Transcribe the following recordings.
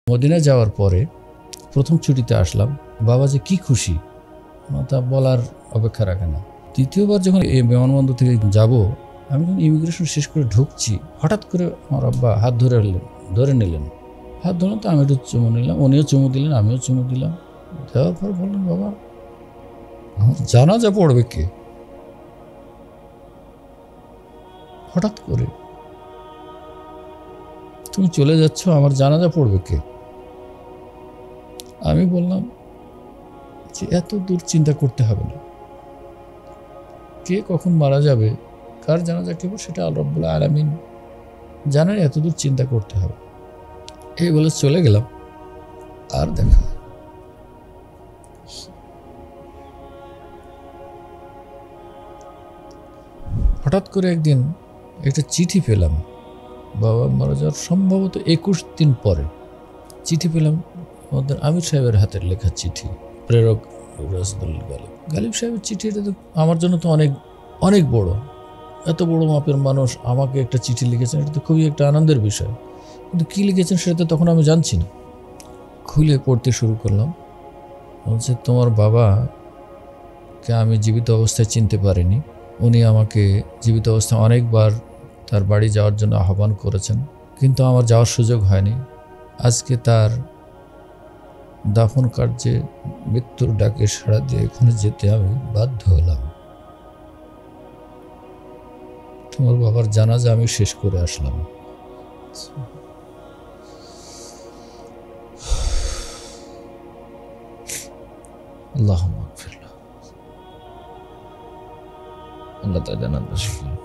Medina যাওয়ার পরে প্রথম ছুটিতে আসলাম, বাবা যে কি খুশি তা বলার অপেক্ষা রাখে না। দ্বিতীয়বার যখন এই বিমানবন্দর থেকে যাব, আমি যখন ইমিগ্রেশন শেষ করে ঢুকছি, হঠাৎ করে আমার আব্বা হাত ধরে নিলেন। হাত ধরলেন তো আমি একটু চুমু নিলাম, উনিও চুমু দিলেন, আমিও চুমু দিলাম। দেওয়ার পর বললেন, বাবা আমার জানাজা পড়বে কে? হঠাৎ করে তুমি চলে যাচ্ছ, আমার জানাজা পড়বে কে? আমি বললাম যে এত দূর চিন্তা করতে হবে না, কে কখন মারা যাবে, কার জানাজা কেবল সেটা আল্লাহ রাব্বুল আলামিন জানেন, এত দূর চিন্তা করতে হবে। এই বলে চলে গেলাম, আর দেখা। হঠাৎ করে একদিন একটা চিঠি পেলাম, বাবা মারা যাওয়ার সম্ভবত 21 দিন পরে চিঠি পেলাম। আমাদের আমির সাহেবের হাতের লেখা চিঠি, প্রেরক রাসূল গালিব সাহেবের চিঠি। এটা তো আমার জন্য তো অনেক অনেক বড়, এত বড় মাপের মানুষ আমাকে একটা চিঠি লিখেছেন, এটা তো খুবই একটা আনন্দের বিষয়। কিন্তু কী লিখেছেন সেটা তো তখন আমি জানছি না। খুলে পড়তে শুরু করলাম। বলছে, তোমার বাবাকে আমি জীবিত অবস্থায় চিনতে পারিনি। উনি আমাকে জীবিত অবস্থায় অনেকবার তার বাড়ি যাওয়ার জন্য আহ্বান করেছেন, কিন্তু আমার যাওয়ার সুযোগ হয়নি। আজকে তার দাফন কার্যে মৃত্যুর ডাকে সাড়া দিয়ে এখানে যেতে আমি বাধ্য হলাম। তোমার বাবার জানাজা আমি শেষ করে আসলাম। আল্লাহুম্মা গফির লাহু, আল্লাহ তাআলা জান্নাত নসিব করুন।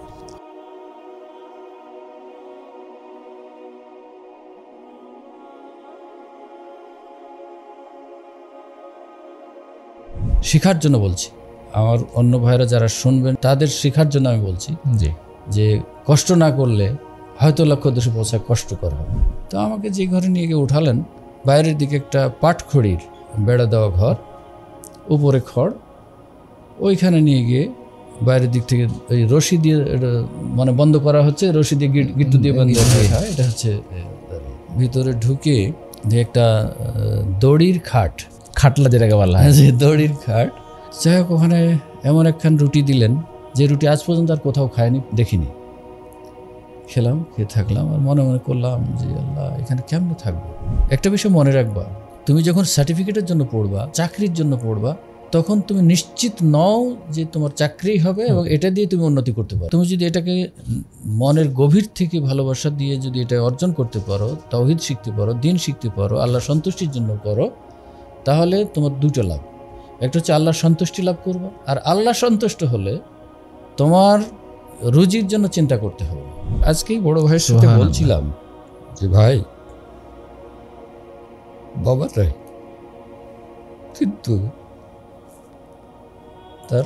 শেখার জন্য বলছি, আমার অন্য ভাইরা যারা শুনবেন তাদের শেখার জন্য আমি বলছি যে কষ্ট না করলে হয়তো লক্ষ্য উদ্দেশ্যে পৌঁছায় কষ্টকর হবে। তো আমাকে যে ঘরে নিয়ে গিয়ে উঠালেন, বাইরের দিকে একটা পাটখড়ির বেড়া দেওয়া ঘর, উপরে খড়, ওইখানে নিয়ে গিয়ে বাইরের দিক থেকে ওই রশি দিয়ে মানে বন্ধ করা হচ্ছে, রশি দিয়ে গিট্টু দিয়ে বন্ধ করা হয়। এটা হচ্ছে ভিতরে ঢুকে যে একটা দড়ির খাটলা যেটাকে বলা হয়, যে দড়ির খাট। যাই হোক, ওখানে এমন একখান রুটি দিলেন যে রুটি আজ পর্যন্ত আর কোথাও খায়নি, দেখিনি। খেলাম, খেয়ে থাকলাম, আর মনে মনে করলাম যে আল্লাহ, এখানে কেমনে থাকবো। একটা বিষয় মনে রাখবা, তুমি যখন সার্টিফিকেটের জন্য পড়বা, চাকরির জন্য পড়বা, তখন তুমি নিশ্চিত নও যে তোমার চাকরি হবে এবং এটা দিয়ে তুমি উন্নতি করতে পারো। তুমি যদি এটাকে মনের গভীর থেকে ভালোবাসা দিয়ে যদি এটা অর্জন করতে পারো, তাওহীদ শিখতে পারো, দ্বীন শিখতে পারো, আল্লাহ সন্তুষ্টির জন্য করো, তাহলে তোমার দুটো লাভ। একটা হচ্ছে আল্লাহর সন্তুষ্টি লাভ করবা, আর আল্লাহ সন্তুষ্ট হলে তোমার রুজির জন্য চিন্তা করতে হবে। আজকেই বড় ভাইয়ের সাথে বলছিলাম যে ভাই, বাবাটাই কিন্তু তার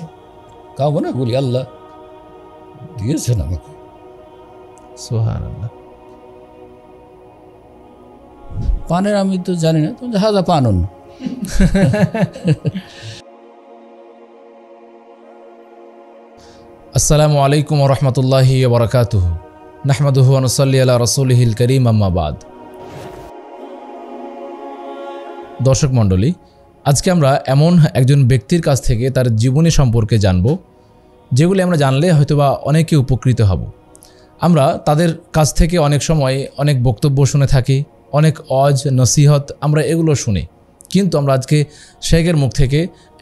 কামনাগুলি আল্লাহ দিয়েছেন আমাকে। সুবহানাল্লাহ। পানের আমি তো জানি না, তুমি হাজা পানন। আসসালামু আলাইকুম ওয়া রাহমাতুল্লাহি ওয়া বারাকাতুহু। নাহমাদুহু ওয়া নুসাল্লি আলা রাসূলিহিল কারীম, আম্মা বাদ। দর্শক মণ্ডলী, আজকে আমরা এমন একজন ব্যক্তির কাছ থেকে তার জীবনী সম্পর্কে জানব, যেগুলি আমরা জানলে হয়তোবা অনেকে উপকৃত হব। আমরা তাদের কাছ থেকে অনেক সময় অনেক বক্তব্য শুনে থাকি, অনেক ওয়াজ নসিহত আমরা এগুলো শুনি, কিন্তু আমরা আজকে শেখের মুখ থেকে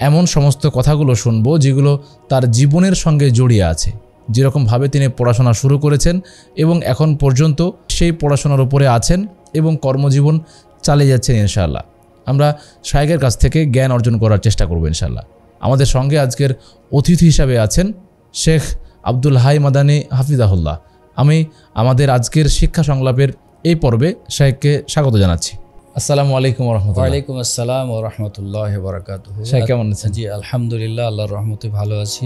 এমন সমস্ত কথাগুলো শুনবো যেগুলো তার জীবনের সঙ্গে জড়িয়ে আছে। যেরকমভাবে তিনি পড়াশোনা শুরু করেছেন এবং এখন পর্যন্ত সেই পড়াশোনার উপরে আছেন এবং কর্মজীবন চালিয়ে যাচ্ছেন ইনশাআল্লাহ। আমরা শেখের কাছ থেকে জ্ঞান অর্জন করার চেষ্টা করব ইনশাআল্লাহ। আমাদের সঙ্গে আজকের অতিথি হিসাবে আছেন শেখ আব্দুল হাই মাদানী হাফিজাহুল্লাহ। আমি আমাদের আজকের শিক্ষা সংলাপের এই পর্বে শেখকে স্বাগত জানাচ্ছি। আসসালামু আলাইকুম ওয়া রাহমাতুল্লাহ। ওয়ালাইকুম আসসালাম ওয়া রাহমাতুল্লাহি ওয়া বারাকাতুহু। শেখ কেমন আছেন? জি আলহামদুলিল্লাহ, আল্লাহর রহমতে ভালো আছি।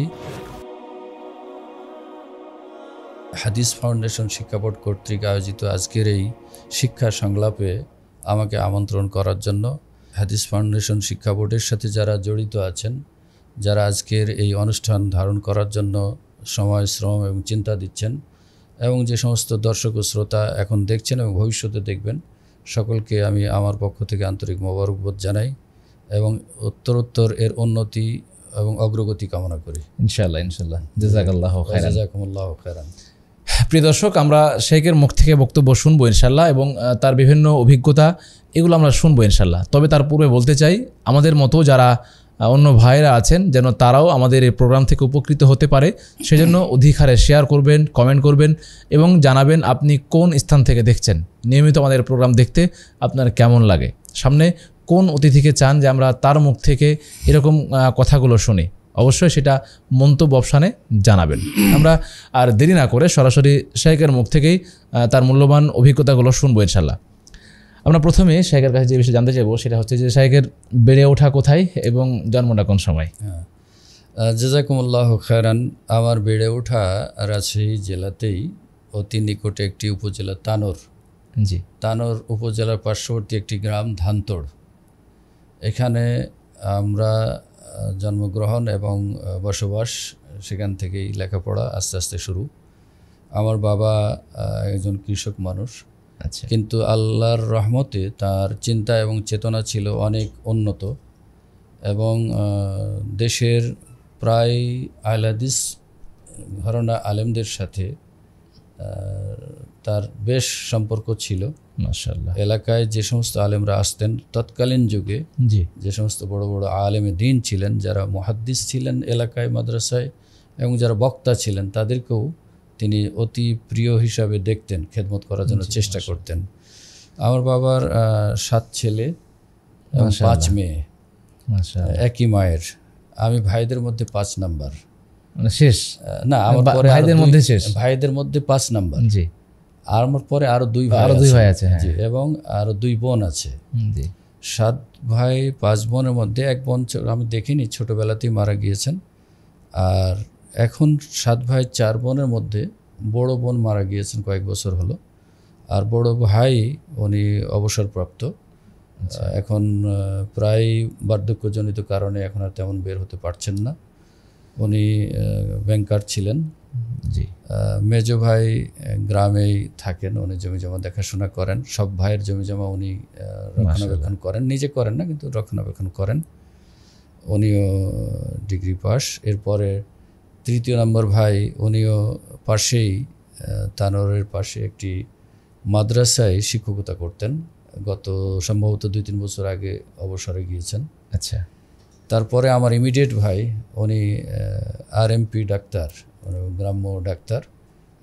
হাদিস ফাউন্ডেশন শিক্ষা বোর্ড কর্তৃক আয়োজিত আজকের এই শিক্ষা সংলাপে আমাকে আমন্ত্রণ করার জন্য, হাদিস ফাউন্ডেশন শিক্ষা বোর্ডের সাথে যারা জড়িত আছেন, যারা আজকের এই অনুষ্ঠান ধারণ করার জন্য সময়, শ্রম এবং চিন্তা দিচ্ছেন, এবং যে সমস্ত দর্শক ও শ্রোতা এখন দেখছেন এবং ভবিষ্যতে দেখবেন, সকলকে আমি আমার পক্ষ থেকে আন্তরিক মোবারকবাদ জানাই এবং উত্তরোত্তর এর উন্নতি এবং অগ্রগতি কামনা করি। ইনশাআল্লাহ ইনশাআল্লাহ। জাযাকাল্লাহু খাইরান। জাযাকুমুল্লাহু খাইরান। প্রিয় দর্শক, আমরা শেখের মুখ থেকে বক্তব্য শুনবো ইনশাআল্লাহ এবং তার বিভিন্ন অভিজ্ঞতা এগুলো আমরা শুনবো ইনশাআল্লাহ। তবে তার পূর্বে বলতে চাই, আমাদের মতো যারা অন্য ভাইয়েরা আছেন যেন তারাও আমাদের এই প্রোগ্রাম থেকে উপকৃত হতে পারে, সেজন্য অধিক হারে শেয়ার করবেন, কমেন্ট করবেন এবং জানাবেন আপনি কোন স্থান থেকে দেখছেন, নিয়মিত আমাদের প্রোগ্রাম দেখতে আপনার কেমন লাগে, সামনে কোন অতিথিকে চান যে আমরা তার মুখ থেকে এরকম কথাগুলো শুনি। অবশ্যই সেটা মন্তব্য অপশানে জানাবেন। আমরা আর দেরি না করে সরাসরি শেখের মুখ থেকেই তার মূল্যবান অভিজ্ঞতাগুলো শুনবো ইনশাআল্লাহ। আমরা প্রথমে শেখের কাছে যে বিষয়ে জানতে চাইবো সেটা হচ্ছে যে শেখের বেড়ে ওঠা কোথায় এবং জন্মটা কোন সময়? জাযাকুমুল্লাহু খাইরান। আমার বেড়ে ওঠা রাজশাহী জেলাতেই, অতি নিকটে একটি উপজেলা তানোর। জি। তানোর উপজেলার পার্শ্ববর্তী একটি গ্রাম ধানতোড়, এখানে আমরা জন্মগ্রহণ এবং বসবাস, সেখান থেকেই লেখাপড়া আস্তে আস্তে শুরু। আমার বাবা একজন কৃষক মানুষ, আচ্ছা, কিন্তু আল্লাহর রহমতে তার চিন্তা এবং চেতনা ছিল অনেক উন্নত এবং দেশের প্রায় আহলে হাদিস ঘরানা আলেমদের সাথে তার বেশ সম্পর্ক ছিল। মাশাআল্লাহ। এলাকায় যে সমস্ত আলেমরা আসতেন তৎকালীন যুগে, জি, যে সমস্ত বড় বড় আলেমে দ্বীন ছিলেন, যারা মুহাদ্দিস ছিলেন এলাকায় মাদ্রাসায় এবং যারা বক্তা ছিলেন, তাদেরকেও তিনি অতি প্রিয় হিসাবে দেখতেন, খেদমত করার জন্য চেষ্টা করতেন। আমার বাবার 7 ছেলে এবং 5 মেয়ে, একই মায়ের। আমি ভাইদের মধ্যে 5 নাম্বার, মানে শেষ না, আমার পরে ভাইদের মধ্যে শেষ, ভাইদের মধ্যে 5 নাম্বার। জি। আর আমার পরে আরো 2 ভাই আছে, জি, এবং আরো 2 বোন আছে। জি। 7 ভাই 5 বোনের মধ্যে এক বোন আমি দেখিনি, ছোটবেলাতেই মারা গিয়েছেন। আর এখন 7 ভাই 4 বোনের মধ্যে বড় বোন মারা গিয়েছেন কয়েক বছর হলো, আর বড় ভাই উনি অবসরপ্রাপ্ত। এখন প্রায় বার্ধক্যজনিত কারণে এখন আর তেমন বের হতে পারছেন না। উনি ব্যাংকার ছিলেন। জি। মেজো ভাই গ্রামেই থাকেন, উনি জমিজমা দেখাশোনা করেন। সব ভাইয়ের জমিজমা উনি রক্ষণাবেক্ষণ করেন, নিজে করেন না কিন্তু রক্ষণাবেক্ষণ করেন। উনিও ডিগ্রি পাস। এরপরে 3য় নম্বর ভাই, উনিও পাশেই তানোরের পাশে একটি মাদ্রাসায় শিক্ষকতা করতেন। গত সম্ভবত 2-3 বছর আগে অবসরে গিয়েছেন। আচ্ছা। তারপরে আমার ইমিডিয়েট ভাই, উনি আরএমপি ডাক্তার, গ্রাম্য ডাক্তার,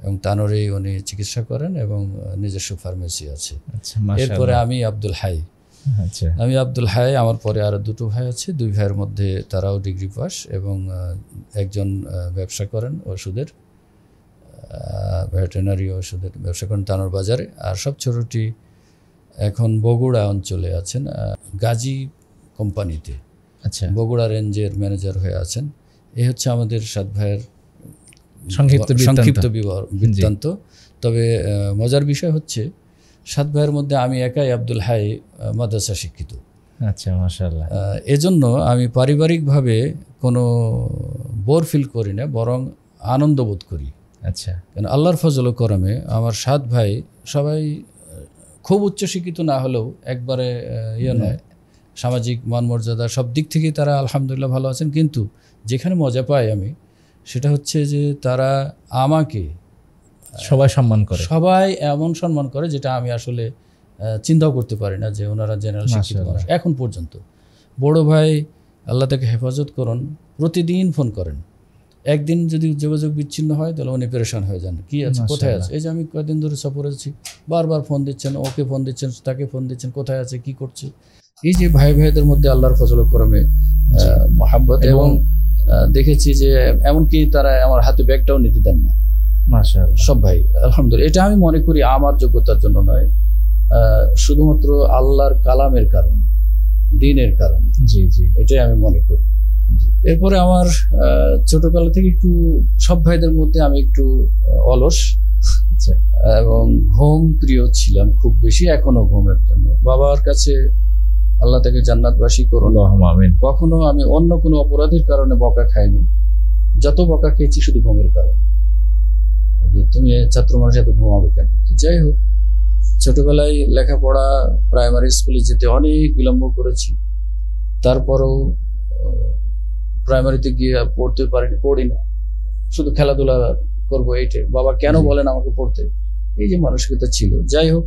এবং তানোরেই উনি চিকিৎসা করেন এবং নিজস্ব ফার্মেসি আছে। এরপরে আমি আব্দুল হাই। আচ্ছা। আমি আব্দুল হাই, আমার পরে আরও 2 ভাই আছে। 2 ভাইয়ের মধ্যে তারাও ডিগ্রি পাস এবং একজন ব্যবসা করেন ওষুধের, ভেটেরিনারি ওষুধের ব্যবসা করেন তানোর বাজারে। আর সব ছোটটি এখন বগুড়া অঞ্চলে আছেন, গাজী কোম্পানিতে। আচ্ছা। বগুড়া রেঞ্জের ম্যানেজার হয়ে আছেন। এই হচ্ছে আমাদের 7 ভাইয়ের সংক্ষিপ্ত বৃত্তান্ত। তবে মজার বিষয় হচ্ছে 7 ভাইয়ের মধ্যে আমি একাই আব্দুল হাই মাদ্রাসা শিক্ষিত। আচ্ছা, মাশাআল্লাহ। এজন্য আমি পারিবারিকভাবে কোনো বোর ফিল করি না, বরং আনন্দ বোধ করি। আচ্ছা। কেন আল্লাহর ফজল ও করমে আমার 7 ভাই সবাই খুব উচ্চশিক্ষিত না হলেও একবারে নয়, সামাজিক মান মর্যাদা সব দিক থেকেই তারা আলহামদুলিল্লাহ ভালো আছেন। কিন্তু যেখানে মজা পাই আমি, সেটা হচ্ছে যে তারা আমাকে সবাই সম্মান করে, সবাই এমন সম্মান করে যেটা আমি আসলে চিন্তাও করতে পারি না যে ওনারা জেনারেল শিক্ষিত মানুষ। এখন পর্যন্ত বড় ভাই, আল্লাহ তাকে হেফাজত করুন, প্রতিদিন ফোন করেন। একদিন যদি যোগাযোগ বিচ্ছিন্ন হয় তাহলে উনি পেরেশান হয়ে যান, কি আছে, কোথায় আছে। এই যে আমি কয়েকদিন ধরে সফরে আছি, বারবার ফোন দিচ্ছেন, ওকে ফোন দিচ্ছেন, তাকে ফোন দিচ্ছেন, কোথায় আছে, কি করছে। এই যে ভাই ভাইদের মধ্যে আল্লাহর ফজল ও করমে মহাব্বত। এবং দেখেছি যে এমনকি তারা আমার হাতে ব্যাগটাও নিতে দেন না, মাশাআল্লাহ, সব ভাই আলহামদুলিল্লাহ। এটা আমি মনে করি আমার যোগ্যতার জন্য নয়, শুধুমাত্র আল্লাহর কালামের কারণে, দ্বীনের কারণে। জি জি, এটাই আমি মনে করি। এরপরে আমার ছোটবেলা থেকে একটু সব ভাইদের মধ্যে আমি একটু অলস এবং ঘুম প্রিয় ছিলাম খুব বেশি, এখনো ঘুমের জন্য। বাবার কাছে আল্লাহ তাকে জান্নাতবাসী করুন, আমিন। কখনো আমি অন্য কোনো অপরাধের কারণে বকা খাইনি, যত বকা খেয়েছি শুধু ঘুমের কারণে, যে তুমি ছাত্র মানুষ এত ঘুমাবে কেন। যাই হোক, ছোটবেলায় লেখাপড়া প্রাইমারি স্কুলে যেতে অনেক বিলম্ব করেছি, তারপরেও প্রাইমারিতে গিয়ে পড়তে পারিনি, পড়ি না, শুধু খেলাধুলা করবো এইটাই। বাবা কেন বলেন আমাকে পড়তে, এই যে মানসিকতা ছিল। যাই হোক,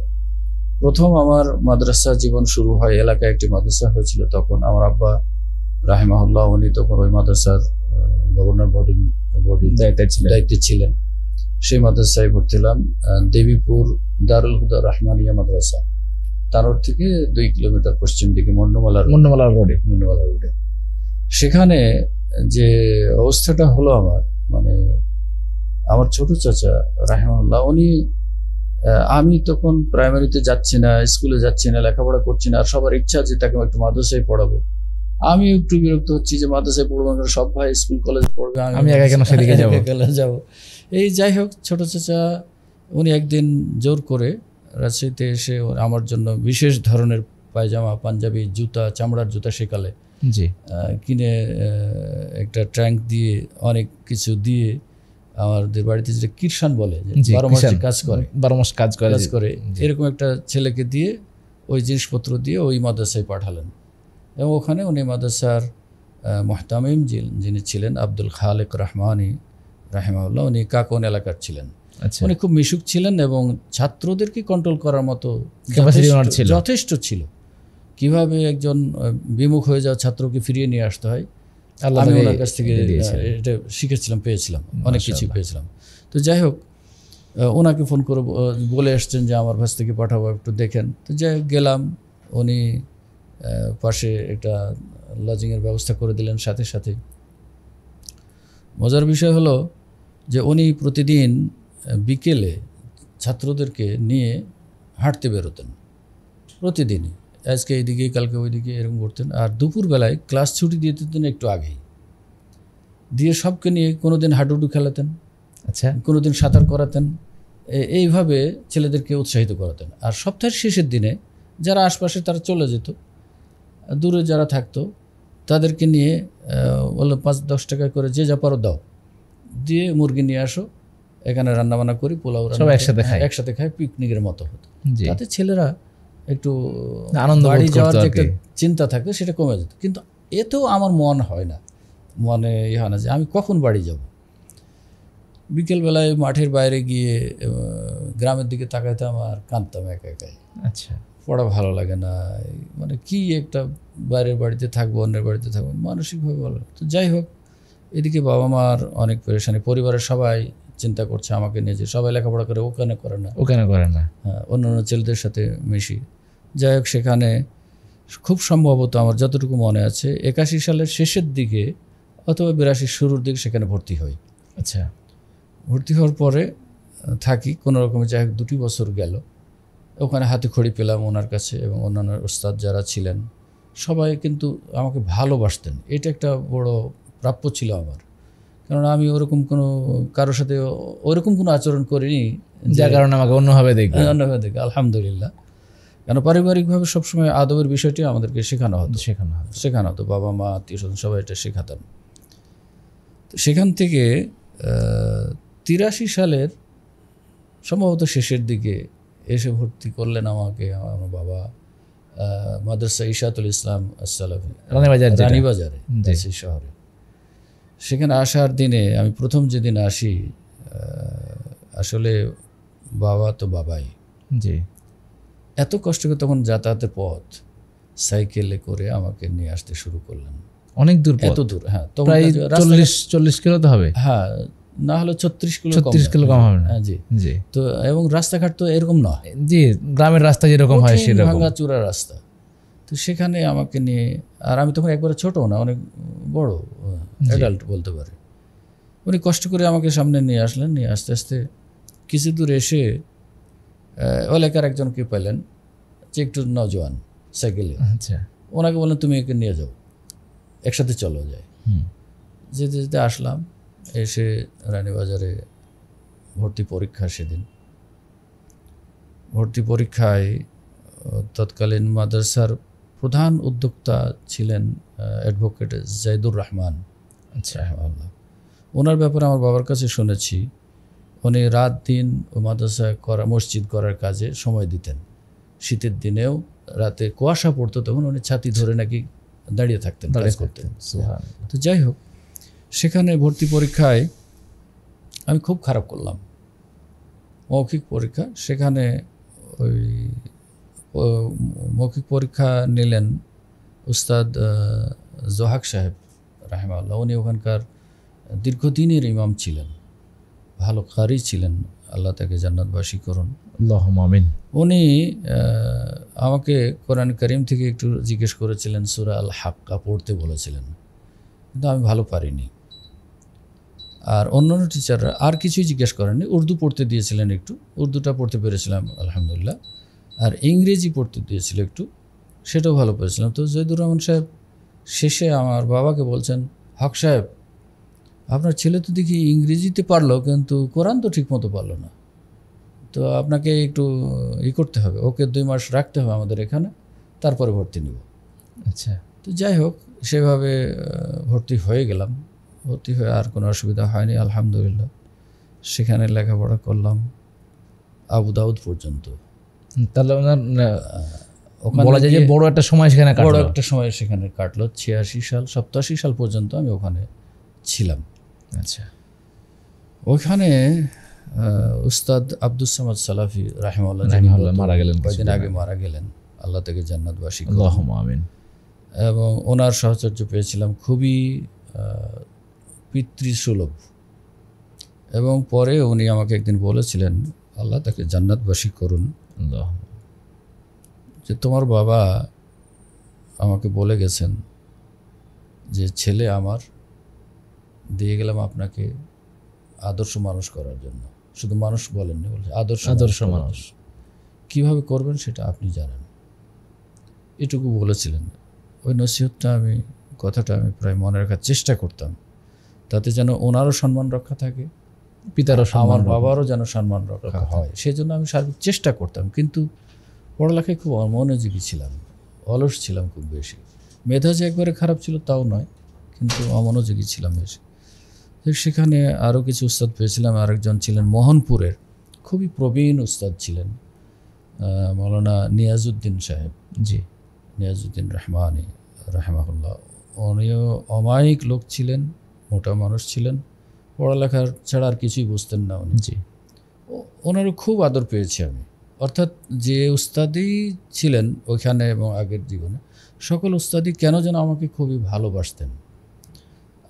প্রথম আমার মাদ্রাসা জীবন শুরু হয়, এলাকায় একটি মাদ্রাসা হয়েছিল তখন। আমার আব্বা রাহিমাহুল্লাহ উনি তখন ওই মাদ্রাসার গভর্নর বডির দায়িত্বে ছিলেন। সেই মাদ্রাসায় ভর্তি হলাম, দেবীপুর দারুল হুদা রহমানিয়া মাদ্রাসা, তানোর থেকে 2 কিলোমিটার পশ্চিম দিকে মন্ডমালা রোডে। সেখানে যে অবস্থাটা হলো আমার, মানে আমার ছোট চাচা রাহিমাহুল্লাহ উনি, আমি তখন প্রাইমারিতে যাচ্ছি না, স্কুলে যাচ্ছি না, লেখাপড়া করছি না, আর সবার ইচ্ছা যে তাকে একটু মাদ্রাসায় পড়াবো। আমি একটু বিরক্ত হচ্ছি যে মাদ্রাসায় পড়বো, সব ভাই স্কুল কলেজ পড়বে, আমি একা কেন সেদিকে যাবো। এই যাই হোক, ছোট চাচা উনি একদিন জোর করে রাজশাহীতে এসে আমার জন্য বিশেষ ধরনের পায়জামা, পাঞ্জাবি, জুতা, চামড়ার জুতা সেকালে কিনে একটা ট্যাঙ্ক দিয়ে অনেক কিছু দিয়ে আমাদের বাড়িতে যেটা কিরসান বলে, 12 মাস কাজ করে এরকম একটা ছেলেকে দিয়ে ওই জিনিসপত্র দিয়ে ওই মাদ্রাসায় পাঠালেন। এবং ওখানে উনি মাদ্রাসার মুহতামিম যিনি ছিলেন আব্দুল খালেক রহমানি রাহিমাহুল্লাহ, উনি কাকন এলাকার ছিলেন। উনি খুব মিশুক ছিলেন এবং ছাত্রদেরকে কন্ট্রোল করার মতো যথেষ্ট ছিল। কিভাবে একজন বিমুখ হয়ে যাওয়া ছাত্রকে ফিরিয়ে নিয়ে আসতে হয়, আমি ওনার কাছ থেকে এটা শিখেছিলাম, পেয়েছিলাম, অনেক কিছু পেয়েছিলাম। তো যাই হোক, ওনাকে ফোন করে বলে আসছেন যে আমার কাছ থেকে পাঠাবো, একটু দেখেন। তো যাই হোক গেলাম, উনি পাশে একটা লজিংয়ের ব্যবস্থা করে দিলেন। সাথে সাথে মজার বিষয় হলো যে উনি প্রতিদিন বিকেলে ছাত্রদেরকে নিয়ে হাঁটতে বেরোতেন, প্রতিদিনই, আজকে এইদিকে কালকে ওইদিকে এরকম করতেন। আর দুপুরবেলায় ক্লাস ছুটি দিয়ে দিতেন একটু আগেই, দিয়ে সবকে নিয়ে কোনোদিন হাডুডু খেলাতেন, কোনোদিন সাঁতার করাতেন, এইভাবে ছেলেদেরকে উৎসাহিত করাতেন। আর সপ্তাহের শেষের দিনে যারা আশপাশে তারা চলে যেত, দূরে যারা থাকতো তাদেরকে নিয়ে বললো 5-10 টাকা করে যে যা পারো দাও, দিয়ে মুরগি নিয়ে আসো, এখানে রান্নাবান্না করি, পোলাও একসাথে খাই, পিকনিকের মতো হতো। তাতে ছেলেরা একটু আনন্দ, বাড়ি যাওয়ার যে একটা চিন্তা থাকতো সেটা কমে যেত। কিন্তু এতেও আমার মনে হয় না যে আমি কখন বাড়ি যাব। বিকেলবেলায় মাঠের বাইরে গিয়ে গ্রামের দিকে তাকাইতাম আর কাঁদতাম একা একাই। আচ্ছা, পড়া ভালো লাগে না, মানে কি একটা বাইরের বাড়িতে থাকবো, অন্যের বাড়িতে থাকবো, মানসিকভাবে ভালো। তো যাই হোক, এদিকে বাবা মার অনেক পেরেশানি, পরিবারের সবাই চিন্তা করছে আমাকে নিয়ে, যে সবাই লেখাপড়া করে, ওখানে করে না, হ্যাঁ, অন্য ছেলেদের সাথে মিশি। যাই হোক, সেখানে খুব সম্ভবত আমার যতটুকু মনে আছে 81 সালের শেষের দিকে অথবা 82 শুরুর দিকে সেখানে ভর্তি হই। আচ্ছা, ভর্তি হওয়ার পরে থাকি কোনো রকমে, যাই হোক 2 বছর গেল। ওখানে হাতে খড়ি পেলাম ওনার কাছে, এবং অন্যান্য ওস্তাদ যারা ছিলেন সবাই কিন্তু আমাকে ভালোবাসতেন। এটা একটা বড় প্রাপ্য ছিল আমার, কারণ আমি ওরকম কোনো কারোর সাথে ওরকম কোনো আচরণ করিনি যার কারণে আমাকে অন্যভাবে দেখবে। আলহামদুলিল্লাহ, কারণ পারিবারিকভাবে সবসময় আদবের বিষয়টি আমাদেরকে শেখানো হতো, বাবা মা আত্মীয় স্বজন সবাই এটা শেখাতেন। তো সেখান থেকে 83 সালের সম্ভবত শেষের দিকে এসে ভর্তি করলেন আমাকে আমার বাবা মাদ্রাসা ইশাতুল ইসলাম আসসালাফি, রানীবাজারে শহরে। সেখানে আসার দিনে আমি প্রথম যেদিন আসি, আসলে বাবা তো বাবাই, জি, এত কষ্ট করে তখন যাতায়াতের পথ সাইকেলে করে আমাকে নিয়ে আসতে শুরু করলেন। অনেক দূর, এত দূর, হ্যাঁ, প্রায় 40 কিলো তো হবে, হ্যাঁ, না হলে 36 কিলো কম হবে না। জি জি। তো এবং রাস্তাঘাট তো এরকম নয়, জি, গ্রামের রাস্তা যেরকম হয় সেরকম ভাঙা চূড়া রাস্তা। তো সেখানে আমাকে নিয়ে, আর আমি তখন একবারে ছোট না, অনেক বড় অ্যাডাল্ট বলতে পারে। উনি কষ্ট করে আমাকে সামনে নিয়ে আসলেন। নিয়ে আস্তে আস্তে কিছু দূর এসে এলাকার একজনকে পেলেন, যে একটু নজওয়ান সাইকেলে। আচ্ছা, ওনাকে বললেন তুমি একে নিয়ে যাও, একসাথে চলো যায়। যেতে যেতে আসলাম, এসে রানীবাজারে ভর্তি পরীক্ষা। সেদিন ভর্তি পরীক্ষায় তৎকালীন মাদ্রাসার প্রধান উদ্যোক্তা ছিলেন অ্যাডভোকেট জাইদুর রহমান। আচ্ছা, ওনার ব্যাপারে আমার বাবার কাছে শুনেছি, উনি রাত দিন মাদ্রাসা করা মসজিদ করার কাজে সময় দিতেন। শীতের দিনেও রাতে কুয়াশা পড়তো, তখন উনি ছাতি ধরে নাকি দাঁড়িয়ে থাকতেন, কাজ করতেন। তো যাই হোক, সেখানে ভর্তি পরীক্ষায় আমি খুব খারাপ করলাম, মৌখিক পরীক্ষা। সেখানে ওই মৌখিক পরীক্ষা নিলেন উস্তাদ জোহাক সাহেব রাহিমাহুল্লাহ। উনি ওখানকার দীর্ঘদিনের ইমাম ছিলেন, ভালো কারি ছিলেন, আল্লাহ তাকে জান্নাতবাসী করুন, আল্লাহুম্মা আমিন। উনি আমাকে কোরআন কারীম থেকে একটু জিজ্ঞেস করেছিলেন, সূরা আল হাক্কা পড়তে বলেছিলেন, কিন্তু আমি ভালো পারিনি। আর অন্যান্য টিচাররা আর কিছুই জিজ্ঞেস করেননি, উর্দু পড়তে দিয়েছিলেন একটু, উর্দুটা পড়তে পেরেছিলাম আলহামদুলিল্লাহ, আর ইংরেজি পড়তে দিয়েছিল একটু, সেটাও ভালো পেরেছিলাম। তো জহিদুর রহমান সাহেব শেষে আমার বাবাকে বলছেন, হক সাহেব, আপনার ছেলে তো দেখি ইংরেজিতে পারলো, কিন্তু কোরআন তো ঠিকমতো পারলো না, তো আপনাকে একটু করতে হবে, ওকে 2 মাস রাখতে হবে আমাদের এখানে, তারপরে ভর্তি নেব। আচ্ছা। তো যাই হোক, সেভাবে ভর্তি হয়ে গেলাম। ভর্তি হয়ে আর কোনো অসুবিধা হয়নি আলহামদুলিল্লাহ। সেখানে লেখাপড়া করলাম আবু দাউদ পর্যন্ত। তাহলে ওনার বলা যায় যে বড় একটা সময় সেখানে কাটলো। বড় একটা সময় সেখানে কাটলো। 86 সাল 87 সাল পর্যন্ত আমি ওখানে ছিলাম। আচ্ছা। ওখানে উস্তাদ আব্দুস সামাদ সালাফি রাহিমাহুল্লাহ মারা গেলেন, কয়েকদিন আগে মারা গেলেন, আল্লাহ তাকে জান্নাতবাসী করুন, আল্লাহুম্মা আমিন। এবং ওনার সাহচর্য পেয়েছিলাম, খুবই পিতৃসুলভ। এবং পরে উনি আমাকে একদিন বলেছিলেন, আল্লাহ তাকে জান্নাতবাসী করুন, যে তোমার বাবা আমাকে বলে গেছেন যে ছেলে আমার, দিয়ে গেলাম আপনাকে আদর্শ মানুষ করার জন্য। শুধু মানুষ বলেননি, বলছে আদর্শ মানুষ। কীভাবে করবেন সেটা আপনি জানেন, এটুকু বলেছিলেন। ওই নসিহতটা কথাটা আমি প্রায় মনে রাখার চেষ্টা করতাম, তাতে যেন ওনারও সম্মান রক্ষা থাকে, পিতারও, আমার বাবারও যেন সম্মান রক্ষা হয়, সেই জন্য আমি সার্বিক চেষ্টা করতাম। কিন্তু পড়ালেখায় খুব অমনোযোগী ছিলাম, অলস ছিলাম খুব বেশি। মেধা যে একবারে খারাপ ছিল তাও নয়, কিন্তু অমনোযোগী ছিলাম বেশি। সেখানে আরও কিছু উস্তাদ পেয়েছিলাম। আরেকজন ছিলেন মোহনপুরের, খুবই প্রবীণ উস্তাদ ছিলেন, মৌলানা নিয়াজউদ্দিন সাহেব, জি নিয়াজউদ্দিন রহমানি রাহিমাহুল্লাহ। উনিও অমায়িক লোক ছিলেন, মোটা মানুষ ছিলেন, পড়ালেখার ছাড়া আর কিছুই বুঝতেন না উনি। জি, ওনারও খুব আদর পেয়েছি আমি। অর্থাৎ যে উস্তাদই ছিলেন ওইখানে এবং আগের জীবনে, সকল উস্তাদই কেন যেন আমাকে খুবই ভালোবাসতেন।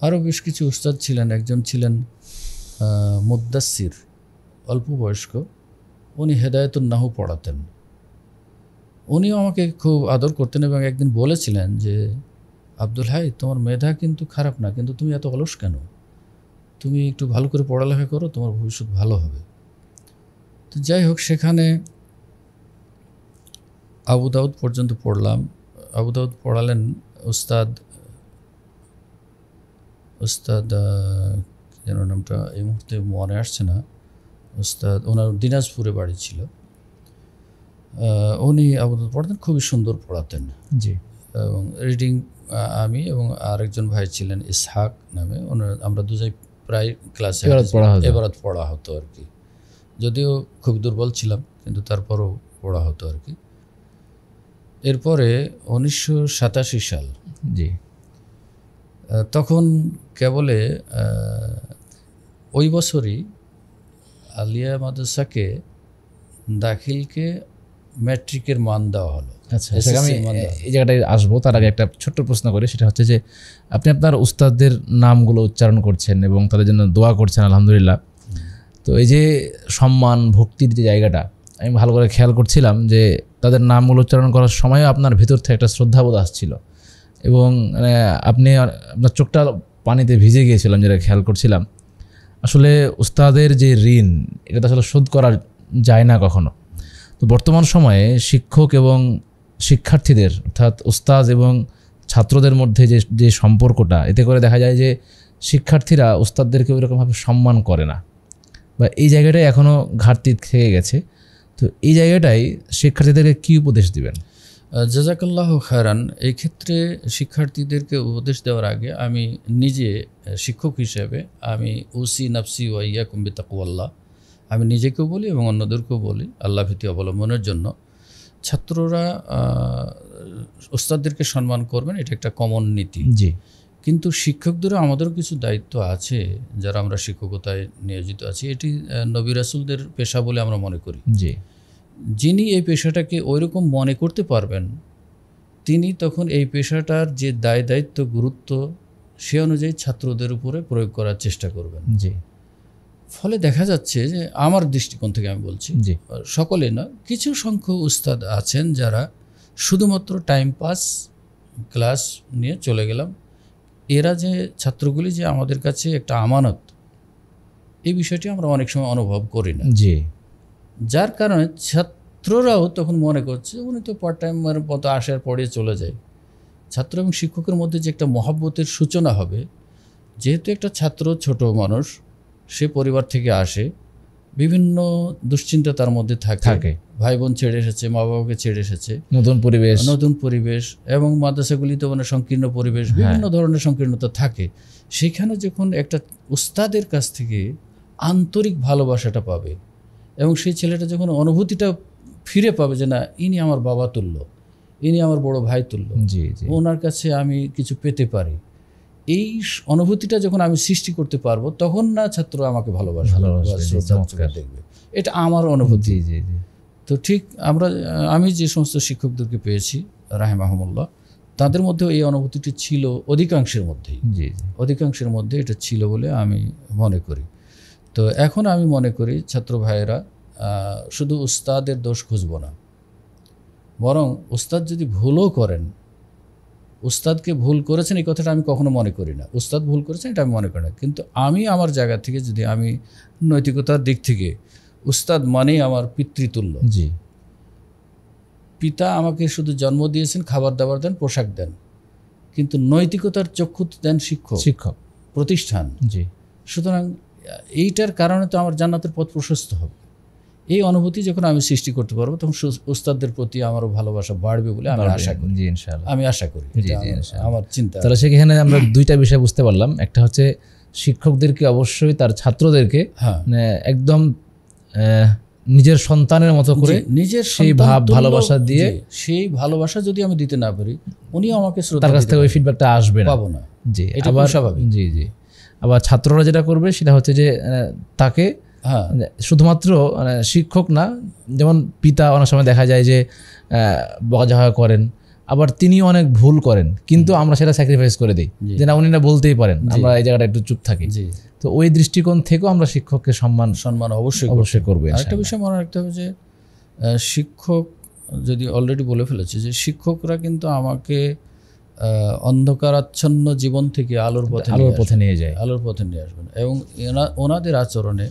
আরও বেশ কিছু উস্তাদ ছিলেন। একজন ছিলেন মুদ্দাসির, অল্প বয়স্ক, উনি হেদায়েতুন নাহু পড়াতেন। উনিও আমাকে খুব আদর করতেন এবং একদিন বলেছিলেন যে, আব্দুল হাই, তোমার মেধা কিন্তু খারাপ না, কিন্তু তুমি এত অলস কেন? তুমি একটু ভালো করে পড়ালেখা করো, তোমার ভবিষ্যৎ ভালো হবে। তো যাই হোক, সেখানে আবু দাউদ পর্যন্ত পড়লাম। আবু দাউদ পড়ালেন উস্তাদ যেন নামটা এই মুহূর্তে মনে আসছে না, উস্তাদ, ওনার দিনাজপুরে বাড়ি ছিল। উনি আবু দাউদ পড়াতেন, খুবই সুন্দর পড়াতেন। জি, এবং রিডিং আমি এবং আরেকজন ভাই ছিলেন ইসহাক নামে, আমরা দুজনেই প্রায় ক্লাসে এবারত পড়া হতো আর কি। যদিও খুব দুর্বল ছিলাম, কিন্তু তারপরও পড়া হতো আর কি। এরপরে 1987 সাল, জি, তখন কেবলে ওই বছরই আলিয়া মাদ্রাসাকে দাখিলকে ম্যাট্রিকের মান দেওয়া হলো। আচ্ছা, আমি এই জায়গাটায় আসবো, তার আগে একটা ছোট্ট প্রশ্ন করি। সেটা হচ্ছে যে, আপনি আপনার উস্তাদদের নামগুলো উচ্চারণ করছেন এবং তাদের জন্য দোয়া করছেন, আলহামদুলিল্লাহ। তো এই যে সম্মান ভক্তির যে জায়গাটা, আমি ভালো করে খেয়াল করছিলাম যে তাদের নামগুলো উচ্চারণ করার সময়ও আপনার ভিতর থেকে একটা শ্রদ্ধাবোধ আসছিল এবং আপনার চোখটা পানিতে ভিজে গিয়েছিলাম, যেটা খেয়াল করছিলাম। আসলে উস্তাদের যে ঋণ, এটা তো আসলে শোধ করা যায় না কখনো। তো বর্তমান সময়ে শিক্ষক এবং শিক্ষার্থীদের, অর্থাৎ উস্তাদ এবং ছাত্রদের মধ্যে যে সম্পর্কটা, এতে করে দেখা যায় যে শিক্ষার্থীরা উস্তাদদেরকে ওইরকমভাবে সম্মান করে না, বা এই জায়গাটাই এখনও ঘাটতি থেকে গেছে। তো এই জায়গাটাই শিক্ষার্থীদেরকে কী উপদেশ দিবেন? জাযাকাল্লাহু খায়রান। এই ক্ষেত্রে শিক্ষার্থীদেরকে উপদেশ দেওয়ার আগে আমি নিজে শিক্ষক হিসেবে আমি উসি নাফসি ওয়া ইয়াকুম বিতাকওয়াল্লাহ, আমি নিজেকেও বলি এবং অন্যদেরকেও বলি আল্লাহ ভীতি অবলম্বনের জন্য, ছাত্ররা ওস্তাদদেরকে সম্মান করবেন, এটা একটা কমন নীতি। জি। কিন্তু শিক্ষকদেরও আমাদেরও কিছু দায়িত্ব আছে, যারা আমরা শিক্ষকতায় নিয়োজিত আছি। এটি নবী রাসূলদের পেশা বলে আমরা মনে করি। জি। যিনি এই পেশাটাকে ওইরকম মনে করতে পারবেন, তিনি তখন এই পেশাটার যে দায় দায়িত্ব, গুরুত্ব, সে অনুযায়ী ছাত্রদের উপরে প্রয়োগ করার চেষ্টা করবেন। জি। ফলে দেখা যাচ্ছে যে আমার দৃষ্টিকোণ থেকে আমি বলছি, জি। সকলে না, কিছু সংখ্যক উস্তাদ আছেন যারা শুধুমাত্র টাইম পাস, ক্লাস নিয়ে চলে গেলাম। এরা যে ছাত্রগুলি যে আমাদের কাছে একটা আমানত, এই বিষয়টি আমরা অনেক সময় অনুভব করি না। জি। যার কারণে ছাত্ররাও তখন মনে করছে উনি তো পার্ট টাইমের মতো আসার পরে চলে যায়। ছাত্র এবং শিক্ষকের মধ্যে যে একটা মহব্বতের সূচনা হবে, যেহেতু একটা ছাত্র ছোট মানুষ, সে পরিবার থেকে আসে, বিভিন্ন দুশ্চিন্তা তার মধ্যে থাকে, ভাই বোন ছেড়ে এসেছে, মা বাবাকে ছেড়ে এসেছে, নতুন পরিবেশ এবং মাদ্রাসাগুলিতে মানে সংকীর্ণ পরিবেশ, বিভিন্ন ধরনের সংকীর্ণতা থাকে। সেখানে যখন একটা উস্তাদের কাছ থেকে আন্তরিক ভালোবাসাটা পাবে এবং সেই ছেলেটা যখন অনুভূতিটা ফিরে পাবে যে না, ইনি আমার বাবা তুল্য, ইনি আমার বড় ভাই তুল্য, ওনার কাছে আমি কিছু পেতে পারি, এই অনুভূতিটা যখন আমি সৃষ্টি করতে পারবো, তখন না ছাত্র আমাকে ভালোবাসবে, দেখবে। এটা আমার অনুভূতি। তো ঠিক আমি যে সমস্ত শিক্ষকদেরকে পেয়েছি রাহিমাহুমুল্লাহ, তাদের মধ্যে এই অনুভূতিটি ছিল অধিকাংশের মধ্যে এটা ছিল বলে আমি মনে করি। তো এখন আমি মনে করি ছাত্র ভাইয়েরা শুধু উস্তাদের দোষ খুঁজব না, বরং উস্তাদ যদি ভুলও করেন, উস্তাদকে ভুল করেছেন এই কথাটা আমি কখনো মনে করি না, উস্তাদ ভুল করেছেন এটা আমি মনে করি না। কিন্তু আমি আমার জায়গা থেকে যদি আমি নৈতিকতার দিক থেকে, উস্তাদ মানেই আমার পিতৃতুল্য। জি। পিতা আমাকে শুধু জন্ম দিয়েছেন, খাবার দাবার দেন, পোশাক দেন, কিন্তু নৈতিকতার চক্ষু দেন শিক্ষক, প্রতিষ্ঠান। জি। সুতরাং এইটার কারণে তো আমার জান্নাতের পথ প্রশস্ত হবে। এই অনুভূতি যখন আমি সৃষ্টি করতে পারবো, তখন উস্তাদদের প্রতি আমারও ভালোবাসা বাড়বে বলে আমি আশা করি। আমি আশা করি, আমার চিন্তা। তাহলে সেখানে আমরা দুইটা বিষয় বুঝতে পারলাম। একটা হচ্ছে শিক্ষকদেরকে অবশ্যই তার ছাত্রদেরকে একদম নিজের সন্তানের মতো করে, নিজের সেই ভালোবাসা দিয়ে, সেই ভালোবাসা যদি আমি দিতে না পারি, উনিও আমাকে তার কাছ থেকে ওই ফিডব্যাকটা আসবে না, পাবো না। জি, এটা স্বাভাবিক। জি জি। আবার ছাত্ররা যেটা করবে সেটা হচ্ছে যে তাকে শুধুমাত্র শিক্ষক না, যেমন পিতা অনেক সময় দেখা যায় যে বকাঝকা করেন, আবার তিনিও অনেক ভুল করেন, কিন্তু আমরা সেটা স্যাক্রিফাইস করে দিই যে না, উনি না বলতেই পারেন, আমরা এই জায়গাটা একটু চুপ থাকি। তো ওই দৃষ্টিকোণ থেকেও আমরা শিক্ষককে সম্মান অবশ্যই করবো। আরেকটা বিষয় মনে রাখতে হবে যে শিক্ষক, যদি অলরেডি বলে ফেলেছে যে শিক্ষকরা কিন্তু আমাকে অন্ধকারাচ্ছন্ন জীবন থেকে আলোর পথে নিয়ে যায়, আলোর পথে নিয়ে আসবেন, এবং ওনাদের আচরণে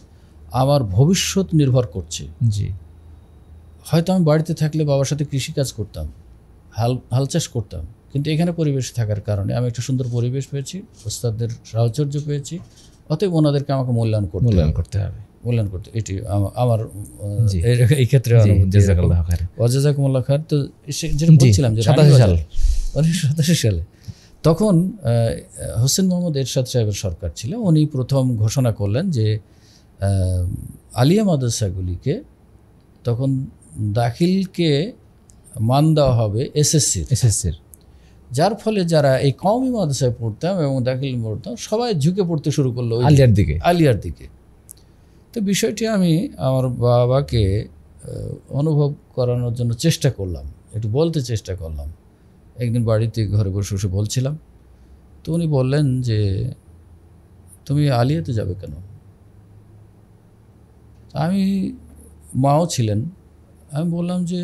আমার ভবিষ্যৎ নির্ভর করছে। জি। হয়তো আমি বাড়িতে থাকলে বাবার সাথে কৃষিকাজ করতাম, হাল চাষ করতাম, কিন্তু এখানে পরিবেশ থাকার কারণে আমি একটা সুন্দর পরিবেশ পেয়েছি, ওস্তাদদের সাহচর্য পেয়েছি, অতএব ওনাদেরকে আমাকে মূল্যায়ন করতে হবে। এটি আমার এই ক্ষেত্রে ওয়াজাজাকুমুল্লাহ খায়র। তো যেটা বলছিলাম যে 1987 সালে তখন হোসেন মোহাম্মদ এরশাদ সাহেবের সরকার ছিল। উনি প্রথম ঘোষণা করলেন যে আলিয়া মাদ্রাসাগুলিকে তখন দাখিলকে মান দেওয়া হবে এসএসসির, যার ফলে যারা এই কওমি মাদ্রাসায় পড়তাম এবং দাখিল পড়তাম, সবাই ঝুঁকে পড়তে শুরু করলো আলিয়ার দিকে। তো বিষয়টি আমি আমার বাবাকে অনুভব করানোর জন্য চেষ্টা করলাম, একটু বলতে চেষ্টা করলাম। একদিন বাড়িতে ঘরে বসে বসে বলছিলাম, তো উনি বললেন যে তুমি আলিয়াতে যাবে কেন? আমি, মাও ছিলেন, আমি বললাম যে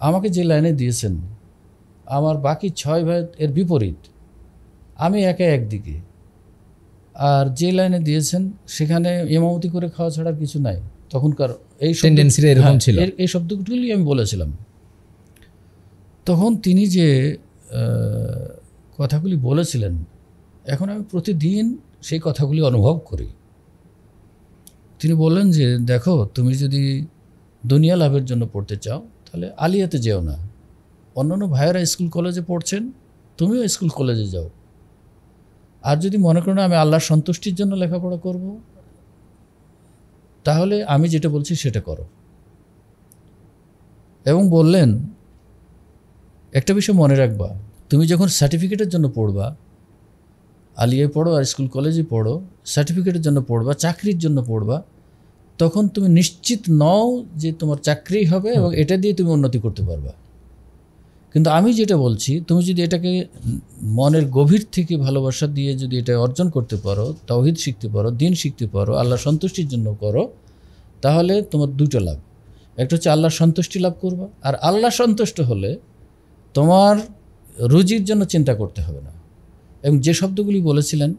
আমাকে যে লাইনে দিয়েছেন, আমার বাকি 6 ভাই এর বিপরীত, আমি একা একদিকে, আর যে লাইনে দিয়েছেন সেখানে ইমামতি করে খাওয়া ছাড়া কিছু নাই। তখনকার এই টেন্ডেন্সিটা এরকম ছিল, এই শব্দগুলি আমি বলেছিলাম। তখন তিনি যে কথাগুলি বলেছিলেন, এখন আমি প্রতিদিন সেই কথাগুলি অনুভব করি। তিনি বললেন যে দেখো, তুমি যদি দুনিয়া লাভের জন্য পড়তে চাও তাহলে আলিয়াতে যেও না, অন্যান্য ভাইয়েরা স্কুল কলেজে পড়ছেন, তুমিও স্কুল কলেজে যাও। আর যদি মনে করো না আমি আল্লাহর সন্তুষ্টির জন্য লেখাপড়া করব, তাহলে আমি যেটা বলছি সেটা করো। এবং বললেন একটা বিষয় মনে রাখবা, তুমি যখন সার্টিফিকেটের জন্য পড়বা, আলিয়ায় পড়ো আর স্কুল কলেজে পড়ো, সার্টিফিকেটের জন্য পড়বা, চাকরির জন্য পড়বা, তখন তুমি নিশ্চিত নও যে তোমার চাকরি হবে এবং এটা দিয়ে তুমি উন্নতি করতে পারবা। কিন্তু আমি যেটা বলছি, তুমি যদি এটাকে মনের গভীর থেকে ভালোবাসা দিয়ে যদি এটা অর্জন করতে পারো, তাওহীদ শিখতে পারো, দ্বীন শিখতে পারো, আল্লাহ সন্তুষ্টির জন্য করো, তাহলে তোমার দুটো লাভ। একটা হচ্ছে আল্লাহর সন্তুষ্টি লাভ করবা, আর আল্লাহ সন্তুষ্ট হলে তোমার রুজির জন্য চিন্তা করতে হবে না। এবং যে শব্দগুলি বলেছিলেন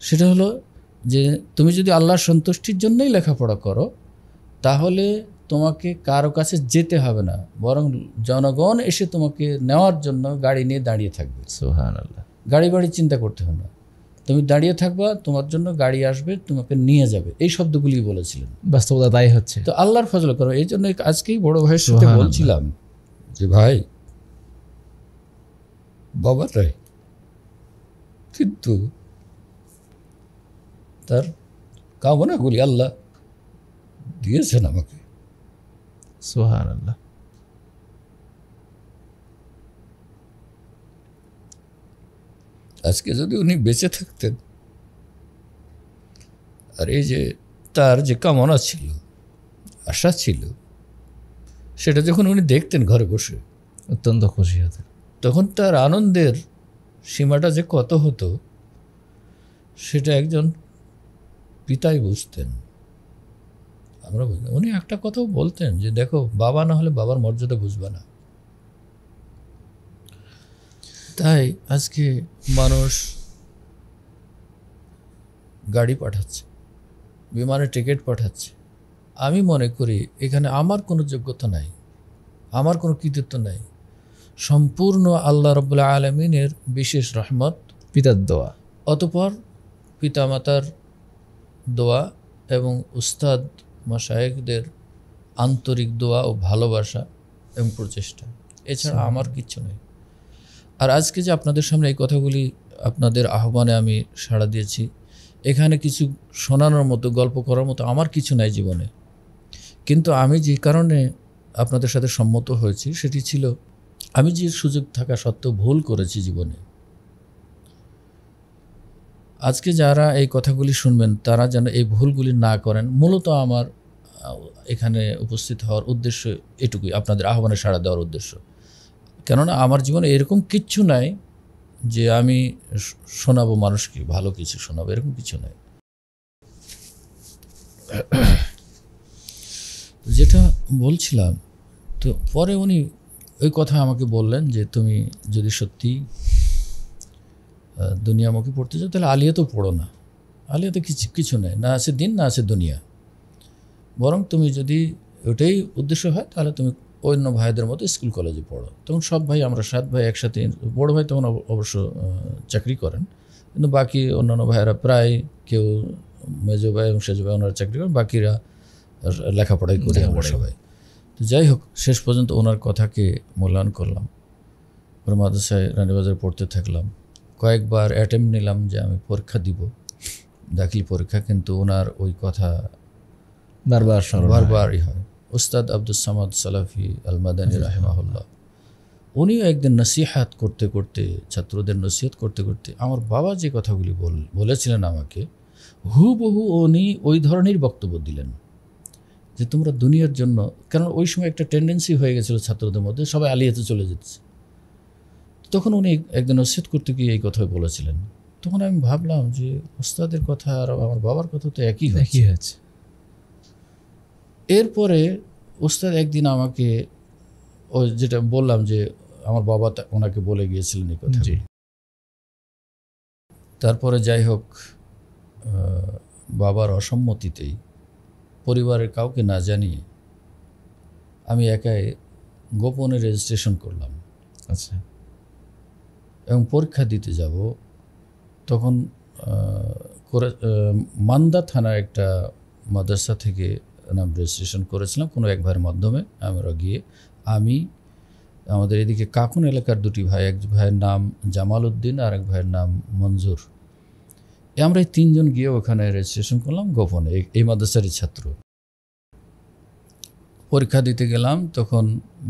সেটা হলো যে তুমি যদি আল্লাহর সন্তুষ্টির জন্যই লেখাপড়া করো, তাহলে তোমাকে কারো কাছে যেতে হবে না, বরং জনগণ এসে তোমাকে নেওয়ার জন্য গাড়ি নিয়ে দাঁড়িয়ে থাকবে। সুবহানাল্লাহ। গাড়ি বাড়ি চিন্তা করতে হবে না, তুমি দাঁড়িয়ে থাকবা, তোমার জন্য গাড়ি আসবে, তোমাকে নিয়ে যাবে। এই শব্দগুলি বলেছিলেন। বাস্তবতা তাই হচ্ছে। তো আল্লাহর ফজল করো। এই জন্য আজকেই বড় ভাইয়ের সাথে বলছিলাম যে ভাই, বাবাটাই কিন্তু তার কামনাগুলি আল্লাহ দিয়েছেন আমাকে। সুবহানাল্লাহ। আজকে যদি উনি বেঁচে থাকতেন, আর এই যে তার যে কামনা ছিল, আশা ছিল, সেটা যখন উনি দেখতেন ঘরে বসে, অত্যন্ত খুশি হতেন। তখন তার আনন্দের সীমাটা যে কত হতো সেটা একজন পিতাই বুঝতেন। আমরা উনি একটা কথাও বলতেন যে দেখো, বাবা না হলে বাবার মর্যাদা বুঝবে না। তাই আজকে মানুষ গাড়ি পাঠাচ্ছে, বিমানের টিকিট পাঠাচ্ছে। আমি মনে করি এখানে আমার কোনো যোগ্যতা নাই, আমার কোনো কৃতিত্ব নাই, সম্পূর্ণ আল্লাহ রাব্বুল আলামিনের বিশেষ রহমত, পিতার দোয়া, অতঃপর পিতামাতার দোয়া এবং উস্তাদ মাশায়েখদের আন্তরিক দোয়া ও ভালোবাসা এবং প্রচেষ্টা, এছাড়া আমার কিচ্ছু নেই। আর আজকে যে আপনাদের সামনে এই কথাগুলি, আপনাদের আহ্বানে আমি সাড়া দিয়েছি, এখানে কিছু শোনানোর মতো, গল্প করার মতো আমার কিছু নাই জীবনে। কিন্তু আমি যে কারণে আপনাদের সাথে সম্মত হয়েছি সেটি ছিল, আমি যে সুযোগ থাকা সত্ত্বেও ভুল করেছি জীবনে। আজকে যারা এই কথাগুলি শুনবেন তারা যেন এই ভুলগুলি না করেন। মূলত আমার এখানে উপস্থিত হওয়ার উদ্দেশ্য এটুকুই, আপনাদের আহ্বানে সাড়া দেওয়ার উদ্দেশ্য। কেননা আমার জীবনে এরকম কিচ্ছু নাই যে আমি শোনাবো মানুষকে, ভালো কিছু শোনাবো, এরকম কিছু নাই। যেটা বলছিলাম, তো পরে উনি ওই কথা আমাকে বললেন যে তুমি যদি সত্যি দুনিয়ামুখী পড়তে চাও তাহলে আলিয়াতেও পড়ো না। আলিয়াতে কিছু নেই, না আছে দিন না আছে দুনিয়া। বরং তুমি যদি ওটাই উদ্দেশ্য হয় তাহলে তুমি অন্য ভাইদের মতো স্কুল কলেজে পড়ো। তখন সব ভাই, আমরা 7 ভাই একসাথে, বড় ভাই তখন অবশ্য চাকরি করেন, কিন্তু বাকি অন্যান্য ভাইয়েরা প্রায়, কেউ মেজো ভাই এবং সেজো ভাই ওনারা চাকরি করেন, বাকিরা লেখাপড়াই করে আমরা সবাই। তো যাই হোক, শেষ পর্যন্ত ওনার কথাকে মূল্যায়ন করলাম। ওর মাদ্রাসায় রানীবাজারে পড়তে থাকলাম। কয়েকবার অ্যাটেম্প নিলাম যে আমি পরীক্ষা দিব, দাখিল পরীক্ষা, কিন্তু ওনার ওই কথা বারবারই হয়। উস্তাদ আব্দুস সামাদ সালাফি আল মাদানী রাহিমাহুল্লাহ, উনিও একদিন নসিহাত করতে করতে, ছাত্রদের নসিহত করতে করতে আমার বাবা যে কথাগুলি বলেছিলেন আমাকে, হুবহু উনি ওই ধরনের বক্তব্য দিলেন যে তোমরা দুনিয়ার জন্য, কারণ ওই সময় একটা টেন্ডেন্সি হয়ে গেছিল ছাত্রদের মধ্যে, সবাই আলিয়াতে চলে যেতেছে। তখন উনি একদিন নসিহত করতে গিয়ে এই কথা বলেছিলেন। তখন আমি ভাবলাম যে উস্তাদের কথা আর আমার বাবার কথা তো একই হয়েছে। এরপরে উস্তাদ একদিন আমাকে, ওই যেটা বললাম যে আমার বাবা ওনাকে বলে গিয়েছিলেন এই কথা। তারপরে যাই হোক, বাবার অসম্মতিতেই, পরিবারের কাউকে না জানিয়ে আমি একাই গোপনে রেজিস্ট্রেশন করলাম। আচ্ছা। এবং পরীক্ষা দিতে যাব, তখন মান্দা থানার একটা মাদ্রাসা থেকে নাম রেজিস্ট্রেশন করেছিলাম কোনো এক ভাইয়ের মাধ্যমে। আমরা গিয়ে, আমি, আমাদের এদিকে কাকুন এলাকার 2টি ভাই, এক ভাইয়ের নাম জামাল উদ্দিন আর এক ভাইয়ের নাম মঞ্জুর, আমরা এই 3 জন গিয়ে ওখানে রেজিস্ট্রেশন করলাম গোপনে, এই মাদ্রাসারই ছাত্র। পরীক্ষা দিতে গেলাম, তখন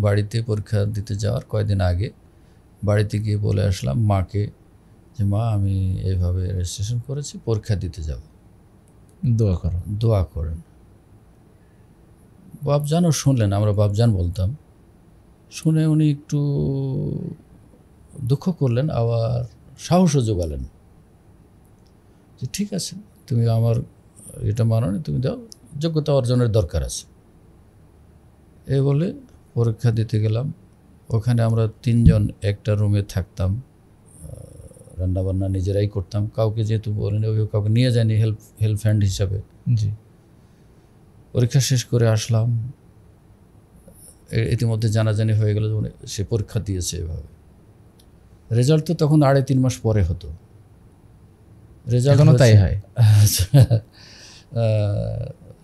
বাড়িতে পরীক্ষা দিতে যাওয়ার কয়েকদিন আগে বাড়িতে গিয়ে বলে আসলাম মাকে যে মা আমি এইভাবে রেজিস্ট্রেশন করেছি, পরীক্ষা দিতে যাব, দোয়া করেন। বাপজানও শুনলেন, আমরা বাপজান বলতাম। শুনে উনি একটু দুঃখ করলেন, আবার সাহসও জোগালেন যে ঠিক আছে তুমি আমার এটা মানো না, তুমি দাও, যোগ্যতা অর্জনের দরকার আছে। এই বলে পরীক্ষা দিতে গেলাম। ওখানে আমরা 3 জন একটা রুমে থাকতাম, রান্নাবান্না নিজেরাই করতাম, কাউকে যেহেতু বলিনি ওই কাউকে নিয়ে যায়নি হেল্প হ্যান্ড হিসাবে। জি। পরীক্ষা শেষ করে আসলাম, ইতিমধ্যে জানাজানি হয়ে গেল সে পরীক্ষা দিয়েছে। এভাবে রেজাল্ট তো তখন 2.5-3 মাস পরে হতো। রেজাল্ট তাই হয়।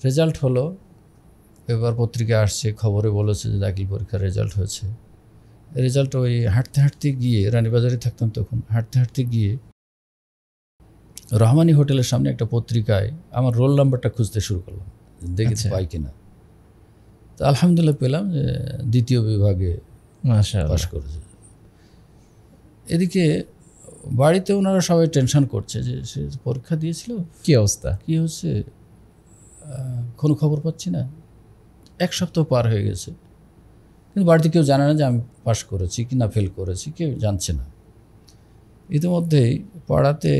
রেজাল্ট হলো, এবার পত্রিকা আসছে, খবরে বলেছে যে দাখিল পরীক্ষার রেজাল্ট হয়েছে। রেজাল্ট ওই হাঁটতে হাঁটতে গিয়ে, রানীবাজারে থাকতাম তখন, হাঁটতে হাঁটতে গিয়ে রহমানি হোটেলের সামনে একটা পত্রিকায় আমার রোল নাম্বারটা খুঁজতে শুরু করলাম, দেখি পাই কিনা। তো আলহামদুলিল্লাহ পেলাম যে 2য় বিভাগে পাস করেছে। এদিকে বাড়িতে ওনারা সবাই টেনশন করছে যে সে পরীক্ষা দিয়েছিল, কি অবস্থা, কি হচ্ছে, কোনো খবর পাচ্ছি না। 1 সপ্তাহ পার হয়ে গেছে, কিন্তু বাড়িতে কেউ জানে না যে আমি পাস করেছি কি না ফেল করেছি, কেউ জানছে না। ইতিমধ্যেই পাড়াতে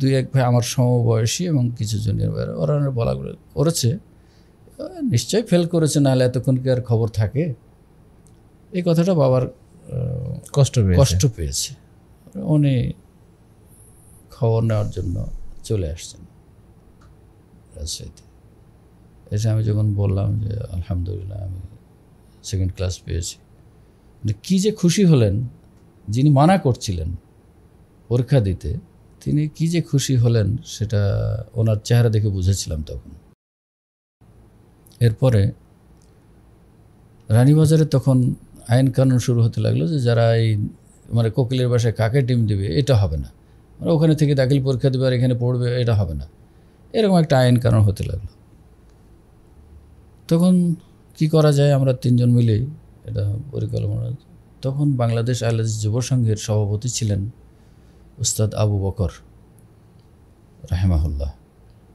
2-1 ভাই আমার সমবয়সী এবং কিছু জুনিয়র ভাইরা ওরা বলা করেছে নিশ্চয়ই ফেল করেছে, নাহলে এতক্ষণ কি আর খবর থাকে। এই কথাটা বাবার কষ্ট পেয়েছে। উনি খবর নেওয়ার জন্য চলে আসছেন রাজশাহীতে। এসে আমি যখন বললাম যে আলহামদুলিল্লাহ আমি 2nd ক্লাস পেয়েছি, কি যে খুশি হলেন, যিনি মানা করছিলেন পরীক্ষা দিতে তিনি কি যে খুশি হলেন সেটা ওনার চেহারা দেখে বুঝেছিলাম তখন। এরপরে রানীবাজারে তখন আইন কানুন শুরু হতে লাগলো যে যারা এই মানে কোকিলের বাসায় কাকে ডিম দিবে এটা হবে না, মানে ওখানে থেকে দাখিল পরীক্ষা দেবে আর এখানে পড়বে এটা হবে না, এরকম একটা আইন কানুন হতে লাগলো। তখন কি করা যায়, আমরা 3 জন মিলেই এটা পরিকল্পনা। তখন বাংলাদেশ আহলে হাদিস যুব সংঘের সভাপতি ছিলেন উস্তাদ আবু বকর রাহিমাহুল্লাহ।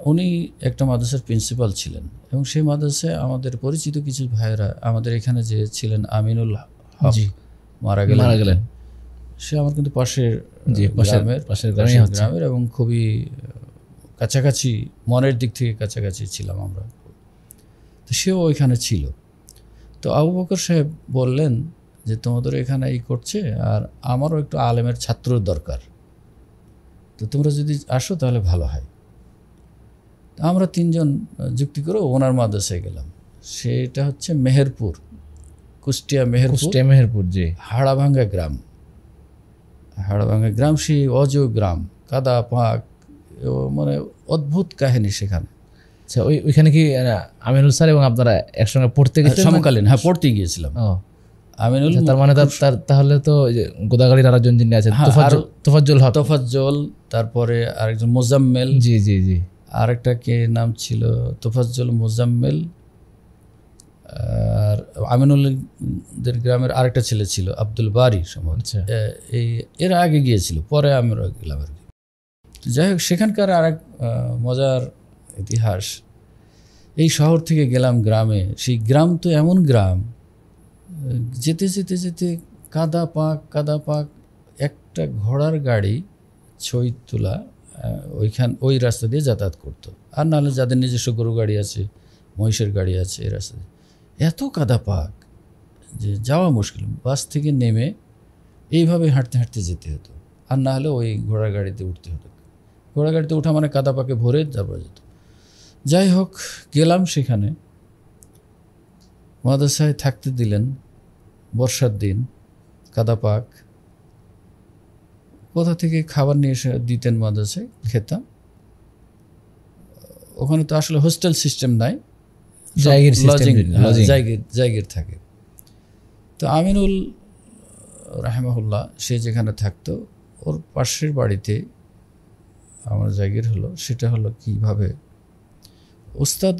উনি একটা মাদ্রাসার প্রিন্সিপাল ছিলেন এবং সেই মাদ্রাসায় আমাদের পরিচিত কিছু ভাইয়েরা, আমাদের এখানে যে ছিলেন আমিনুল হক মারা গেলেন, সে আমার কিন্তু পাশের গ্রামের এবং খুবই কাছাকাছি, মনের দিক থেকে কাছাকাছি ছিলাম আমরা। তো সেও ওইখানে ছিল। তো আবু বকর সাহেব বললেন যে তোমাদের এখানে এই করছে আর আমারও একটু আলেমের ছাত্রর দরকার, তো তোমরা যদি আসো তাহলে ভালো হয়। আমরা 3 জন যুক্তি করে ওনার মাদ্রাসায় গেলাম। সেটা হচ্ছে মেহেরপুর, কুষ্টিয়া মেহেরপুর, যে হাড়াভাঙ্গা গ্রাম, সেই অজয় গ্রাম, কাদা পাক, মানে অদ্ভুত কাহিনী সেখানে। আচ্ছা, ওইখানে কি আমিনুল স্যার এবং আপনারা একসঙ্গে পড়তে গেছিলেন? সমকালীন, হ্যাঁ, পড়তে গিয়েছিলাম। আমিনুল, তার মানে তাহলে তো গোদাগাড়ির আরেকজন যিনি আছেন তোফাজ্জল, তারপরে আরেকজন মোজাম্মেল, জি জি জি, আরেকটা কে নাম ছিল, তোফাজ্জল, মোজাম্মেল, আর আমিনুলদের গ্রামের আরেকটা ছেলে ছিল আব্দুল বারি সম্ভবত। এই এরা আগে গিয়েছিল, পরে আমরা গেলাম আর কি। যাই হোক, সেখানকার আরেক মজার ইতিহাস, এই শহর থেকে গেলাম গ্রামে। সেই গ্রাম তো এমন গ্রাম, যেতে যেতে যেতে কাদা পাক, একটা ঘোড়ার গাড়ি ছইতলা ওই রাস্তা দিয়ে যাতায়াত করতো, আর নাহলে যাদের নিজস্ব গরু গাড়ি আছে, মহিষের গাড়ি আছে, এই রাস্তা দিয়ে এত কাদা পাক যে যাওয়া মুশকিল। বাস থেকে নেমে এইভাবে হাঁটতে হাঁটতে যেতে হতো, আর না হলে ওই ঘোড়ার গাড়িতে উঠতে হতো। ঘোড়া গাড়িতে ওঠা মানে কাদা পাকে ভরে তারপর যেত। যাই হোক, গেলাম সেখানে, মাদ্রাসায় থাকতে দিলেন। বর্ষার দিন, কাদা পাক, কোথা থেকে খাবার নিয়ে এসে দিতেন মাদ্রাসায়, খেতাম। ওখানে তো আসলে হোস্টেল সিস্টেম নাই, জায়গির থাকে। তো আমিনুল রাহিমাহুল্লাহ সে যেখানে থাকতো, ওর পাশের বাড়িতে আমার জায়গির হলো। সেটা হলো কিভাবে, উস্তাদ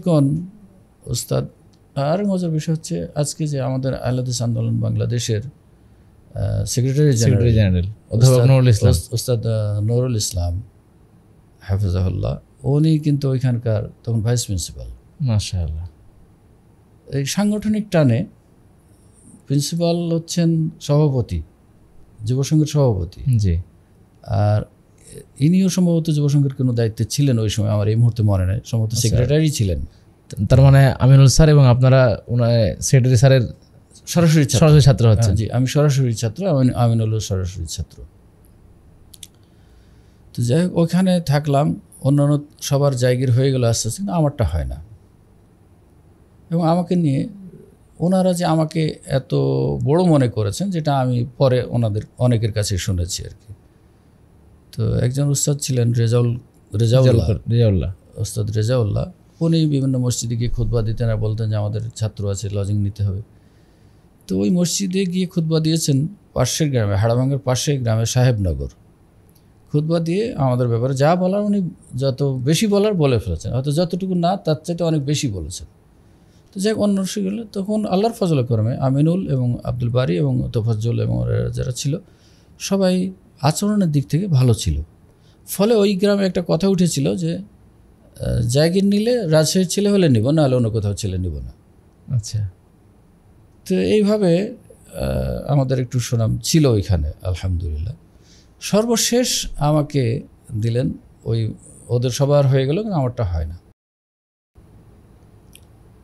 আর মজার বিষয় হচ্ছে আজকে যে আমাদের আহলে হাদিস আন্দোলন বাংলাদেশের সেক্রেটারি জেনারেল অধ্যাপক নুরুল ইসলাম, ওস্তাদ নুরুল ইসলাম হাফিজাহুল্লাহ, উনি কিন্তু ওইখানকার তখন ভাইস প্রিন্সিপাল। মাশাআল্লাহ। এই সাংগঠনিক টানে প্রিন্সিপাল হচ্ছেন সভাপতি, যুবসংঘের সভাপতি। জি। আর ইনিও সম্ভবত যুবসংঘের কোনো দায়িত্বে ছিলেন ওই সময়, আমার এই মুহূর্তে মনে নেই, সম্ভবত সেক্রেটারি ছিলেন। তার মানে আমিনুল স্যার এবং আপনারা সেক্রেটারি স্যারের সরাসরি ছাত্র হচ্ছেন? জি, আমি সরাসরি ছাত্র, আমিনুল সরাসরি ছাত্র। তো যাই হোক, ওখানে থাকলাম, অন্যান্য সবার জায়গার হয়ে গেল আস্তে আস্তে, কিন্তু আমারটা হয় না। এবং আমাকে নিয়ে ওনারা যে আমাকে এত বড় মনে করেছেন, যেটা আমি পরে ওনাদের অনেকের কাছে শুনেছি আর কি। তো একজন উস্তাদ ছিলেন রেজাউল্লাহ, উস্তাদ রেজাউল্লাহ, উনি বিভিন্ন মসজিদে গিয়ে খুতবা দিতেন আর বলতেন যে আমাদের ছাত্র আছে, লজিং নিতে হবে। তো ওই মসজিদে গিয়ে খুতবা দিয়েছেন পাশের গ্রামে, হাড়াভাঙ্গার পাশের গ্রামে সাহেবনগর। খুতবা দিয়ে আমাদের ব্যাপারে যা বলার উনি যত বেশি বলার বলে ফেলেছেন, হয়তো যতটুকু না তার চাইতে অনেক বেশি বলেছেন। তো যাই অন্য গেলে তখন আল্লাহর ফজল করমে আমিনুল এবং আব্দুল বারি এবং তোফাজ্জল এবং যারা ছিল সবাই আচরণের দিক থেকে ভালো ছিল। ফলে ওই গ্রামে একটা কথা উঠেছিল যে জায়গির নিলে রাজশাহীর ছেলে হলে নিব, না হলে অন্য কোথাও ছেলে নিব না। আচ্ছা। তো এইভাবে আমাদের একটু সুনাম ছিল ওইখানে, আলহামদুলিল্লাহ। সর্বশেষ আমাকে দিলেন, ওই ওদের সবার হয়ে গেল, কিন্তু আমারটা হয় না।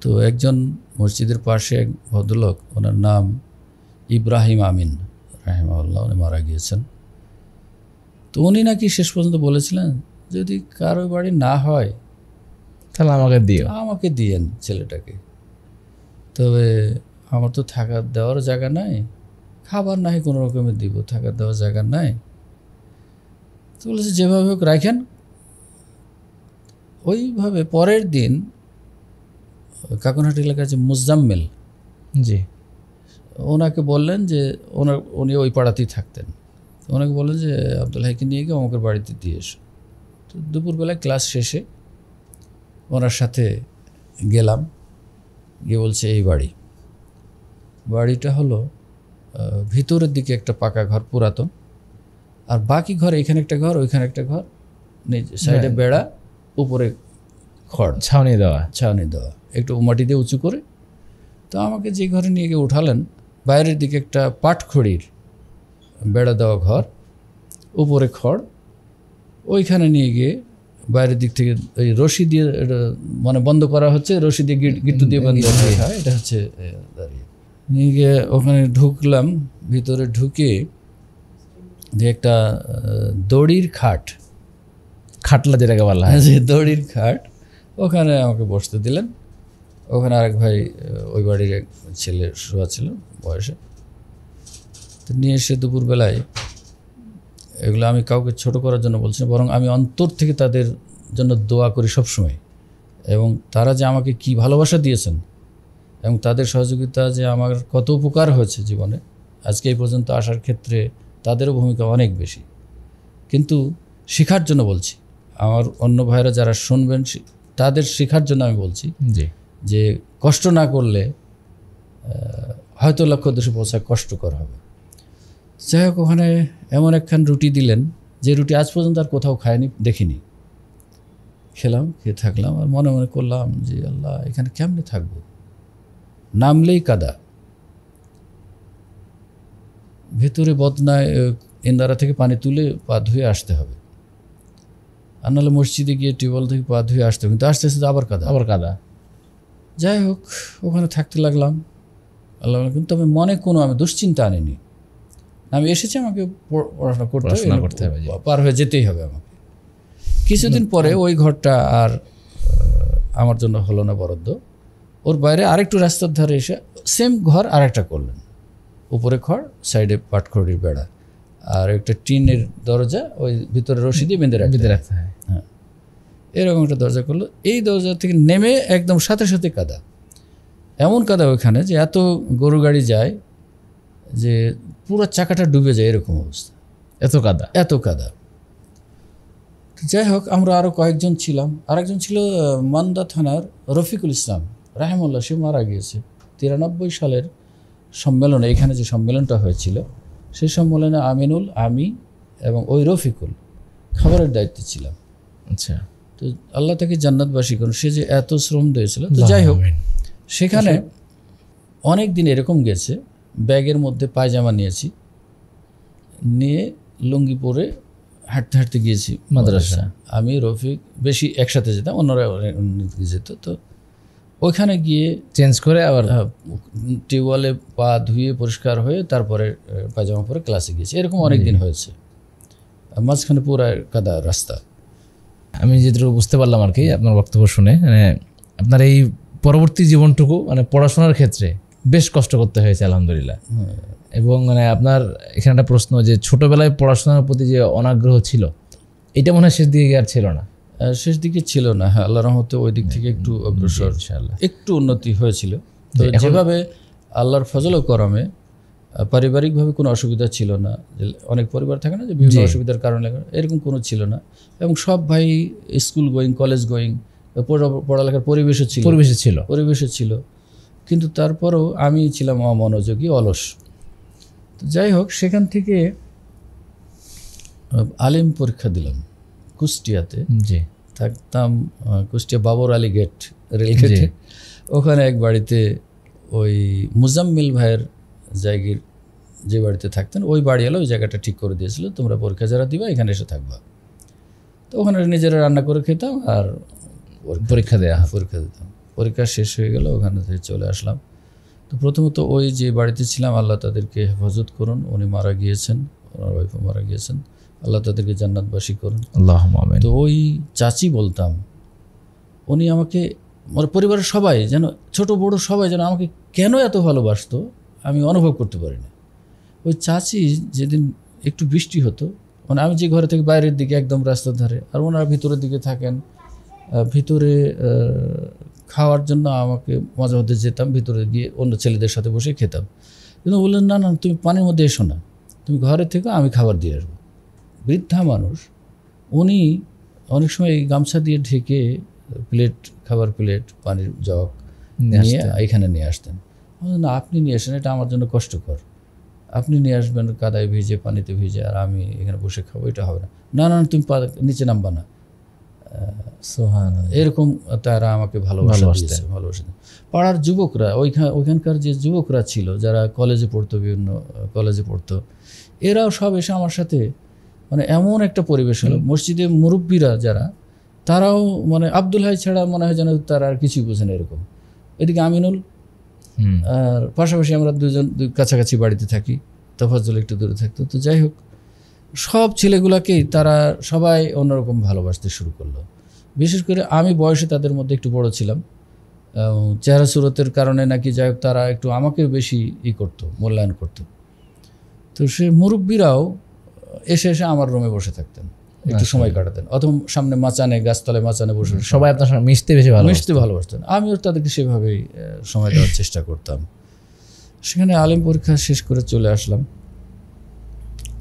তো একজন মসজিদের পাশে এক ভদ্রলোক, ওনার নাম ইব্রাহিম আমিন রাহিমাহুল্লাহ, উনি মারা গিয়েছেন। তো উনি নাকি শেষ পর্যন্ত বলেছিলেন, যদি কারো বাড়ি না হয় তাহলে আমাকে দিয়েন ছেলেটাকে, তবে আমার তো থাকার দেওয়ার জায়গা নাই, খাবার নাই কোনো রকমের দিব, থাকার দেওয়ার জায়গা নাই। তো বলেছে যেভাবে হোক রাখেন। ওইভাবে পরের দিন কাকুনহাট এলাকার যে মুজাম্মেল, জি, ওনাকে বললেন যে উনি ওই পাড়াতেই থাকতেন, ওনাকে বললেন যে আব্দুল হাইকে নিয়ে গিয়ে আমাকে বাড়িতে দিয়ে এসো। তো দুপুরবেলায় ক্লাস শেষে ওনার সাথে গেলাম, গিয়ে বলছে এই বাড়িটা হলো ভিতরের দিকে একটা পাকা ঘর, পুরাতন, আর বাকি ঘর, এখানে একটা ঘর, ওইখানে একটা ঘর, সাইডে বেড়া, উপরে খড়, ছাউনি দেওয়া, একটু মাটি দিয়ে উঁচু করে। তো আমাকে যে ঘরে নিয়ে গিয়ে উঠালেন, বাইরের দিকে একটা পাটখড়ির বেড়া দেওয়া ঘর, উপরে খড়, ওইখানে নিয়ে গিয়ে বাইরের দিক থেকে ওই রশি দিয়ে মানে বন্ধ করা হচ্ছে, রশি দিয়ে গিট্টু দিয়ে বন্ধ করা হয়, এটা হচ্ছে দাঁড়িয়ে নিয়ে গিয়ে ওখানে ঢুকলাম। ভিতরে ঢুকে যে একটা দড়ির খাটলা যেটাকে বলা হয়, যে দড়ির খাট, ওখানে আমাকে বসতে দিলেন। ওখানে আরেক ভাই, ওই বাড়ির এক ছেলে শোয়া ছিল বয়সে। তো নিয়ে এসে দুপুরবেলায়, এগুলো আমি কাউকে ছোট করার জন্য বলছি না, বরং আমি অন্তর থেকে তাদের জন্য দোয়া করি সবসময়, এবং তারা যে আমাকে কি ভালোবাসা দিয়েছেন এবং তাদের সহযোগিতা যে আমার কত উপকার হয়েছে জীবনে, আজকে এই পর্যন্ত আসার ক্ষেত্রে তাদেরও ভূমিকা অনেক বেশি। কিন্তু শেখার জন্য বলছি, আমার অন্য ভাইরা যারা শুনবেন তাদের শেখার জন্য আমি বলছি যে কষ্ট না করলে হয়তো লক্ষ্য উদ্দেশ্যে পৌঁছা কষ্টকর হবে। যাই হোক, ওখানে এমন একখান রুটি দিলেন যে রুটি আজ পর্যন্ত আর কোথাও খায়নি, দেখিনি। খেয়ে থাকলাম আর মনে মনে করলাম যে আল্লাহ, এখানে কেমনে থাকবো, নামলেই কাদা, ভেতরে বদনায় ইন্দারা থেকে পানি তুলে পা ধুয়ে আসতে হবে, আর নাহলে মসজিদে গিয়ে টিউবওয়েল থেকে পা ধুয়ে আসতে হবে, কিন্তু আস্তে আস্তে আবার কাদা। যাই হোক, ওখানে থাকতে লাগলাম, আল্লাহ, কিন্তু আমি মনে আমি দুশ্চিন্তা আনিনি। আমি এসেছি, আমাকে পড়াশোনা করতে হবে, পার হয়ে যেতেই হবে আমাকে। কিছুদিন পরে ওই ঘরটা আর আমার জন্য হলো না বরাদ্দ, ওর বাইরে আরেকটু রাস্তার ধারে এসে সেম ঘর আরেকটা করলেন, উপরে খড়, সাইডে পাটখড়ির বেড়া, আর একটা টিনের দরজা, ওই ভিতরে রশি দিয়ে বেঁধে রাখতে হয়। হ্যাঁ, এরকম একটা দরজা করলো। এই দরজা থেকে নেমে একদম সাথে সাথে কাদা, এমন কাদা ওইখানে যে এত গরু গাড়ি যায় যে পুরো চাকাটা ডুবে যায়, এরকম অবস্থা, এত কাদা। যাই হোক, আমরা আরও কয়েকজন ছিলাম। আরেকজন ছিল মান্দা থানার রফিকুল ইসলাম রাহিমাহুল্লাহ, সে মারা গিয়েছে 93 সালের সম্মেলনে। এখানে যে সম্মেলনটা হয়েছিল সেই সম্মেলনে আমিনুল, আমি এবং ওই রফিকুল খাবারের দায়িত্বে ছিলাম। আচ্ছা, তো আল্লাহ তাকে জান্নাতবাসী করুন, সে যে এত শ্রম দিয়েছিল। তো যাই হোক, সেখানে অনেক দিন এরকম গেছে, ব্যাগের মধ্যে পায়জামা নিয়েছি, নিয়ে লুঙ্গি পরে হাঁটতে হাঁটতে গিয়েছি মাদ্রাসা। আমি রফিক বেশি একসাথে যেতাম, অন্যরা যেত। তো ওইখানে গিয়ে চেঞ্জ করে আবার টিউবওয়েলে পা ধুয়ে পরিষ্কার হয়ে তারপরে পায়জামা পরে ক্লাসে গিয়েছি। এরকম অনেক দিন হয়েছে, মাঝখানে পুরো কাদা রাস্তা। আমি যেটুকু বুঝতে পারলাম আর কি আপনার বক্তব্য শুনে, মানে আপনার এই পরবর্তী জীবনটুকু মানে পড়াশোনার ক্ষেত্রে বেশ কষ্ট করতে হয়েছে আলহামদুলিল্লাহ। এবং মানে আপনার এখানে একটা প্রশ্ন, যে ছোটবেলায় পড়াশোনার প্রতি যে অনাগ্রহ ছিল, এটা মনে হয় শেষ দিকে আর ছিল না? শেষ দিকে ছিল না, হ্যাঁ, আল্লাহর রহমতে ওই দিক থেকে একটু অগ্রসর, একটু উন্নতি হয়েছিল। তো যেভাবে আল্লাহর ফজল ও করমে পারিবারিকভাবে কোনো অসুবিধা ছিল না, অনেক পরিবার থাকে না যে বিভিন্ন অসুবিধার কারণে, এরকম কোনো ছিল না। এবং সব ভাই স্কুল গোয়িং, কলেজ গোয়িং, পড়ালেখার পরিবেশে ছিল। কিন্তু তারপরেও আমি ছিলাম অমনোযোগী, অলস। তো যাই হোক, সেখান থেকে আলিম পরীক্ষা দিলাম কুষ্টিয়াতে। থাকতাম কুষ্টিয়া বাবর আলী গেট, রেলগেটে। ওখানে এক বাড়িতে ওই মুজাম্মিল ভাইয়ের জায়গার যে বাড়িতে থাকতেন, ওই বাড়ি এলো, ওই জায়গাটা ঠিক করে দিয়েছিল, তোমরা পরীক্ষা যারা দিবা এখানে এসে থাকবা। তো ওখানে নিজেরা রান্না করে খেতাম আর পরীক্ষা দিতাম। পরীক্ষা শেষ হয়ে গেল, ওখানে থেকে চলে আসলাম। তো প্রথমত ওই যে বাড়িতে ছিলাম, আল্লাহ তাদেরকে হেফাজত করুন, উনি মারা গিয়েছেন, ওনার ওয়াইফও মারা গিয়েছেন, আল্লাহ তাদেরকে জান্নাতবাসী করুন, আল্লাহুম্মা আমিন। তো ওই চাচি বলতাম, উনি আমাকে, আমার পরিবারের সবাই যেন, ছোট বড় সবাই যেন আমাকে কেন এত ভালোবাসতো আমি অনুভব করতে পারি না। ওই চাচি যেদিন একটু বৃষ্টি হতো, মানে আমি যে ঘরে থেকে বাইরের দিকে একদম রাস্তার ধারে, আর ওনারা ভিতরের দিকে থাকেন, ভিতরে খাওয়ার জন্য আমাকে মাঝে মধ্যে যেতাম, ভিতরে গিয়ে অন্য ছেলেদের সাথে বসে খেতাম। কিন্তু বললেন, না না, তুমি পানির মধ্যে এসো না, তুমি ঘরে থেকে আমি খাবার দিয়ে আসবো। বৃদ্ধা মানুষ, উনি অনেক সময় এই গামছা দিয়ে ঢেকে প্লেট, খাবার প্লেট, পানির জগ নিয়ে এখানে নিয়ে আসতেন। না, আপনি নিয়ে আসেন, এটা আমার জন্য কষ্টকর, আপনি নিয়ে আসবেন কাদায় ভিজে, পানিতে ভিজে, আর আমি এখানে বসে খাবো, এটা হবে না। না না, তুমি নিচে নামবা না। এরকম তারা আমাকে ভালোবাসতেন। পাড়ার যুবকরা, ওইখানকার যে যুবকরা ছিল যারা কলেজে পড়তো, বিভিন্ন কলেজে পড়তো, এরাও সব এসে আমার সাথে, মানে এমন একটা পরিবেশ হলো। মসজিদে মুরব্বীরা যারা, তারাও মানে আব্দুল হাই ছাড়া মনে হয় যেন তারা আর কিছুই বোঝে না এরকম। এদিকে আমিনুল, আর পাশাপাশি আমরা দুজন কাছাকাছি বাড়িতে থাকি, তফাজ্জল একটু দূরে থাকতো। তো যাই হোক, সব ছেলেগুলাকেই তারা সবাই অন্যরকম ভালোবাসতে শুরু করলো। বিশেষ করে আমি বয়সে তাদের মধ্যে একটু বড় ছিলাম, চেহারা সুরতের কারণে নাকি যাই হোক তারা একটু আমাকে বেশি করতো, মূল্যায়ন করতো। তো সে মুরব্বীরাও এসে এসে আমার রুমে বসে থাকতেন, একটু সময় কাটাতেন, অথবা সামনে মাচানে, গাছতলায় মাচানে বসে সবাই আপনার সঙ্গে মিশতে ভালোবাসতেন। আমিও তাদেরকে সেভাবেই সময় দেওয়ার চেষ্টা করতাম। সেখানে আলিম পরীক্ষা শেষ করে চলে আসলাম।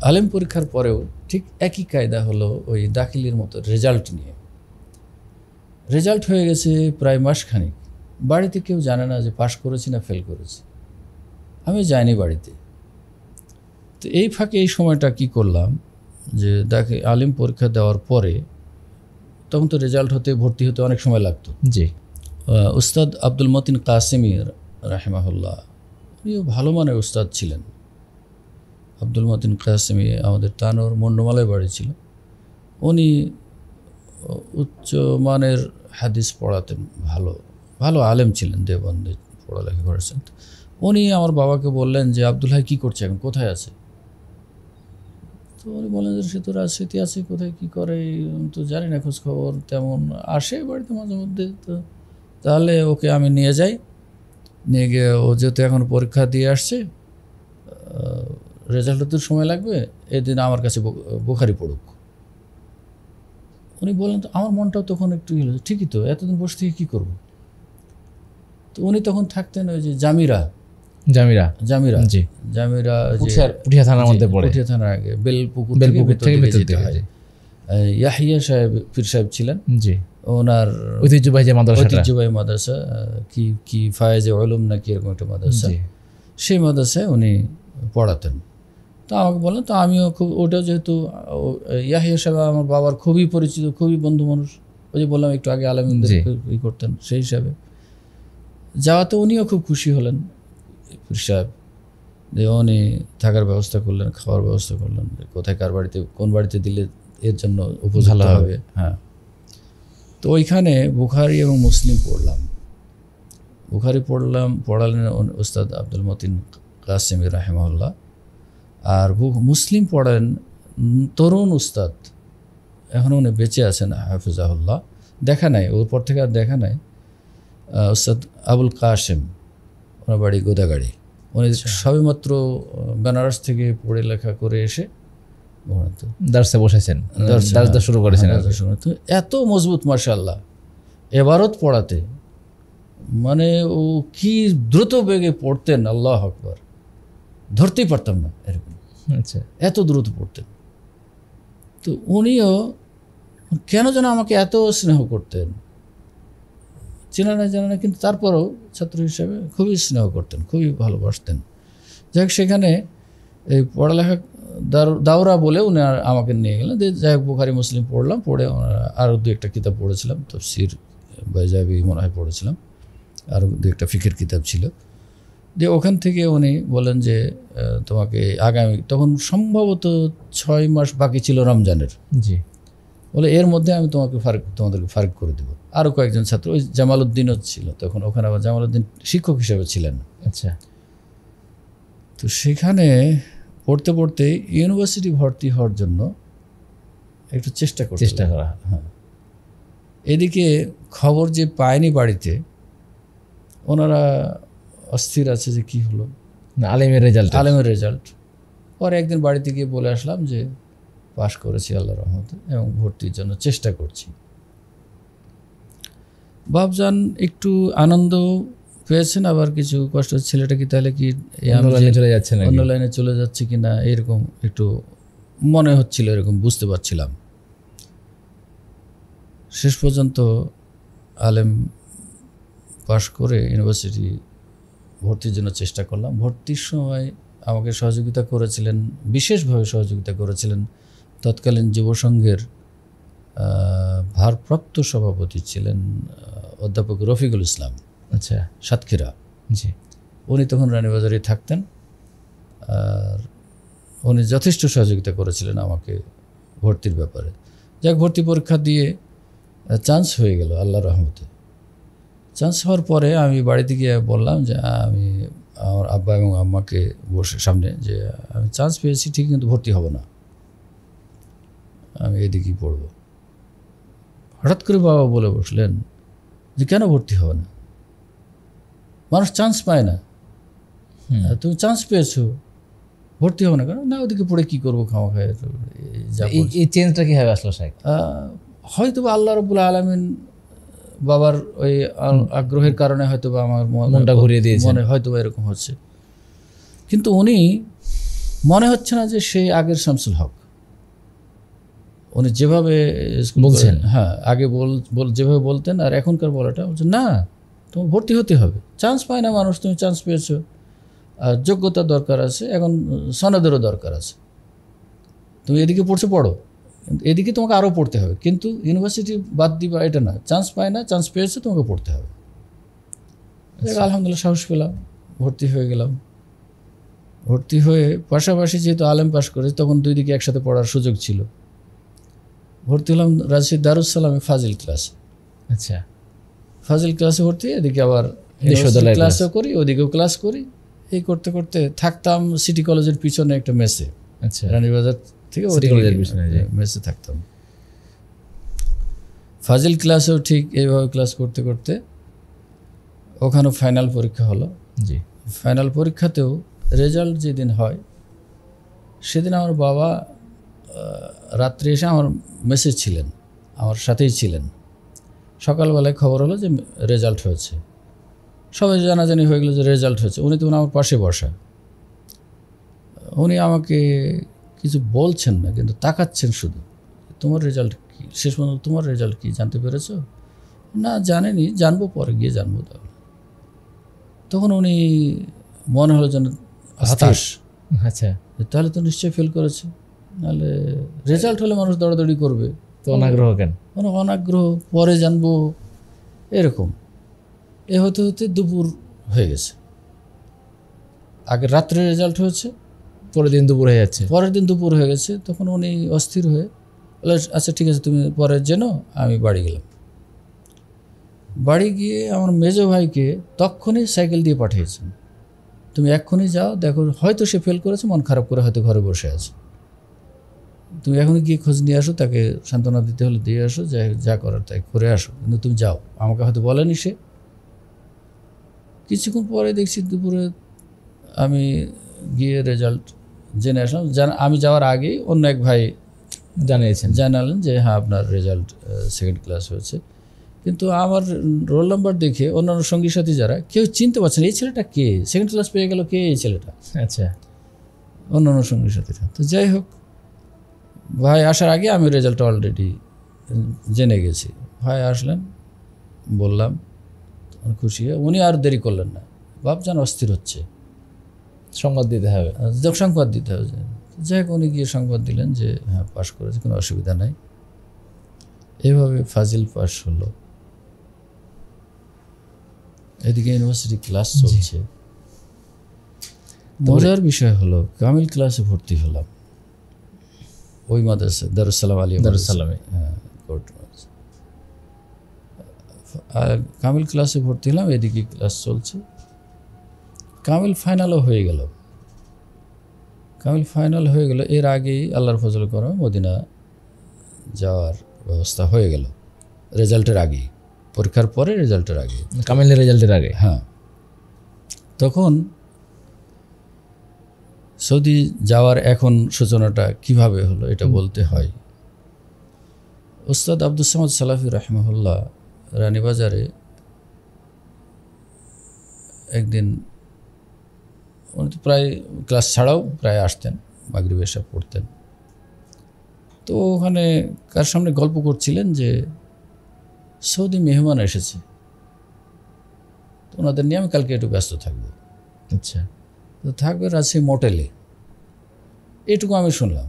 আলিম পরীক্ষার পরেও ঠিক একই কায়দা হলো, ওই দাখিলের মতো রেজাল্ট নিয়ে। রেজাল্ট হয়ে গেছে প্রায় মাসখানিক, বাড়িতে কেউ জানে না যে পাশ করেছি না ফেল করেছি, আমি যাইনি বাড়িতে। তো এই ফাঁকে এই সময়টা কি করলাম, যে দেখে আলিম পরীক্ষা দেওয়ার পরে, তখন তো রেজাল্ট হতে, ভর্তি হতে অনেক সময় লাগতো। উস্তাদ আব্দুল মতিন কাসেমি রাহিমাহুল্লাহ, উনিও ভালো মানের উস্তাদ ছিলেন। আব্দুল মতিন কাসেমি আমাদের তানোর মন্ডমালায় বাড়ি ছিল। উনি উচ্চ মানের হাদিস পড়াতেন, ভালো আলেম ছিলেন, দেওবন্দে পড়ালেখা করেছেন। উনি আমার বাবাকে বললেন যে আব্দুল হাই কী করছে এখন, কোথায় আছে? তো উনি বললেন যে সে তো রাজশাহীতে আছে, কোথায় কী করে তো জানি না, খোঁজ খবর তেমন, আসে বাড়িতে মাঝে মধ্যে। তো তাহলে ওকে আমি নিয়ে যাই, নিয়ে গিয়ে, ও যেহেতু এখন পরীক্ষা দিয়ে আসছে, রেজাল্ট হতে সময় লাগবে, এদিন আমার কাছে বুখারি পড়ুক। উনি বললেন, তো আমার মনটাও তখন একটু হলো, ঠিকই তো, এতদিন বসে থেকে কী করবো। তো উনি তখন থাকতেন ওই যে জামিরা, পুঠিয়া থানার মধ্যে পড়ে, পুঠিয়া থানার আগে বেলপুকুর থেকে যেতে হয়। ইয়াহিয়া সাহেব পীর সাহেব ছিলেন, জি, ওনার ঐতিহ্যবাহী যে মাদ্রাসা, ঐতিহ্যবাহী মাদ্রাসা কি ফায়েজে উলুম নাকি এরকম একটা মাদ্রাসা, সেই মাদ্রাসায় উনি পড়াতেন। তো আমাকে বললেন, তো আমিও খুব, ওটা যেহেতু ইয়াহিয়া সাহেব আমার বাবার খুবই পরিচিত, খুবই বন্ধু মানুষ, ওই যে বললাম একটু আগে আলেমদের ই করতেন, সেই হিসাবে যাওয়াতে উনিও খুব খুশি হলেন পীর সাহেব, যে উনি থাকার ব্যবস্থা করলেন, খাওয়ার ব্যবস্থা করলেন, কোথায় কার বাড়িতে কোন বাড়িতে দিলে এর জন্য উপযুক্ত হবে। হ্যাঁ, তো ওইখানে বুখারী এবং মুসলিম পড়লাম। বুখারী পড়ালেন উস্তাদ আব্দুল মতিন কাসেমি রাহিমাহুল্লাহ, আর মুসলিম পড়েন তরুণ উস্তাদ, এখনও উনি বেঁচে আছেন হাফিজাহুল্লাহ, দেখা নাই ওর পর থেকে আর দেখা নাই, উস্তাদ আবুল কাসেম, ওনার বাড়ি গোদাগাড়ি। উনি সবেমাত্র বেনারস থেকে পড়ে লেখা করে এসে দার্সে বসেছেন, দার্স শুরু করেছেন। তো এত মজবুত মাশাআল্লাহ, এবারত পড়াতে, মানে ও কি দ্রুত বেগে পড়তেন, আল্লাহ আকবার, ধরতেই পারতাম না এরকম, আচ্ছা, এত দ্রুত পড়তেন। তো উনিও কেন যেন আমাকে এত স্নেহ করতেন, চেনা না জানা না, কিন্তু তারপরও ছাত্র হিসেবে খুবই স্নেহ করতেন, খুবই ভালোবাসতেন। যাই হোক, সেখানে এই পড়ালেখা দাওরা বলে উনি আমাকে নিয়ে গেলেন। যাই হোক, বুখারী মুসলিম পড়লাম, পড়ে আরও দু একটা কিতাব পড়েছিলাম, তাফসীর বাইজাবি মনে হয় পড়েছিলাম, আরও দু একটা ফিকের কিতাব ছিল। যে ওখান থেকে উনি বলেন যে তোমাকে আগামী, তখন সম্ভবত 6 মাস বাকি ছিল রমজানের, জি, বলে এর মধ্যে আমি তোমাদেরকে ফারিক করে দেবো। আরও কয়েকজন ছাত্র, ওই জামালউদ্দিনও ছিল তখন ওখানে, আবার জামালউদ্দিন শিক্ষক হিসেবে ছিলেন। আচ্ছা, তো সেখানে পড়তে পড়তে ইউনিভার্সিটি ভর্তি হওয়ার জন্য একটু চেষ্টা করা। হ্যাঁ, এদিকে খবর যে পায়নি বাড়িতে, ওনারা অস্থির আছে যে কি হলো, আলেমের রেজাল্ট। পরে একদিন বাড়িতে গিয়ে বলে আসলাম যে পাশ করেছি আল্লাহর রহমতে এবং ভর্তির জন্য চেষ্টা করছি। বাপজান একটু আনন্দ পেয়েছেন, আবার কিছু কষ্ট, ছেলেটা কি তাহলে কি অন্য লাইনে চলে যাচ্ছে কিনা এরকম একটু মনে হচ্ছিল, এরকম বুঝতে পারছিলাম। শেষ পর্যন্ত আলেম পাশ করে ইউনিভার্সিটি ভর্তির জন্য চেষ্টা করলাম। ভর্তির সময় আমাকে সহযোগিতা করেছিলেন, বিশেষভাবে সহযোগিতা করেছিলেন তৎকালীন যুব সংঘের ভারপ্রাপ্ত সভাপতি ছিলেন অধ্যাপক রফিকুল ইসলাম, আচ্ছা, সাতক্ষীরা। জি, উনি তখন রানীবাজারে থাকতেন, আর উনি যথেষ্ট সহযোগিতা করেছিলেন আমাকে ভর্তির ব্যাপারে। যাক, ভর্তি পরীক্ষা দিয়ে চান্স হয়ে গেল আল্লাহর রহমতে। চান্স হওয়ার পরে আমি বাড়িতে গিয়ে বললাম যে আমি আমার আব্বা এবং আম্মাকে বসে সামনে, যে আমি চান্স পেয়েছি ঠিক, কিন্তু ভর্তি হব না, আমি এদিকেই পড়ব। হঠাৎ করে বাবা বলে বসলেন যে কেন ভর্তি হবে না, মানুষ চান্স পায় না, তুমি চান্স পেয়েছো, ভর্তি হবে না কেন? না, ওদিকে পড়ে কী করবো, খাওয়া খায়। এই চেঞ্জটা কীভাবে আসলো সাহেব? হয়তো বা আল্লাহ রাব্বুল আলামিন বাবার ওই আগ্রহের কারণে হয়তো বা আমার মনটা ঘুরিয়ে দিয়েছে, মনে হয়তো বা এরকম হচ্ছে। কিন্তু উনি মনে হচ্ছে না যে সেই আগের শামসুল হক, উনি যেভাবে বলছেন, হ্যাঁ আগে যেভাবে বলতেন আর এখনকার বলাটা বলছে না, তোমার ভর্তি হতে হবে, চান্স পায় না মানুষ, তুমি চান্স পেয়েছো, আর যোগ্যতা দরকার আছে, এখন সনদেরও দরকার আছে, তুমি এদিকে পড়ো, এদিকে তোমাকে আরও পড়তে হবে, কিন্তু ইউনিভার্সিটি বাদ দিবা এটা না, চান্স পায় না, চান্স পেয়েছে, তোমাকে পড়তে হবে। আলহামদুলিল্লাহ সাহস পেলাম, ভর্তি হয়ে গেলাম। ভর্তি হয়ে পাশাপাশি যেহেতু আলেম পাশ করে, তখন দুই দিকে একসাথে পড়ার সুযোগ ছিল। ভর্তি হলাম রাজশাহী দারুস-সালামে ফাজিল ক্লাসে। আচ্ছা, ফাজিল ক্লাসে ভর্তি, এদিকে আবার ক্লাসও করি, ওদিকেও ক্লাস করি। এই করতে করতে থাকতাম সিটি কলেজের পিছনে একটা মেসে, আচ্ছা, রানীবাজার থেকে মেসে থাকতাম। ফাজিল ক্লাসেও ঠিক এইভাবে ক্লাস করতে করতে ওখানেও ফাইনাল পরীক্ষা হলো। জি, ফাইনাল পরীক্ষাতেও রেজাল্ট যেদিন হয় সেদিন আমার বাবা রাত্রে এসে আমার মেসে ছিলেন, আমার সাথেই ছিলেন। সকালবেলায় খবর হলো যে রেজাল্ট হয়েছে, সবাই জানাজানি হয়ে গেলো যে রেজাল্ট হয়েছে। উনি তখন আমার পাশে বসা, উনি আমাকে কিছু বলছেন না, কিন্তু তাকাচ্ছেন শুধু, তোমার রেজাল্ট কী, শেষ পর্যন্ত তোমার রেজাল্ট কী জানতে পেরেছো? না জানেনি, জানবো পরে গিয়ে জানবো। তাহলে তখন উনি মনে হলো যেন হতাশ। আচ্ছা, তাহলে তো নিশ্চয়ই ফেল করেছে, নাহলে রেজাল্ট হলে মানুষ দৌড়াদৌড়ি করবে, তো অনাগ্রহ কেন? মানে অনাগ্রহ, পরে জানবো এরকম। এ হতে হতে দুপুর হয়ে গেছে। আগে রাত্রে রেজাল্ট হয়েছে, পরের দিন দুপুর হয়ে যাচ্ছে। পরের দিন দুপুর হয়ে গেছে। তখন উনি অস্থির হয়ে বলে, আচ্ছা ঠিক আছে তুমি পরে জেনো। আমি বাড়ি গেলাম। বাড়ি গিয়ে আমার মেজো ভাইকে তখনই সাইকেল দিয়ে পাঠিয়েছেন, তুমি এক্ষুনি যাও, দেখো হয়তো সে ফেল করেছে, মন খারাপ করে হয়তো ঘরে বসে আছে, তুমি এখনই গিয়ে খোঁজ নিয়ে আসো, তাকে সান্ত্বনা দিতে হলে দিয়ে আসো, যা করার তাই করে আসো, কিন্তু তুমি যাও। আমাকে হয়তো বলেনি সে। কিছুক্ষণ পরে দেখছি দুপুরে আমি গিয়ে রেজাল্ট জেনে আসলাম। আমি যাওয়ার আগেই অন্য এক ভাই জানালেন যে হ্যাঁ আপনার রেজাল্ট সেকেন্ড ক্লাস হয়েছে। কিন্তু আমার রোল নাম্বার দেখে অন্যান্য সঙ্গী সাথী যারা কেউ চিনতে পারছে না, এই ছেলেটা কে, সেকেন্ড ক্লাস পেয়ে গেল, কে এই ছেলেটা। আচ্ছা, অন্যান্য সঙ্গী সাথীরা। তো যাই হোক, ভাই আসার আগে আমি রেজাল্ট অলরেডি জেনে গেছি। ভাই আসলেন, বললাম, খুশি হয়ে উনি আর দেরি করলেন না, ভাবছেন অস্থির হচ্ছে, সংবাদ দিতে হবে, সংবাদ দিতে হবে। যাই হোক, উনি গিয়ে সংবাদ দিলেন যে হ্যাঁ পাশ করেছে, কোনো অসুবিধা নাই। এভাবে ফাজিল পাস হলো। এদিকে ইউনিভার্সিটি ক্লাস চলছে। মজার বিষয় হলো কামিল ক্লাসে ভর্তি হলাম ওই মাদ্রাসা দারুসালাম আলী দারুসালামে। হ্যাঁ, কামিল ক্লাসে ভর্তি হলাম, এদিকে ক্লাস চলছে। কামিল ফাইনালও হয়ে গেল। কামিল ফাইনাল হয়ে গেল, এর আগেই আল্লাহর ফজল করমে মদিনা যাওয়ার ব্যবস্থা হয়ে গেল রেজাল্টের আগেই, পরীক্ষার পরে রেজাল্টের আগে, কামিলের রেজাল্টের আগে। হ্যাঁ, তখন সৌদি যাওয়ার এখন সূচনাটা কিভাবে হলো এটা বলতে হয়। ওস্তাদ আব্দুস সামাদ সালাফি রাহিমাহুল্লাহ রানীবাজারে একদিন, উনি তো প্রায় ক্লাস ছাড়াও প্রায় আসতেন, মাগরিব এশা পড়তেন। তো ওখানে কার সামনে গল্প করছিলেন যে সৌদি মেহমান এসেছে, তো ওনাদের নিয়ে আমি কালকে একটু ব্যস্ত থাকবো। আচ্ছা, তো থাকবে রাজশাহী মোটেলে, এটুকু আমি শুনলাম।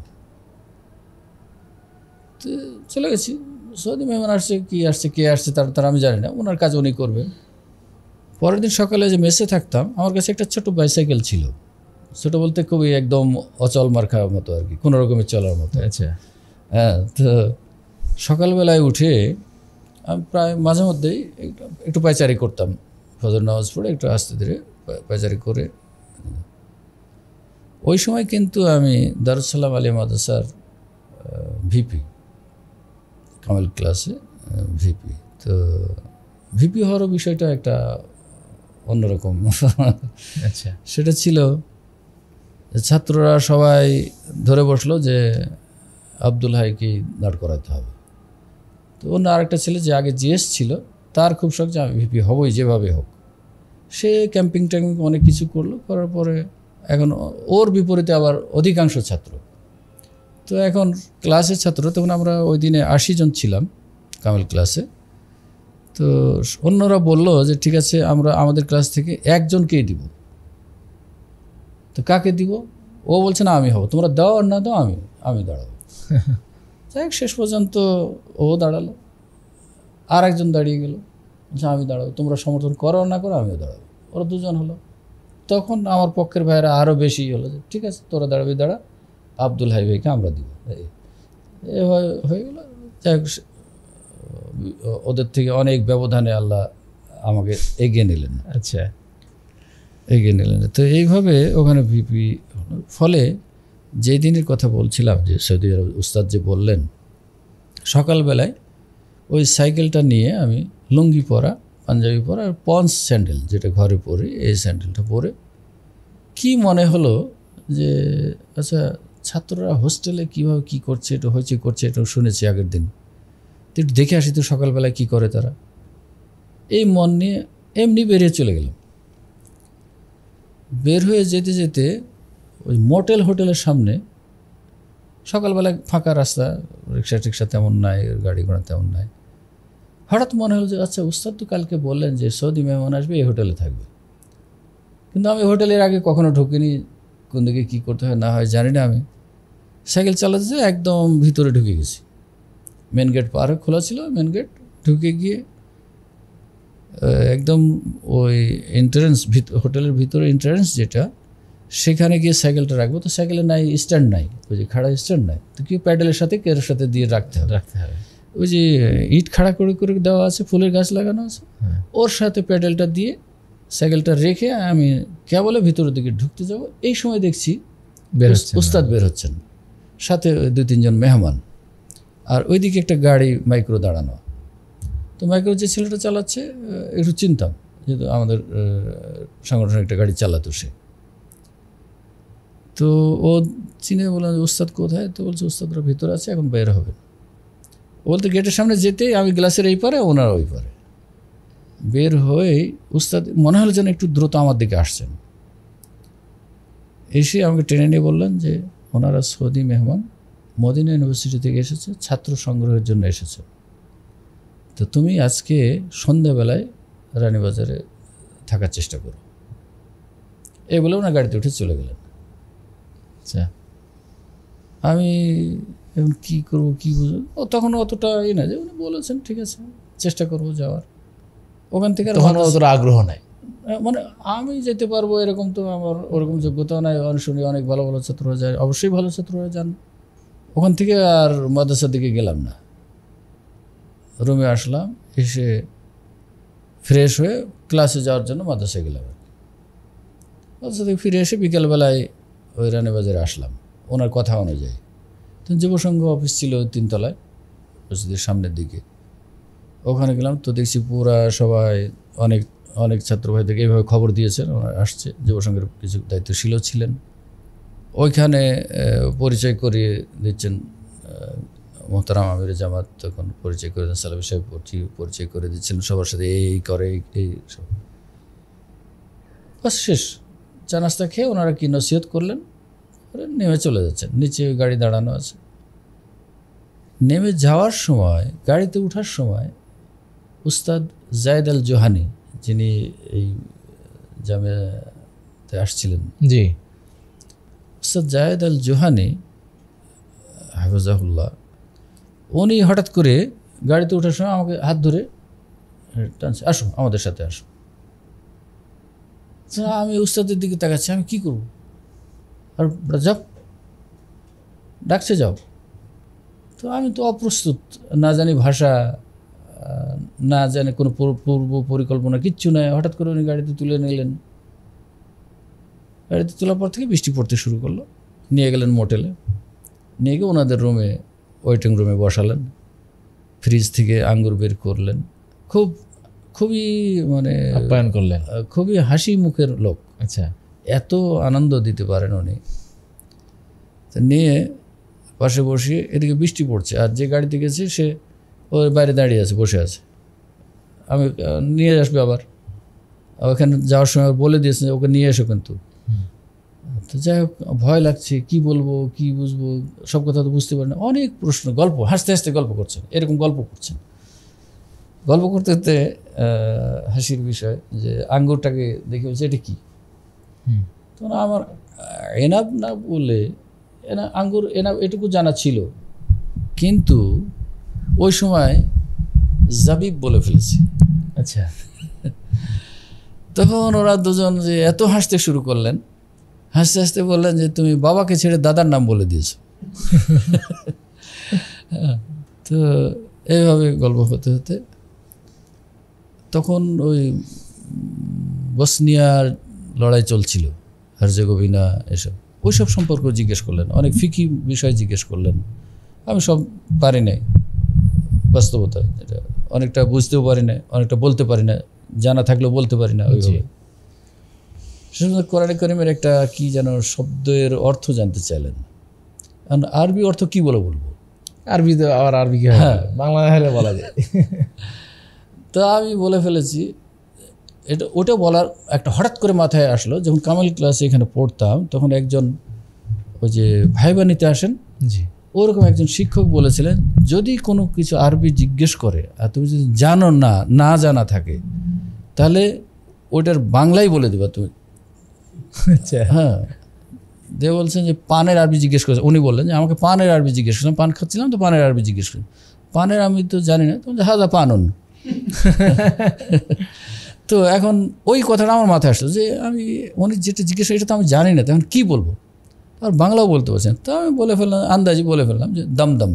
তো চলে গেছি। সৌদি মেহমান আসছে, কি আসছে, কে আসছে তার আমি জানি না, ওনার কাজ উনি করবেন। পরের দিন সকালে যে মেসে থাকতাম, আমার কাছে একটা ছোট বাইসাইকেল ছিল, ছোটো বলতে খুবই একদম অচল মার্কা মতো আর কি, কোনো রকমের চলার মতো। আচ্ছা, হ্যাঁ, তো সকালবেলায় উঠে আমি প্রায় মাঝে মধ্যেই একটু পায়চারি করতাম, ফজর নামাজ পড়ে একটু আস্তে ধীরে পায়চারি করে। ওই সময় কিন্তু আমি দারুসালাম আলী মাদ্রাসার ভিপি, কামাল ক্লাসে ভিপি। তো ভিপি হওয়ারও বিষয়টা একটা অন্যরকম। আচ্ছা, সেটা ছিল ছাত্ররা সবাই ধরে বসলো যে আব্দুল হাইকে দাঁড় করাতে হবে। তো অন্য আরেকটা ছেলে যে আগে জিএস ছিল, তার খুব শখ যে আমি ভিপি হবই যেভাবে হোক। সে ক্যাম্পিং ট্যাম্পিং অনেক কিছু করলো, করার পরে এখন ওর বিপরীতে আবার অধিকাংশ ছাত্র। তো এখন ক্লাসের ছাত্র, তখন আমরা ওই দিনে 80 জন ছিলাম কামেল ক্লাসে। তো অন্যরা বললো যে ঠিক আছে, আমরা আমাদের ক্লাস থেকে একজনকেই দিব। তো কাকে দিব? ও বলছে না আমি হব, তোমরা দাও আর না দাও আমি দাঁড়াবো। যাই হোক, শেষ পর্যন্ত ও দাঁড়ালো, আর একজন দাঁড়িয়ে গেল, বলছে আমি দাঁড়াবো, তোমরা সমর্থন করো না করো আমিও দাঁড়াবো। ওরা দুজন হলো। তখন আমার পক্ষের ভাইয়েরা আরও বেশি হলো যে ঠিক আছে তোরা দাঁড়াবি, দাঁড়া, আব্দুল হাই ভাইকে আমরা দিব। এ হয়ে গেল। যাই হোক, ওদের থেকে অনেক ব্যবধানে আল্লাহ আমাকে এগিয়ে নিলেন। আচ্ছা, এগিয়ে নিলেন। তো এইভাবে ওখানে ভিপি। ফলে যেই দিনের কথা বলছিলাম যে সৌদি আরব উস্তাদ যে বললেন, সকালবেলায় ওই সাইকেলটা নিয়ে আমি লুঙ্গি পরা, পাঞ্জাবি পরা আর পন্স স্যান্ডেল যেটা ঘরে পরে, এই স্যান্ডেলটা পরে কি মনে হলো যে আচ্ছা ছাত্ররা হোস্টেলে কীভাবে কী করছে, একটু হয়েছে করছে, একটু শুনেছি আগের দিন, তো একটু দেখে আসি তো সকালবেলায় কী করে তারা। এই মন নিয়ে এমনি বেরিয়ে চলে গেলাম। বের হয়ে যেতে যেতে ওই মোটেল হোটেলের সামনে, সকালবেলা ফাঁকা রাস্তা, রিক্সা টিক্সা তেমন নাই, গাড়ি ঘোড়া তেমন নাই। হঠাৎ মনে হলো যে আচ্ছা উস্তাদ তো কালকে বললেন যে সৌদি মেহমান আসবে, এই হোটেলে থাকবে, কিন্তু আমি হোটেলের আগে কখনো ঢুকিনি, কোন দিকে কী করতে হয় না হয় জানি না। আমি সাইকেল চালাতে একদম ভিতরে ঢুকে গেছি, মেন গেট পার খোলা ছিল, মেন গেট ঢুকে গিয়ে একদম ওই এন্ট্রান্স হোটেলের ভিতরে এন্ট্রান্স যেটা, সেখানে গিয়ে সাইকেলটা রাখবো, তো সাইকেলে নাই স্ট্যান্ড নাই, ওই যে খাড়া স্ট্যান্ড নাই, তো কি প্যাডেলের সাথে কেরোর সাথে দিয়ে রাখতে হবে। ওই যে ইট খাড়া করে করে দেওয়া আছে, ফুলের গাছ লাগানো আছে, ওর সাথে প্যাডেলটা দিয়ে সাইকেলটা রেখে আমি কেবলে ভিতরের দিকে ঢুকতে যাব। এই সময় দেখছি উস্তাদ বের হচ্ছেন, সাথে 2-3 জন মেহমান, আর ওইদিকে একটা গাড়ি মাইক্রো দাঁড়ানো। তো মাইক্রো যে ছেলেটা চালাচ্ছে একটু চিনতাম, যেহেতু আমাদের সংগঠনের একটা গাড়ি চালাতো সে। তো ও চিনে বললাম উস্তাদ কোথায়, তো বলছে উস্তাদরা ভিতরে আছে, এখন বের হবে। বলতে গেটের সামনে যেতেই আমি গ্লাসের এই পারে, ওনার ওই পারে। বের হয়েই উস্তাদ মনে হলো যেন একটু দ্রুত আমার দিকে আসছেন, এসে আমাকে টেনে নিয়ে বললেন যে ওনারা সৌদি মেহমান, মদিনা ইউনিভার্সিটি থেকে এসেছে, ছাত্র সংগ্রহের জন্য এসেছে, তো তুমি আজকে সন্ধ্যাবেলায় রানীবাজারে থাকার চেষ্টা করো। এই বলে ওনার গাড়িতে উঠে চলে গেলেন। আচ্ছা, আমি এখন কী করবো কী বুঝবো, ও তখন অতটা না, যে উনি বলেছেন ঠিক আছে চেষ্টা করবো যাওয়ার। ওখান থেকে অতটা আগ্রহ নাই, মানে আমি যেতে পারবো এরকম তো আমার ওরকম যোগ্যতাও নাই। শুনি অনেক ভালো ভালো ছাত্ররা যায়, অবশ্যই ভালো ছাত্ররা যান। ওখান থেকে আর মাদ্রাসার দিকে গেলাম না, রুমে আসলাম, এসে ফ্রেশ হয়ে ক্লাসে যাওয়ার জন্য মাদ্রাসায় গেলাম। মাদ্রাসা থেকে ফিরে এসে বিকেলবেলায় ওই রানীবাজারে আসলাম ওনার কথা অনুযায়ী। তো যুবসংঘ অফিস ছিল 3 তলায় মসজিদের সামনের দিকে, ওখানে গেলাম। তো দেখছি পুরা সবাই অনেক অনেক ছাত্র ভাই থেকে এইভাবে খবর দিয়েছেন, ওনারা আসছে, যুবসংঘের কিছু দায়িত্বশীলও ছিলেন। ওইখানে পরিচয় করিয়ে দিচ্ছেন মোহতারাম আমির জামাত, তখন পরিচয় করে দেন, সালামি সাহেব পরিচয় করে দিচ্ছেন সবার সাথে, এই করে এই সব। বাস শেষ, চা নাস্তা খেয়ে ওনারা কি নসিহত করলেন, নেমে চলে যাচ্ছেন। নিচে গাড়ি দাঁড়ানো আছে। নেমে যাওয়ার সময়, গাড়িতে ওঠার সময় উস্তাদ জায়েদ আল জোহানি, যিনি এই জামিয়াতে আসছিলেন, জি, উস্তাদ জায়েদ আল জোহানি হাফিজাহুল্লাহ, উনি হঠাৎ করে গাড়িতে ওঠার সময় আমাকে হাত ধরে টানছে, আসো আমাদের সাথে আসো। আমি উস্তাদের দিকে তাকাচ্ছি, আমি কী করবো, আর যাও ডাকছে যাও। তো আমি তো অপ্রস্তুত, না জানি ভাষা, না জানি কোনো পূর্ব পরিকল্পনা, কিচ্ছু নাই। হঠাৎ করে উনি গাড়িতে তুলে নিলেন। গাড়িতে তোলার পর থেকে বৃষ্টি পড়তে শুরু করলো। নিয়ে গেলেন মোটেলে, নিয়ে গিয়ে ওনাদের রুমে, ওয়েটিং রুমে বসালেন। ফ্রিজ থেকে আঙ্গুর বের করলেন, খুবই মানে আপ্যায়ন করলেন, খুবই হাসি মুখের লোক। আচ্ছা, এত আনন্দ দিতে পারেন উনি। নিয়ে পাশে বসিয়ে, এদিকে বৃষ্টি পড়ছে, আর যে গাড়িতে গেছে সে ওর বাইরে দাঁড়িয়ে আছে, বসে আছে। আমি নিয়ে আসবে আবার, ওখানে যাওয়ার সময় বলে দিয়েছে ওকে নিয়ে এসো কিন্তু। তো যাই হোক, ভয় লাগছে, কি বলবো কি বুঝবো, সব কথা তো বুঝতে পারি না। অনেক প্রশ্ন, গল্প, হাসতে হাসতে গল্প করছেন, এরকম গল্প করছেন। গল্প করতে করতে হাসির বিষয় যে আঙ্গুরটাকে দেখে বলছে এটা কি। তখন আমার এনাব না বলে, আঙ্গুর এনাব এটুকু জানা ছিল, কিন্তু ওই সময় জাবিব বলে ফেলেছি। আচ্ছা, তখন ওরা দুজন যে এত হাসতে শুরু করলেন, হাসতে হাসতে বললেন যে তুমি বাবাকে ছেড়ে দাদার নাম বলে দিয়েছো। তো এইভাবে গল্প হতে হতে তখন ওই বসনিয়ার লড়াই চলছিল, হার্জেগোভিনা, এসব ওইসব সম্পর্ক জিজ্ঞেস করলেন, অনেক ফিকি বিষয় জিজ্ঞেস করলেন। আমি সব পারি নাই, বাস্তবতা এটা অনেকটা বুঝতেও পারি না, অনেকটা বলতে পারি না, জানা থাকলেও বলতে পারি না ওইভাবে। সেজন্য কোরআনে কারীমের একটা কি যেন শব্দের অর্থ জানতে চাইলেন। আরবি অর্থ কি বলবো, আরবি তো আবার আরবি কি, হ্যাঁ বাংলা হলে বলা যায়। তো আমি বলে ফেলেছি এটা। ওটা বলার একটা হঠাৎ করে মাথায় আসলো, যখন কামাল ক্লাসে এখানে পড়তাম, তখন একজন ওই যে ভাইবা নিতে আসেন, জি, ওরকম একজন শিক্ষক বলেছিলেন, যদি কোনো কিছু আরবি জিজ্ঞেস করে আর তুমি যদি জানো না জানা থাকে, তাহলে ওইটার বাংলাই বলে দেবা তুমি। আচ্ছা, হ্যাঁ, দিয়ে বলছেন যে পানের আরবি জিজ্ঞেস করেছে। উনি বললেন যে আমাকে পানের আরবি জিজ্ঞেস করলাম, পান খাচ্ছিলাম তো পানের আরবি জিজ্ঞেস করি, পানের আমি তো জানি না, তো হাজা পানন। তো এখন ওই কথাটা আমার মাথায় আসলো যে আমি উনি যেটা জিজ্ঞেস এটা তো আমি জানি না, তখন কী বলবো, আর বাংলাও বলতে পারছেন। তো আমি বলে ফেললাম, আন্দাজি বলে ফেললাম যে দমদম।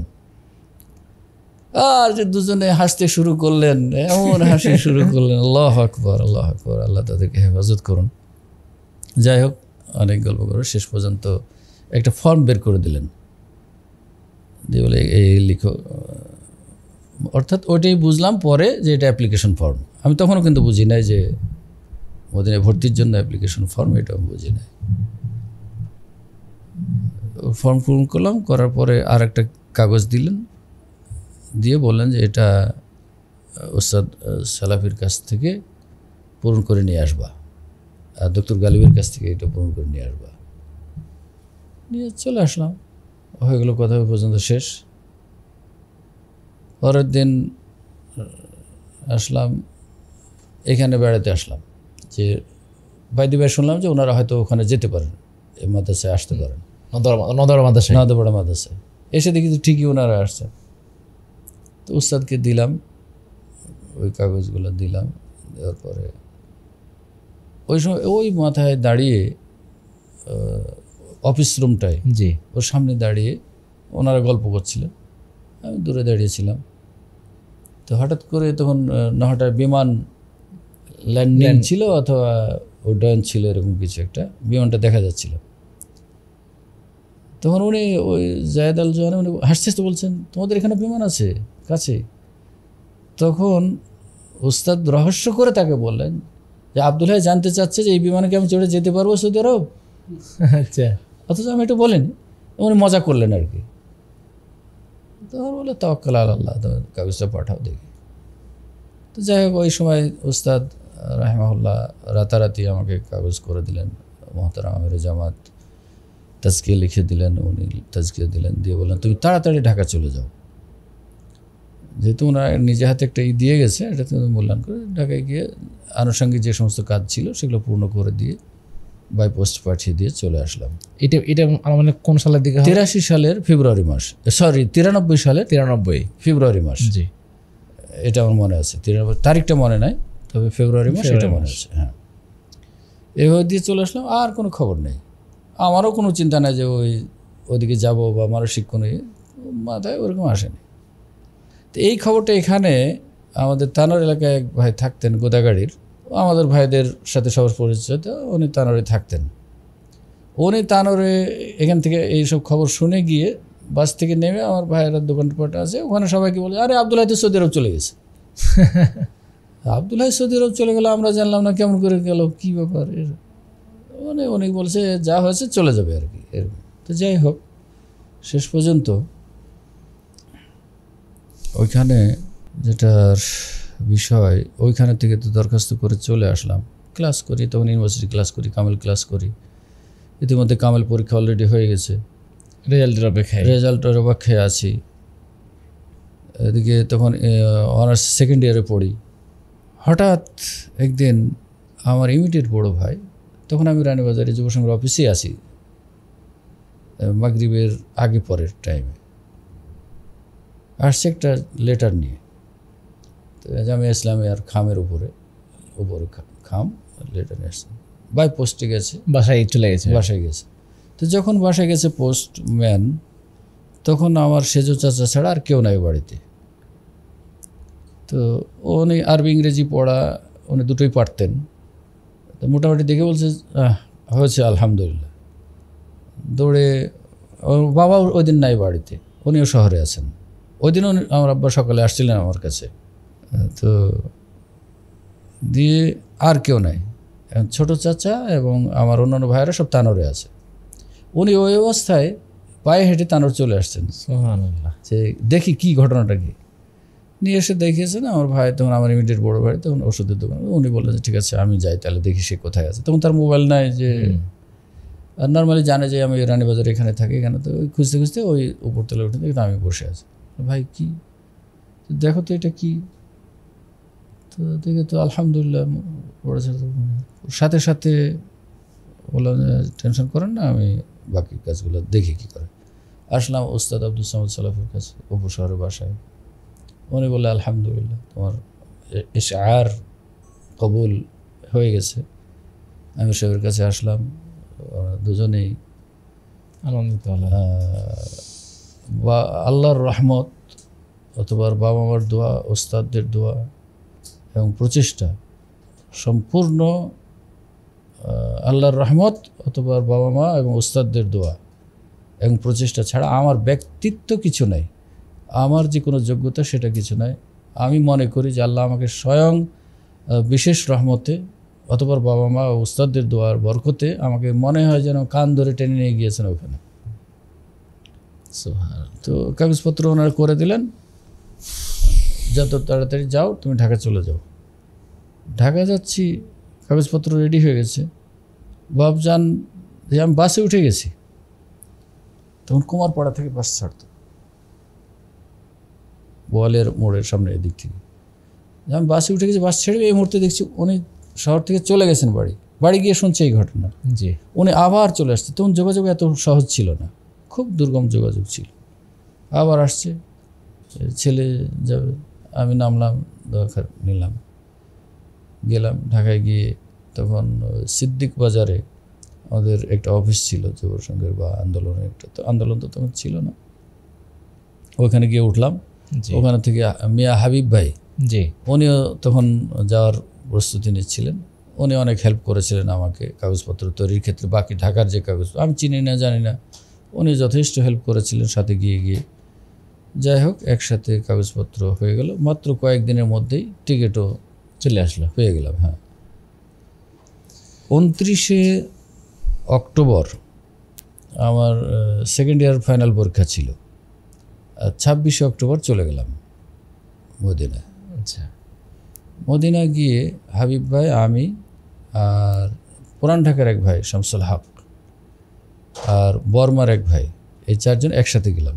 আর যে দুজনে হাসতে শুরু করলেন, এমন হাসি শুরু করলেন, আল্লাহু আকবার, আল্লাহু আকবার, আল্লাহ তাদেরকে হেফাজত করুন। যাই হোক, অনেক গল্প করে শেষ পর্যন্ত একটা ফর্ম বের করে দিলেন, দিয়ে বলে এই লিখো। অর্থাৎ ওইটাই বুঝলাম পরে যে এটা অ্যাপ্লিকেশন ফর্ম। আমি তখনও কিন্তু বুঝি নাই যে মদিনায় ভর্তির জন্য অ্যাপ্লিকেশন ফর্ম, এটাও বুঝি নাই। ফর্ম পূরণ করলাম, করার পরে আর একটা কাগজ দিলেন, দিয়ে বললেন যে এটা ওস্তাদ সালাফির কাছ থেকে পূরণ করে নিয়ে আসবা, আর ডক্টর গালিবের কাছ থেকে এটা পূরণ করে নিয়ে আসবা। নিয়ে চলে আসলাম, হয়ে গেল কথা পর্যন্ত শেষ। পরের দিন আসলাম, এখানে বেড়াতে আসলাম, যে বাইদি ভাই শুনলাম যে ওনারা হয়তো ওখানে যেতে পারেন, এই মাদ্রাসায় আসতে পারেন, নদরা মাদ্রাসায়, নদপাড়া মাদ্রাসায়। এসে দেখি তো ঠিকই ওনারা আসছেন। তো উস্তাদকে দিলাম, ওই কাগজগুলো দিলাম, দেওয়ার পরে ওই সময় ওই মাথায় দাঁড়িয়ে অফিস রুমটায়, জি, ওর সামনে দাঁড়িয়ে ওনারা গল্প করছিলেন, আমি দূরে দাঁড়িয়েছিলাম। তো হঠাৎ করে তখন নহাটায় বিমান ল্যান্ডিং ছিল অথবা উড্ডয়ন ছিল, এরকম কিছু একটা, বিমানটা দেখা যাচ্ছিল। তখন উনি ওই জায়েদ আল জোহানি উনি হাসতে হাসতে বলছেন, তোমাদের এখানে বিমান আছে কাছে? তখন উস্তাদ রহস্য করে তাকে বললেন যে আব্দুল ভাই জানতে চাচ্ছে যে এই বিমানে কি আমি চড়ে যেতে পারবো সৌদি আরব? আচ্ছা, অথচ আমি এটা বলিনি, উনি মজা করলেন আর কি। তখন বলে তাওয়াক্কাল আলাল্লাহ, কাগজটা পাঠাও দেখি। তো যাই হোক, ওই সময় উস্তাদ রাহিমাহুল্লাহ রাতারাতি আমাকে কাগজ করে দিলেন, মোহতারাম আমিরে জামাত তাজকিয়া লিখে দিলেন, উনি তাজকিয়া দিলেন, দিয়ে বললেন তুমি তাড়াতাড়ি ঢাকা চলে যাও, যেহেতু ওনারা নিজে হাতে একটা দিয়ে গেছে, এটা তুমি মূল্যায়ন করে ঢাকায় গিয়ে আনুষঙ্গিক যে সমস্ত কাজ ছিল সেগুলো পূর্ণ করে দিয়ে বাই পোস্ট পাঠিয়ে দিয়ে চলে আসলাম। এটা মানে কোন সালের দিকে? 83 সালের ফেব্রুয়ারি মাস, সরি 93 সালের 93 ফেব্রুয়ারি মাস। জি, এটা আমার মনে আছে, 93 তারিখটা মনে নাই, তবে ফেব্রুয়ারি মাস এটা মনে আছে। হ্যাঁ, এভাবে দিয়ে চলে আসলাম, আর কোনো খবর নেই, আমারও কোনো চিন্তা নাই যে ওইদিকে যাব বা মানসিক কোনো মাথায় ওরকম আসেনি। তো এই খবরটা এখানে আমাদের তানোর এলাকায় এক ভাই থাকতেন গোদাগাড়ির, আমাদের ভাইদের সাথে সবার পরিচয়, তো উনি তানোরে থাকতেন। উনি তানোরে এখান থেকে এইসব খবর শুনে গিয়ে বাস থেকে নেমে, আমার ভাইয়েরা দোকানপাট আছে ওখানে, সবাইকে বলে আরে আব্দুল হাই তো সৌদি আরব চলে গেছে। আব্দুল হাই সৌদি আরব চলে গেল, আমরা জানলাম না, কেমন করে গেল, কী ব্যাপার এর? মানে উনি বলছে যা হয়েছে চলে যাবে আর কি এরকম। তো যাই হোক, শেষ পর্যন্ত ওইখানে যেটার বিষয়, ওইখানে থেকে তো দরখাস্ত করে চলে আসলাম, ক্লাস করি, তখন ইউনিভার্সিটি ক্লাস করি, কামেল ক্লাস করি। ইতিমধ্যে কামেল পরীক্ষা অলরেডি হয়ে গেছে, রেজাল্টের অপেক্ষায় আছি। এদিকে তখন অনার্স সেকেন্ড ইয়ারে পড়ি। হঠাৎ একদিন আমার ইমিডিয়েট বড় ভাই, তখন আমি রানীবাজারে যুব সংঘের অফিসে আছি, মাগরিবের আগে পরের টাইমে আসছে একটা লেটার নিয়ে। তো জামিয়া ইসলামে আর খামের উপরে খাম লেটার নিয়ে আসছে, বাই পোস্টে গেছে, বাসায় চলে গেছে, বাসায় গেছে। তো যখন বাসায় গেছে পোস্টম্যান, তখন আমার সেজো চাচা ছাড়া আর কেউ নাই বাড়িতে। তো উনি আরবি ইংরেজি পড়া উনি দুটোই পারতেন, তো মোটামুটি দেখে বলছে হয়েছে আলহামদুলিল্লাহ। দৌড়ে, ওর বাবা ওই দিন নাই বাড়িতে, উনিও শহরে আছেন। ওই দিনও আমার আব্বা সকালে আসছিলেন আমার কাছে। তো দিয়ে আর কেউ নাই, ছোট চাচা এবং আমার অন্যান্য ভাইয়েরা সব তানোরে আছে। উনি ওই অবস্থায় পায়ে হেঁটে তানোর চলে আসছেন, যে দেখি কি ঘটনাটা কি। নিয়ে এসে দেখিয়েছেন আমার ভাই, তখন আমার ইমিডিয়েট বড় ভাই, তখন ওষুধের দোকান। উনি বললেন যে ঠিক আছে আমি যাই তাহলে, দেখি সে কোথায় আছে। তখন তার মোবাইল নাই, যে আর নর্মালি জানে যে আমি রানীবাজার এখানে থাকি, এখানে তো ওই খুঁজতে খুঁজতে ওই উপরতলা উঠে দেখি আমি বসে আছি। ভাই কি দেখো তো এটা কি, তো দেখে তো আলহামদুলিল্লাহ পড়েছে। সাথে সাথে বললাম টেনশন করেন না, আমি বাকি কাজগুলো দেখি কী করে। আসলাম ওস্তাদ আব্দুল সামাদ সালাফের কাছে, উপশহরের বাসায়। উনি বললে আলহামদুলিল্লাহ তোমার ইশআর কবুল হয়ে গেছে। আমি সাহেবের কাছে আসলাম, দুজনেই আনন্দিত। বা আল্লাহর রহমত অথবা বাবা মার দোয়া, ওস্তাদদের দোয়া এবং প্রচেষ্টা, সম্পূর্ণ আল্লাহর রহমত অথবা বাবা মা এবং ওস্তাদদের দোয়া এবং প্রচেষ্টা ছাড়া আমার ব্যক্তিত্ব কিছু নাই, আমার যে কোনো যোগ্যতা সেটা কিছু নাই। আমি মনে করি যে আল্লাহ আমাকে স্বয়ং বিশেষ রহমতে অথবা বাবা মা ও ওস্তাদদের দোয়ার বরকতে আমাকে মনে হয় যেন কান ধরে টেনে নিয়ে গিয়েছেন ওখানে। তো কাগজপত্র ওনারা করে দিলেন, যত তাড়াতাড়ি যাও তুমি ঢাকা চলে যাও। ঢাকা যাচ্ছি, কাগজপত্র রেডি হয়ে গেছে, ভাবজান যে আমি বাসে উঠে গেছি। তখন কুমারপাড়া থেকে বাস ছাড়তো, বোয়ালের মোড়ের সামনে এদিক থেকে। আমি বাসে উঠে গেছি, বাস ছেড়ে এই মুহূর্তে দেখছি উনি শহর থেকে চলে গেছেন বাড়ি গিয়ে শুনছে এই ঘটনা। জি, উনি আবার চলে আসছে। তখন যোগাযোগ এত সহজ ছিল না, খুব দুর্গম যোগাযোগ ছিল। আবার আসছে, ছেলে যাবে, আমি নামলাম, দরকার নিলাম, গেলাম। ঢাকায় গিয়ে তখন সিদ্দিক বাজারে আমাদের একটা অফিস ছিল যুব সংঘের বা আন্দোলনের একটা, তো আন্দোলন তো তখন ছিল না। ওখানে গিয়ে উঠলাম। ওখানে থেকে মিয়া হাবিব ভাই, জি, উনিও তখন যাওয়ার প্রস্তুতি নিচ্ছিলেন। উনি অনেক হেল্প করেছিলেন আমাকে কাগজপত্র তৈরির ক্ষেত্রে। বাকি ঢাকার যে কাগজ আমি চিনি না, জানি না, উনি যথেষ্ট হেল্প করেছিলেন সাথে গিয়ে গিয়ে। যাই হোক, একসাথে কাগজপত্র হয়ে গেল। মাত্র কয়েকদিনের মধ্যেই টিকিটও চলে আসলো, পেয়ে গেলাম। হ্যাঁ, 29শে অক্টোবর আমার সেকেন্ড ইয়ার ফাইনাল পরীক্ষা ছিল। 26শে অক্টোবর চলে গেলাম মদিনায়। আচ্ছা, মদিনা গিয়ে হাবিব ভাই, আমি আর পুরান ঢাকার এক ভাই শামসুল হক আর বর্মার এক ভাই, এই চারজন একসাথে গেলাম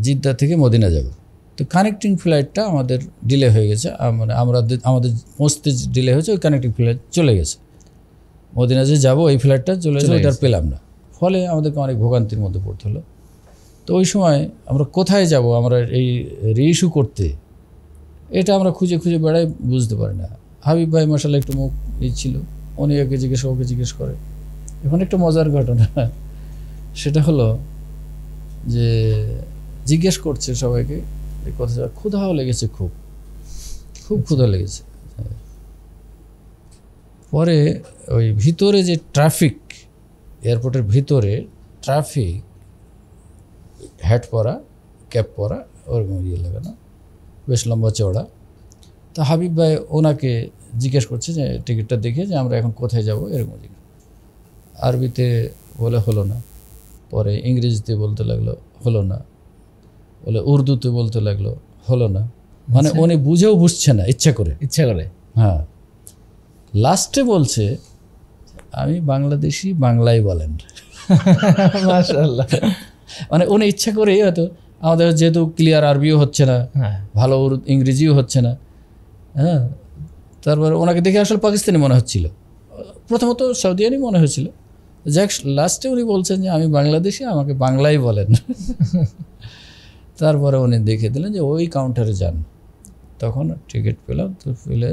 জিদ্দা থেকে মদিনা যাব। তো কানেক্টিং ফ্লাইটটা আমাদের ডিলে হয়ে গেছে, মানে আমাদের পৌঁছতে ডিলে হয়েছে, ওই কানেক্টিং ফ্লাইট চলে গেছে। মদিনা যে যাবো ওই ফ্লাইটটা চলে গেছে, ওইটা পেলাম না। ফলে আমাদেরকে অনেক ভোগান্তির মধ্যে পড়তে হলো। তো ওই সময় আমরা কোথায় যাব, আমরা এই রিইস্যু করতে, এটা আমরা খুঁজে খুঁজে বেড়াই, বুঝতে পারি না। হাবিব ভাই মাশাআল্লাহ একটু মুখ ছিল, উনি ওকে জিজ্ঞেস করে। এখন একটা মজার ঘটনা, সেটা হলো যে জিজ্ঞেস করছে সবাইকে এই কথা, ক্ষুধাও লেগেছে, খুব ক্ষুধা লেগেছে। পরে ওই ভিতরে যে ট্রাফিক, এয়ারপোর্টের ভিতরে ট্রাফিক, হ্যাট পরা, ক্যাপ পরা, ওরকম লাগানো, বেশ লম্বা চওড়া। তো হাবিব ভাই ওনাকে জিজ্ঞেস করছে যে টিকিটটা দেখে যে আমরা এখন কোথায় যাব, এরকম জিজ্ঞেস। আরবিতে বলে হলো না, পরে ইংরেজিতে বলতে লাগলো, হলো না, বলে উর্দুতে বলতে লাগলো, হলো না। মানে উনি বুঝেও বুঝছে না, ইচ্ছা করে। হ্যাঁ, লাস্টে বলছে আমি বাংলাদেশি, বাংলায় বলেন। মাশাআল্লাহ। মানে উনি ইচ্ছা করেই, হয়তো আমাদের যেহেতু ক্লিয়ার আরবিও হচ্ছে না, ভালো ইংরেজিও হচ্ছে না, হ্যাঁ, তারপরে ওনাকে দেখে আসলে পাকিস্তানি মনে হচ্ছিল, প্রথমত সৌদিয়ানি মনে হয়েছিল। যাক, লাস্টে উনি বলছেন যে আমি বাংলাদেশি, আমাকে বাংলায় বলেন। তারপরে উনি দেখে দিলেন যে ওই কাউন্টারে যান। তখন টিকিট পেলাম, তো পেলে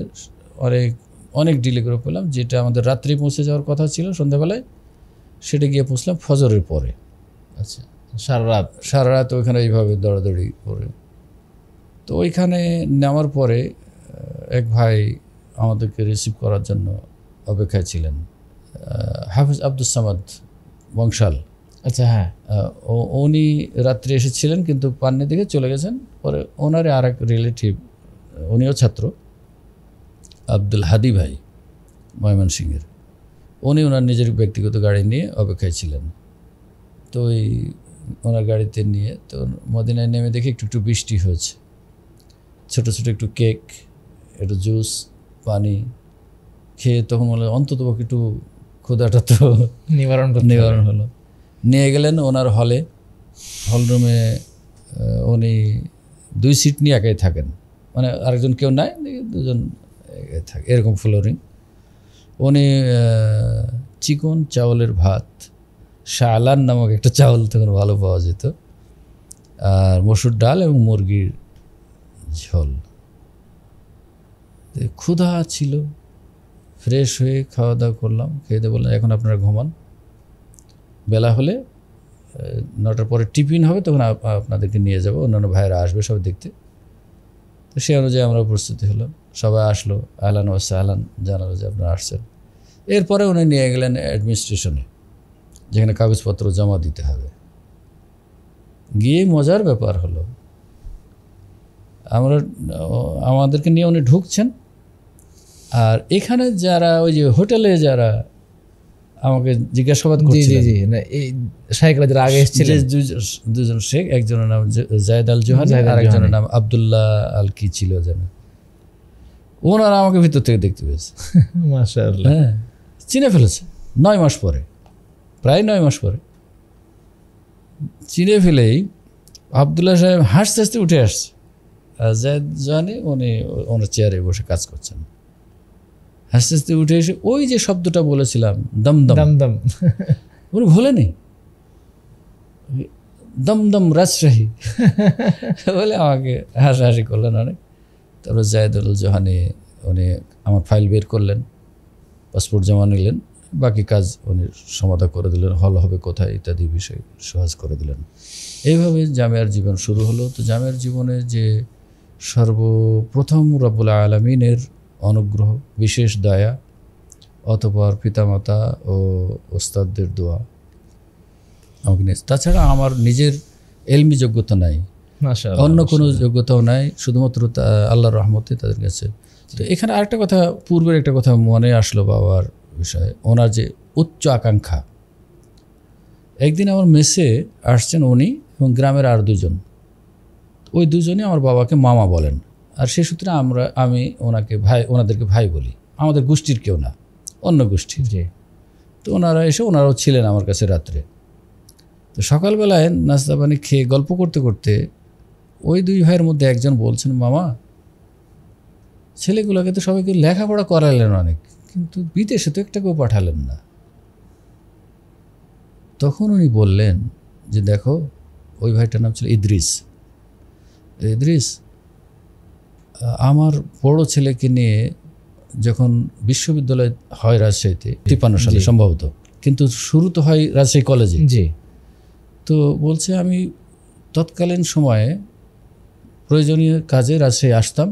অনেক ডিলে করে পেলাম। যেটা আমাদের রাত্রি পৌঁছে যাওয়ার কথা ছিল সন্ধ্যাবেলায়, সেটা গিয়ে পৌঁছলাম ফজরের পরে। আচ্ছা, সারা রাত ওইখানে এইভাবে দৌড়াদৌড়ি করে। তো ওইখানে নেওয়ার পরে এক ভাই আমাদেরকে রিসিভ করার জন্য অপেক্ষায় ছিলেন, হাফিজ আব্দুল সামাদ বংশাল। আচ্ছা, হ্যাঁ, উনি রাত্রে এসেছিলেন কিন্তু পাননি দেখে চলে গেছেন। পরে ওনারে আর এক রিলেটিভ, উনিও ছাত্র, আব্দুল হাদি ভাই ময়মনসিংহের, উনি ওনার নিজের ব্যক্তিগত গাড়ি নিয়ে অপেক্ষায় ছিলেন। তো ওই ওনার গাড়িতে নিয়ে তো মদিনায় নেমে দেখি একটু বৃষ্টি হয়েছে, ছোটো ছোটো একটু কেক, একটু জুস, পানি খেয়ে তখন বলে অন্তত একটু ক্ষুধাটা তো নিবারণ হলো। নিয়ে গেলেন ওনার হল রুমে। উনি 2 সিট নিয়ে একাই থাকেন, মানে আরেকজন কেউ নাই, 2জন থাকে, এরকম ফ্লোরিং। উনি চিকন চাউলের ভাত, শালান নামক একটা চাউল তখন ভালো পাওয়া যেত, আর মসুর ডাল এবং মুরগির ঝোল। ক্ষুধা ছিল, ফ্রেশ হয়ে খাওয়া দাওয়া করলাম। খেয়ে দিয়ে বললাম এখন আপনারা ঘুমান, বেলা হলে 9টার পরে টিফিন হবে, তখন আপনাদেরকে নিয়ে যাব, অন্যান্য ভাইয়েরা আসবে সব দেখতে। তো সেই অনুযায়ী আমরা প্রস্তুতি হলাম, সবাই আসলো, আহলান ওয়া সাহলান জানালো যে আপনারা আসছেন। এরপরে উনি নিয়ে গেলেন অ্যাডমিনিস্ট্রেশনে, যেখানে কাগজপত্র জমা দিতে হবে। গিয়ে মজার ব্যাপার হলো, আমাদেরকে নিয়ে উনি ঢুকছেন, আর এখানে যারা ওই যে হোটেলে যারা আমাকে জিজ্ঞাসাবাদ করছিলেন, শাইখরা যারা আগে এসেছিলেন, 2জন শেখ, একজনের নাম জায়েদ আল জোহানি, আর একজনের নাম আব্দুল্লাহ আল কি ছিল যেন, ওনারা আমাকে ভিতর থেকে দেখতে পেয়েছে। মাশাআল্লাহ, হ্যাঁ, চিনে ফেলেছে 9 মাস পরে, প্রায় 9 মাস পরে চিনে ফেলেই আব্দুল্লাহ সাহেব হাসতে হাসতে উঠে আসছে, আর জায়েদ জোহানি উনি ওনার চেয়ারে বসে কাজ করছেন। হাসতে হাসতে উঠে এসে ওই যে শব্দটা বলেছিলাম দমদম দমদম, উনি ভোলেনি, দমদম রাজশাহী বলে আমাকে হাসাহাসি করলেন অনেক। তারপর জায়েদ আল জোহানি উনি আমার ফাইল বের করলেন, পাসপোর্ট জমা নিলেন, বাকি কাজ উনি সমাধা করে দিলেন, হল হবে কোথায় ইত্যাদি বিষয় সহজ করে দিলেন। এইভাবে জামিয়ার জীবন শুরু হলো। তো জামিয়ার জীবনে যে সর্বপ্রথম রব্বুল আলামিনের অনুগ্রহ, বিশেষ দয়া, অতঃপর পিতামাতা ও ওস্তাদদের দোয়া আমাকে নিয়ে। তাছাড়া আমার নিজের এলমি যোগ্যতা নাই, অন্য কোনো যোগ্যতাও নাই, শুধুমাত্র আল্লাহর রহমতে তাদের কাছে। তো এখানে আরেকটা কথা, পূর্বের একটা কথা মনে আসলো বাবার বিষয়ে, ওনার যে উচ্চ আকাঙ্ক্ষা। একদিন আমার মেসে আসছেন উনি এবং গ্রামের আর 2জন, ওই 2জনই আমার বাবাকে মামা বলেন, আর সে সূত্রে আমি ওনাদেরকে ভাই বলি, আমাদের গোষ্ঠীর কেউ না, অন্য গোষ্ঠীর। তো ওনারাও ছিলেন আমার কাছে রাত্রে। তো সকালবেলায় নাস্তা পানি খেয়ে গল্প করতে করতে ওই 2 ভাইয়ের মধ্যে একজন বলছেন, মামা ছেলেগুলোকে তো সবাইকে লেখাপড়া করালেন অনেক, কিন্তু বিদেশে তো একটা কেউ পাঠালেন না। তখন উনি বললেন যে দেখো, ওই ভাইটার নাম ছিল ইদ্রিস, আমার বড় ছেলেকে নিয়ে যখন বিশ্ববিদ্যালয় হয় রাজশাহীতে 53 সালে সম্ভবত, কিন্তু শুরু তো হয় রাজশাহী কলেজে। তো বলছে আমি তৎকালীন সময়ে প্রয়োজনীয় কাজে রাজশাহী আসতাম,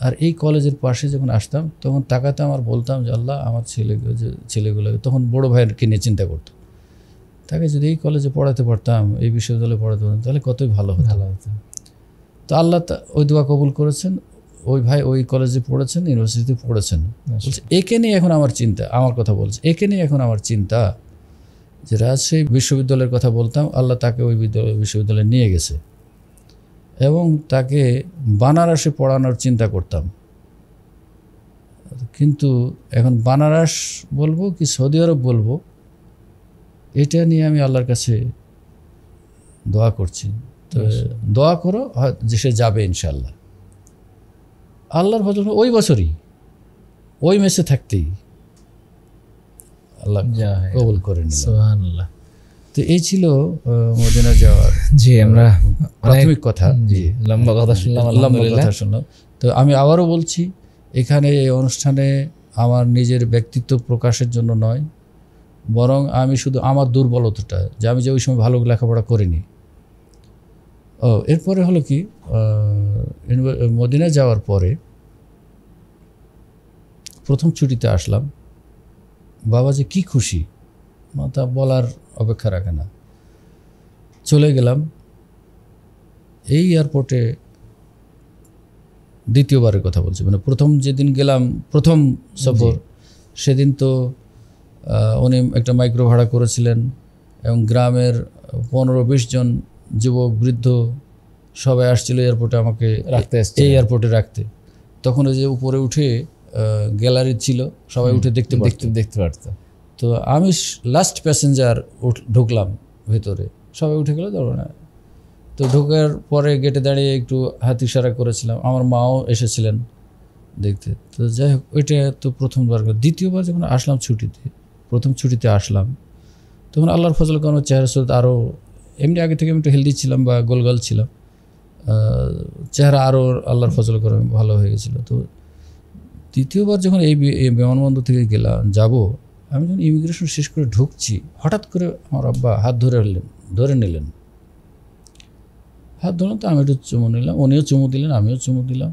আর এই কলেজের পাশে যখন আসতাম তখন তাকাতাম আর বলতাম যে আল্লাহ, আমার ছেলেগুলোকে, তখন বড় ভাইয়েরকে নিয়ে চিন্তা করতো, তাকে যদি এই কলেজে পড়াতে পারতাম, এই বিশ্ববিদ্যালয়ে পড়াতে পারতাম, তাহলে কতই ভালো হতো। তো আল্লাহ ওই দোয়া কবুল করেছেন। ওই ভাই ওই কলেজে পড়েছেন, ইউনিভার্সিটিতে পড়েছেন। বলছে একে নিয়ে এখন আমার চিন্তা, আমার কথা বলছে, একে নিয়ে এখন আমার চিন্তা যে রাজশাহী বিশ্ববিদ্যালয়ের কথা বলতাম, আল্লাহ তাকে ওই বিশ্ববিদ্যালয়ে নিয়ে গেছে, এবং তাকে বানারসে পড়ানোর চিন্তা করতাম, কিন্তু এখন বানারস বলবো কি সৌদি আরব বলবো, এটা নিয়ে আমি আল্লাহর কাছে দোয়া করছি। তো দোয়া করো যে সে যাবে ইনশাল্লাহ। আল্লাহর ফজল ওই বছরই ওই মেসে থাকতেই আল্লাহ কবুল করে নিল। সুবহানাল্লাহ। তো এই ছিল মদিনা যাওয়ার আমরা প্রাথমিক কথা। লম্বা কথা শুনলাম। তো আমি আবারও বলছি, এখানে এই অনুষ্ঠানে আমার নিজের ব্যক্তিত্ব প্রকাশের জন্য নয়, বরং আমি শুধু আমার দুর্বলতাটা, যে আমি যে ওই সময় ভালো লেখাপড়া করিনি। এরপরে হলো কি, মদিনা যাওয়ার পরে প্রথম ছুটিতে আসলাম, বাবা যে কি খুশি তা বলার অপেক্ষা রাখে না। চলে গেলাম এই এয়ারপোর্টে, দ্বিতীয়বারের কথা বলছি, মানে প্রথম যেদিন গেলাম, প্রথম সফর, সেদিন তো উনি একটা মাইক্রো ভাড়া করেছিলেন এবং গ্রামের 15-20 জন যুবক বৃদ্ধ সবাই আসছিল এয়ারপোর্টে আমাকে রাখতে, এই এয়ারপোর্টে রাখতে। তখন ওই যে উপরে উঠে গ্যালারি ছিল, সবাই উঠে দেখতে পারত। তো আমি লাস্ট প্যাসেঞ্জার ঢুকলাম ভেতরে, সবাই উঠে গেল ধরো না। তো ঢোকার পরে গেটে দাঁড়িয়ে একটু হাত ইশারা করেছিলাম, আমার মাও এসেছিলেন দেখতে। তো যাই হোক, ওইটা তো প্রথমবার। দ্বিতীয়বার যখন আসলাম ছুটিতে, প্রথম ছুটিতে আসলাম, তখন আল্লাহর ফজল কারণ চেহারা সুরত আরও, এমনি আগে থেকে আমি একটু হেলদি ছিলাম বা গোলগাল ছিলাম, চেহারা আরও আল্লাহর ফজল করে ভালো হয়ে গেছিলো। তো দ্বিতীয়বার যখন এই বিমানবন্দর থেকে যাব, আমি যখন ইমিগ্রেশন শেষ করে ঢুকছি, হঠাৎ করে আমার আব্বা হাত ধরে নিলেন। হাত ধরলেন, তো আমি একটু চুমু নিলাম, উনিও চুমু দিলেন, আমিও চুমু দিলাম।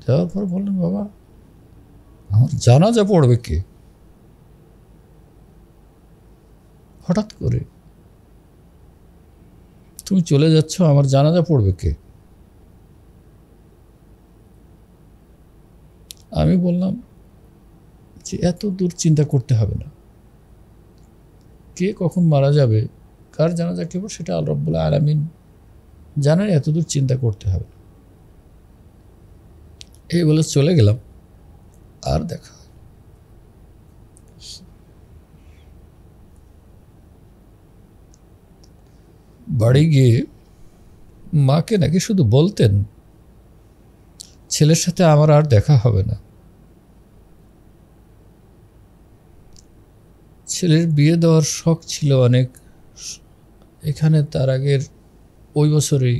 দেওয়ার পর বললেন, বাবা আমার জানাজা পড়বে কে? হঠাৎ করে তুমি চলে যাচ্ছ, আমার জানাজা পড়বে কে? আমি বললাম যে এত দূর চিন্তা করতে হবে না, কে কখন মারা যাবে, কার জানাজা কেব, সেটা আল্লাহ রাব্বুল আলামিন জানেন, এত দূর চিন্তা করতে হবে না। এই বলে চলে গেলাম, আর দেখা। বাড়ি গিয়ে মাকে নাকি শুধু বলতেন, ছেলের সাথে আমার আর দেখা হবে না। ছেলের বিয়ে দেওয়ার শখ ছিল অনেক। এখানে তার আগের ওই বছরেই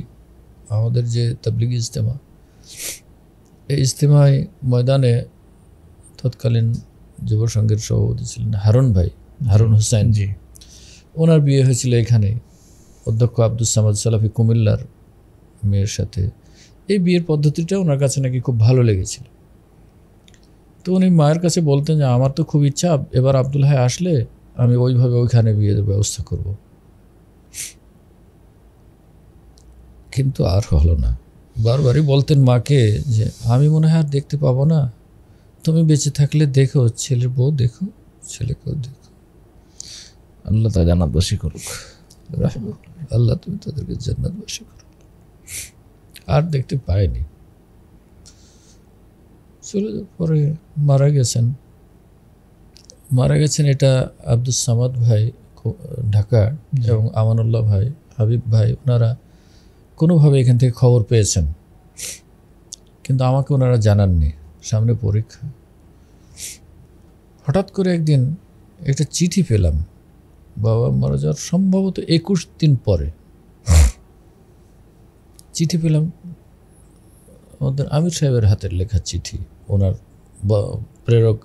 আমাদের যে তাবলিগ ইজতেমা, এই ইজতেমায় ময়দানে তৎকালীন যুব সংঘের সভাপতি ছিলেন হারুন হোসেন জি, ওনার বিয়ে হয়েছিল এখানে অধ্যক্ষ আব্দুস সামাদ সালাফি কুমিল্লার মেয়ের সাথে। এই বিয়ের পদ্ধতিটা ওনার কাছে নাকি খুব ভালো লেগেছিল। তো উনি মায়ের কাছে বলতেন যে আমার তো খুব ইচ্ছা, এবার আব্দুল হাই আসলে আমি ওইভাবে ওইখানে বিয়ের ব্যবস্থা করব, কিন্তু আর হলো না। বারবারই বলতেন মাকে যে আমি মনে হয় আর দেখতে পাবো না, তুমি বেঁচে থাকলে দেখো, ছেলের বউ দেখো, ছেলেকেও দেখো। আল্লাহ তা জান্নাতবাসী করুক, আল্লাহ তুমি তাদেরকে জান্নাতবাসী করো। আর দেখতে পাইনি। চলে পরে মারা গেছেন এটা আব্দুস সামাদ ভাই ঢাকা, এবং আমানুল্লাহ ভাই, হাবিব ভাই, ওনারা কোনোভাবে এখান থেকে খবর পেয়েছেন, কিন্তু আমাকে ওনারা জানাননি। সামনে পরীক্ষা, হঠাৎ করে একদিন একটা চিঠি পেলাম, বাবা মারা যাওয়ার সম্ভবত 21 দিন পরে চিঠি পেলাম। আমাদের আমির সাহেবের হাতের লেখা চিঠি, ওনার প্রেরক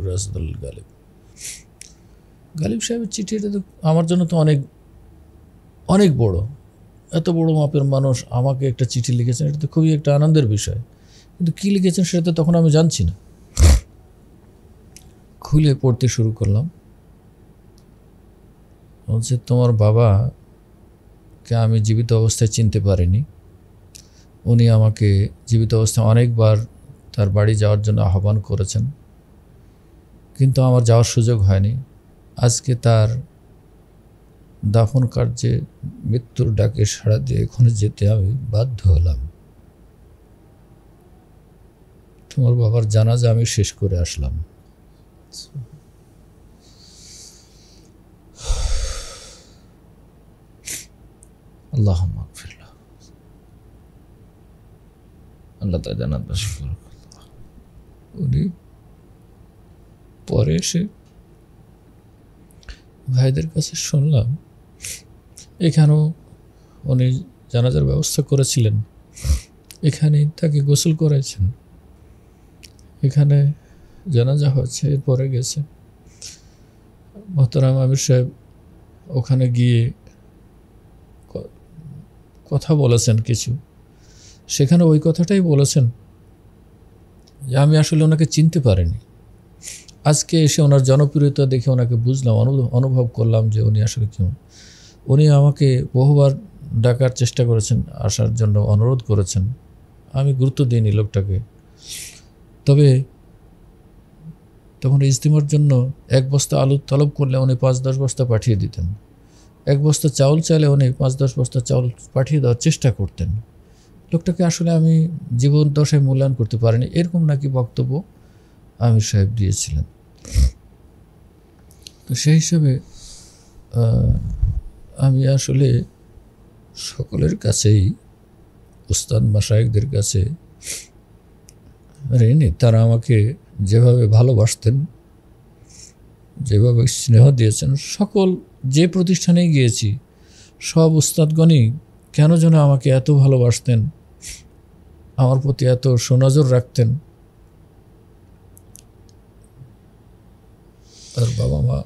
রাসূল গালিব সাহেবের চিঠি। এটা তো আমার জন্য তো অনেক অনেক বড়, এত বড় মাপের মানুষ আমাকে একটা চিঠি লিখেছেন, এটা তো খুবই একটা আনন্দের বিষয়। কিন্তু কী লিখেছেন সেটা তো তখন আমি জানছি না। খুলে পড়তে শুরু করলাম। বলছে, তোমার বাবাকে আমি জীবিত অবস্থায় চিনতে পারিনি। উনি আমাকে জীবিত অবস্থায় অনেকবার তার বাড়ি যাওয়ার জন্য আহ্বান করেছেন, কিন্তু আমার যাওয়ার সুযোগ হয়নি। আজকে তার দাফন কার্যে মৃত্যুর ডাকে সাড়া দিয়ে এখানে যেতে আমি বাধ্য হলাম। তোমার বাবার জানাজা আমি শেষ করে আসলাম। আল্লাহুম্মা আগফিরলাহ, আল্লাহ তাআলা জান্নাতবাসী করুক। উনি পরে এসে ভাইদের কাছে শুনলাম, এখানেও উনি জানাজার ব্যবস্থা করেছিলেন, এখানেই তাকে গোসল করাইছেন, এখানে জানাজা হচ্ছে। এরপরে গেছে মোহতারাম আমির সাহেব, ওখানে গিয়ে কথা বলেছেন কিছু, সেখানে ওই কথাটাই বলেছেন যে আমি আসলে ওনাকে চিনতে পারিনি। আজকে এসে ওনার জনপ্রিয়তা দেখে ওনাকে বুঝলাম, অনুভব করলাম যে উনি আসলে কেমন। উনি আমাকে বহুবার ডাকার চেষ্টা করেছেন, আসার জন্য অনুরোধ করেছেন, আমি গুরুত্ব দিইনি লোকটাকে। তবে তখন ইজতিমার জন্য 1 বস্তা আলু তলব করলে উনি 5-10 বস্তা পাঠিয়ে দিতেন। 1 বস্তা চাউল চাইলে উনি 5-10 বস্তা চাউল পাঠিয়ে দেওয়ার চেষ্টা করতেন। লোকটাকে আসলে আমি জীবন দশায় মূল্যায়ন করতে পারিনি, এরকম নাকি বক্তব্য আমির সাহেব দিয়েছিলেন। তো সেই হিসাবে আমি আসলে সকলের কাছেই, উস্তাদ মাশায়েখদের কাছে ঋণী। তারা আমাকে যেভাবে ভালোবাসতেন, যেভাবে স্নেহ দিয়েছেন, সকল যে প্রতিষ্ঠানেই গিয়েছি সব উস্তাদগণই কেন যেন আমাকে এত ভালোবাসতেন, আমার প্রতি এত সুনজর রাখতেন। আর বাবা মা,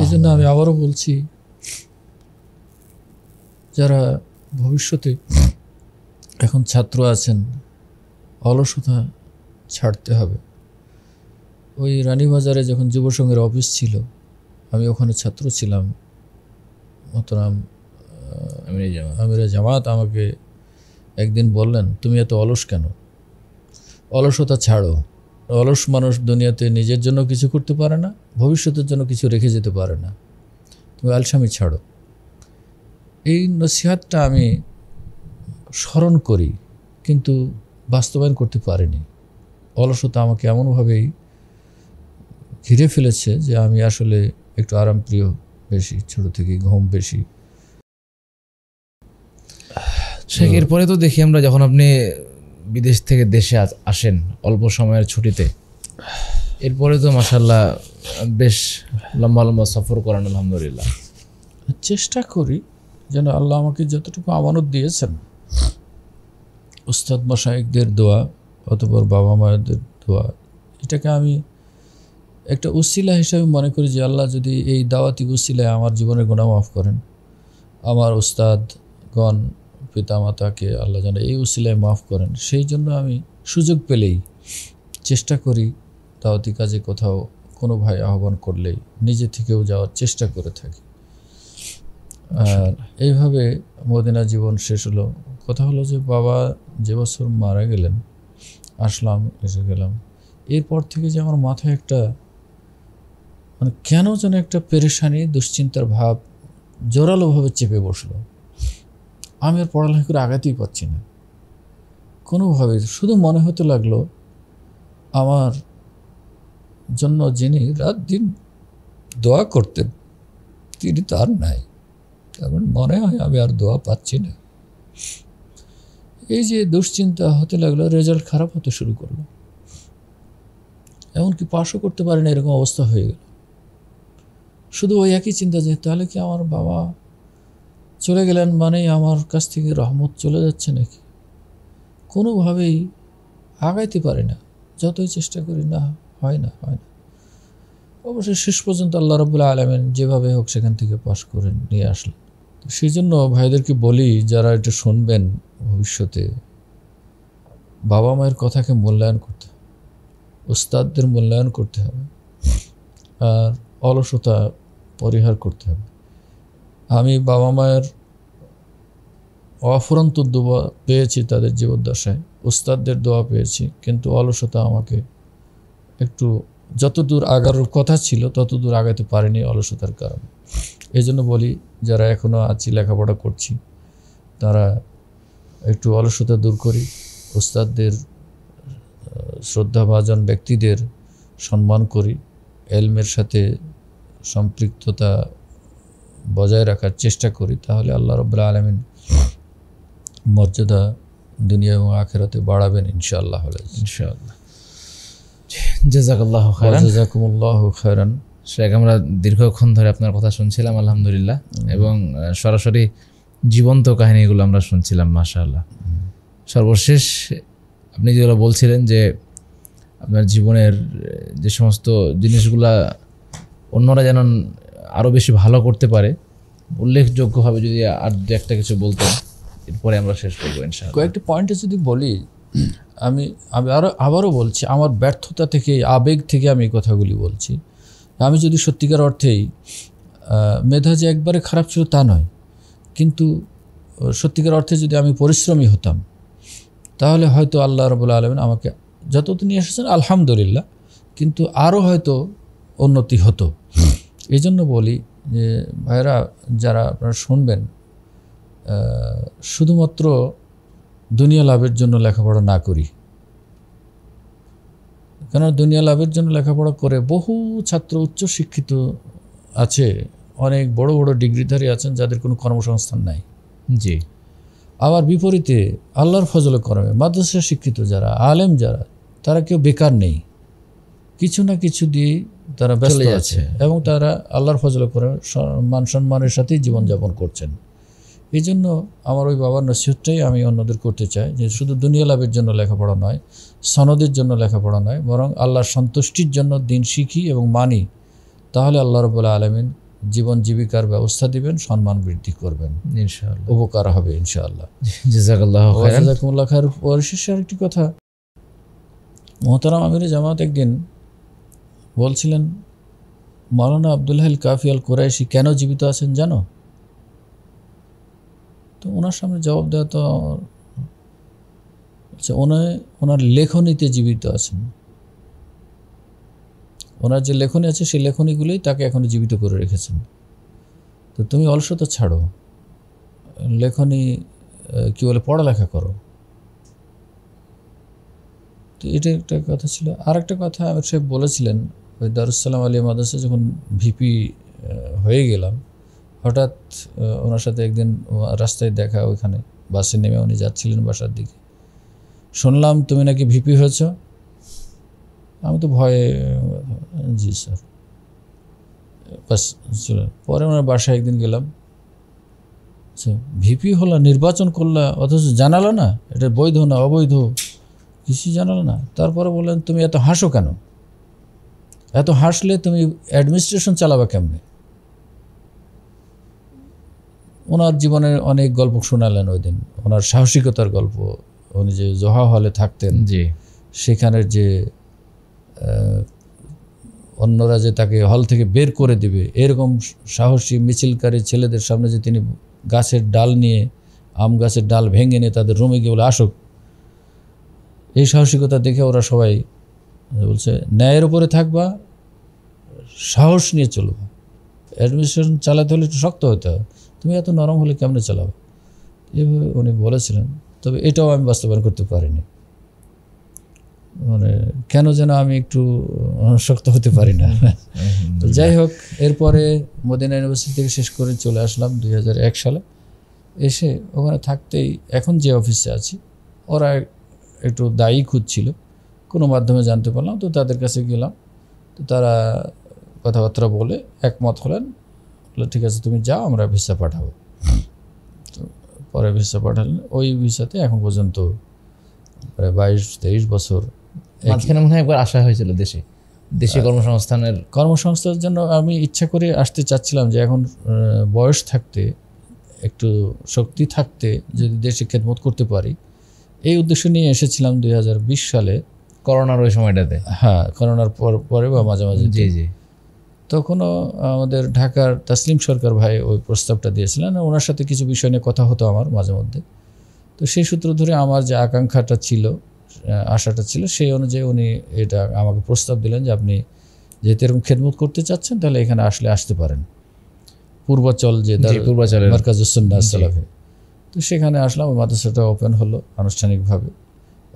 এই জন্য আমি আবারও বলছি, যারা ভবিষ্যতে এখন ছাত্র আছেন, অলসতা ছাড়তে হবে। ওই রানীবাজারে যখন যুব সংঘের অফিস ছিল, আমি ওখানে ছাত্র ছিলাম, মোহতারাম আমিরে জামাত আমাকে একদিন বললেন, তুমি এত অলস কেন? অলসতা ছাড়ো। অলস মানুষ দুনিয়াতে নিজের জন্য কিছু করতে পারে না, ভবিষ্যতের জন্য কিছু রেখে যেতে পারে না। তুমি আলসামি ছাড়ো। এই নসিহাতটা আমি স্মরণ করি, কিন্তু বাস্তবায়ন করতে পারিনি। অলসতা আমাকে এমনভাবেই ঘিরে ফেলেছে যে আমি আসলে একটু আরামপ্রিয় বেশি, ছোট থেকেই ঘুম বেশি। এরপরে তো দেখি আমরা, যখন আপনি বিদেশ থেকে দেশে আসেন অল্প সময়ের ছুটিতে, এরপরে তো মাশাআল্লাহ বেশ লম্বা লম্বা সফর করেন, আলহামদুলিল্লাহ। চেষ্টা করি যেন আল্লাহ আমাকে যতটুকু আমানত দিয়েছেন, উস্তাদ মাশায়েখদের দোয়া, অতঃপর বাবা মায়েদের দোয়া, এটাকে আমি একটা উসিলা হিসাবে মনে করি যে আল্লাহ যদি এই দাওয়াতি উসিলায় আমার জীবনের গুনাহ মাফ করেন, আমার উস্তাদগণ পিতামাতাকে আল্লাহ যেন এই উসিলায় মাফ করেন, সেই জন্য আমি সুযোগ পেলেই চেষ্টা করি দাওয়াতি কাজে কোথাও কোনো ভাই আহ্বান করলেই নিজে থেকেও যাওয়ার চেষ্টা করে থাকি। আর এইভাবে মদিনা জীবন শেষ হলো। কথা হলো যে বাবা যে বছর মারা গেলেন, আসলাম, এসে গেলাম, এরপর থেকে যে আমার মাথায় একটা মানে কেন যেন একটা পেরেশানি, দুশ্চিন্তার ভাব জোরালোভাবে চেপে বসলো। আমি আর পড়ালেখা করে আগাতেই পারছি না কোনোভাবে। শুধু মনে হতে লাগলো আমার জন্য যিনি রাত দিন দোয়া করতেন তিনি তো আর নাই। তারপর মনে হয় আমি আর দোয়া পাচ্ছি না। এই যে দুশ্চিন্তা হতে লাগলো, রেজাল্ট খারাপ হতে শুরু করলো, এমনকি পাশও করতে পারি না, এরকম অবস্থা হয়ে গেল। শুধু ওই একই চিন্তা যে তাহলে কি আমার বাবা চলে গেলেন মানেই আমার কাছ থেকে রহমত চলে যাচ্ছে নাকি? কোনোভাবেই আগাইতে পারি না, যতই চেষ্টা করি না, হয় না। অবশ্যই শেষ পর্যন্ত আল্লাহ রাব্বুল আলামিন যেভাবে হোক সেখান থেকে পাশ করে নিয়ে আসলেন। সেই জন্য ভাইদেরকে বলি, যারা এটা শুনবেন ভবিষ্যতে, বাবা মায়ের কথাকে মূল্যায়ন করতে হবে, উস্তাদদের মূল্যায়ন করতে হবে, আর অলসতা পরিহার করতে হবে। আমি বাবা মায়ের অফুরন্ত দোয়া পেয়েছি তাদের জীবদ্দশায়, উস্তাদদের দোয়া পেয়েছি, কিন্তু অলসতা আমাকে একটু যতদূর আগার কথা ছিল ততদূর আগাতে পারেনি অলসতার কারণে। এই জন্য বলি, যারা এখনও আছি, লেখাপড়া করছি, তারা একটু অলসতা দূর করি, উস্তাদদের শ্রদ্ধাভাজন ব্যক্তিদের সম্মান করি, এলমের সাথে সম্পৃক্ততা বজায় রাখার চেষ্টা করি, তাহলে আল্লাহ রাব্বুল আলামিন মর্যাদা দুনিয়া এবং আখিরাতে বাড়াবেন ইনশাআল্লাহ। জাযাকাল্লাহু খায়রান। জাযাকুমুল্লাহু খায়রান। শেখ, আমরা দীর্ঘক্ষণ ধরে আপনার কথা শুনছিলাম আলহামদুলিল্লাহ, এবং সরাসরি জীবন্ত কাহিনীগুলো আমরা শুনছিলাম মাশাআল্লাহ। সর্বশেষ আপনি যেগুলো বলছিলেন যে আপনার জীবনের যে সমস্ত জিনিসগুলা অন্যরা যেন আরও বেশি ভালো করতে পারে, উল্লেখযোগ্যভাবে যদি আর দু একটা কিছু বলতেন, এরপরে আমরা শেষ করবো ইনশাআল্লাহ। কয়েকটি পয়েন্টে যদি বলি, আমি আবারও বলছি, আমার ব্যর্থতা থেকে, আবেগ থেকে আমি কথাগুলি বলছি। আমি যদি সত্যিকার অর্থেই মেধা যে একবারে খারাপ ছিল তা নয়, কিন্তু সত্যিকার অর্থে যদি আমি পরিশ্রমী হতাম, তাহলে হয়তো আল্লাহ রাব্বুল আলামিন আমাকে যতদিন নিয়ে এসেছেন আলহামদুলিল্লাহ, কিন্তু আরও হয়তো উন্নতি হতো। এই জন্য বলি যে ভাইরা, যারা আপনারা শুনবেন, শুধুমাত্র দুনিয়া লাভের জন্য লেখাপড়া না করি, কেননা দুনিয়া লাভের জন্য লেখাপড়া করে বহু ছাত্র উচ্চ শিক্ষিত আছে, অনেক বড় বড় ডিগ্রিধারী আছেন যাদের কোনো কর্মসংস্থান নাই। জি। আবার বিপরীতে আল্লাহর ফজলে করমে মাদ্রাসা শিক্ষিত যারা, আলেম যারা, তারা কেউ বেকার নেই, কিছু না কিছু দিয়ে তারা ব্যস্ত আছে এবং তারা আল্লাহর ফজলে করে মান সম্মানের সাথেই জীবনযাপন করছেন। এই জন্য আমার ওই বাবার নসিহতটাই আমি অন্যদের করতে চাই যে শুধু দুনিয়া লাভের জন্য লেখাপড়া নয়, সনদের জন্য লেখাপড়া নয়, বরং আল্লাহর সন্তুষ্টির জন্য দিন শিখি এবং মানি, তাহলে আল্লাহ রাব্বুল আলামিন জীবন জীবিকার ব্যবস্থা দিবেন, সম্মান বৃদ্ধি করবেন, ইনশাআল্লাহ উপকার হবে ইনশাআল্লাহ। জাযাকাল্লাহু খাইরান। জাযাকুমুল্লাহ খায়র। পরিশেষে আরেকটি কথা, মোহতারাম আমিরে জামাত একদিন বলছিলেন, মাওলানা আব্দুল হাই কাফি আল কুরাইশি কেন জীবিত আছেন জানো? তো ওনার সামনে জবাব দেওয়া তো ওনার লেখনীতে জীবিত আছেন। ওনার যে লেখনী আছে সেই লেখনীগুলোই তাকে এখনো জীবিত করে রেখেছেন। তো তুমি অলসতা ছাড়ো, লেখনী কি বলে পড়ালেখা করো। তো এটা একটা কথা ছিল। আর একটা কথা আমির সাহেব বলেছিলেন, ওই দারুসালাম আলিয়া মাদ্রাসা যখন ভিপি হয়ে গেলাম, হঠাৎ ওনার সাথে একদিন রাস্তায় দেখা, ওইখানে বাসে নেমে উনি যাচ্ছিলেন বাসার দিকে, শুনলাম তুমি নাকি ভিপি হয়েছ। আমি তো ভয়ে, জি স্যার, বাস। পরে ওনার বাসায় একদিন গেলাম, আচ্ছা ভিপি হলো, নির্বাচন করলা, অথচ জানালো না এটা বৈধ না অবৈধ, কিছু জানালো না। তারপরে বললেন তুমি এত হাসো কেন? এত হাসলে তুমি অ্যাডমিনিস্ট্রেশন চালাবা কেমনে? ওনার জীবনের অনেক গল্প শোনালেন ওই দিন, ওনার সাহসিকতার গল্প। উনি যে জোহা হলে থাকতেন, জি, সেখানের যে অন্যরা যে তাকে হল থেকে বের করে দিবে, এরকম সাহসী মিছিলকারী ছেলেদের সামনে যে তিনি গাছের ডাল নিয়ে, আম গাছের ডাল ভেঙে নিয়ে তাদের রুমে গিয়ে বলে আসুক, এই সাহসিকতা দেখে ওরা সবাই বলছে ন্যায়ের উপরে থাকবা, সাহস নিয়ে চলবা, অ্যাডমিনিস্ট্রেশন চালাতে হলে একটু শক্ত হতে হবে, তুমি এত নরম হলে কেমনে চালাবে, এভাবে উনি বলেছিলেন। তবে এটাও আমি বাস্তবায়ন করতে পারিনি, মানে কেন যেন আমি একটু শক্ত হতে পারি না। তো যাই হোক, এরপরে মদিনা ইউনিভার্সিটি থেকে শেষ করে চলে আসলাম 2001 সালে। এসে ওখানে থাকতেই এখন যে অফিসে আছি, ওরা একটু দায়ী খুঁজছিল, কোনো মাধ্যমে জানতে পারলাম, তো তাদের কাছে গেলাম। তো তারা কথাবার্তা বলে একমত হলেন, বলে ঠিক আছে তুমি যাও, আমরা ভিসা পাঠাবো। তো পরে ভিসা পাঠালেন, ওই ভিসাতে এখন পর্যন্ত প্রায় 22-23 বছর। মাঝখানে মনে হয় একবার আসা হয়েছিল দেশে কর্মসংস্থানের জন্য আমি ইচ্ছা করে আসতে চাচ্ছিলাম, যে এখন বয়স থাকতে, একটু শক্তি থাকতে যদি দেশে খেদমত করতে পারি, এই উদ্দেশ্য নিয়ে এসেছিলাম 2020 সালে, করোনার ওই সময়টাতে। হ্যাঁ, করোনার পরে বা মাঝামাঝি। জি জি। তখনও আমাদের ঢাকার তাসলিম সরকার ভাই ওই প্রস্তাবটা দিয়েছিলেন, ওনার সাথে কিছু বিষয় নিয়ে কথা হতো আমার মাঝে মধ্যে। তো সেই সূত্র ধরে আমার যে আকাঙ্ক্ষাটা ছিল, আশাটা ছিল, সেই অনুযায়ী উনি এটা আমাকে প্রস্তাব দিলেন যে আপনি যেহেতু এরকম খেদমত করতে চাচ্ছেন, তাহলে এখানে আসতে পারেন, পূর্বাচল যে মারকাজুস সুন্নাহ সালাফি। তো সেখানে আসলাম, ওই মাদ্রাসাটা ওপেন হলো আনুষ্ঠানিকভাবে।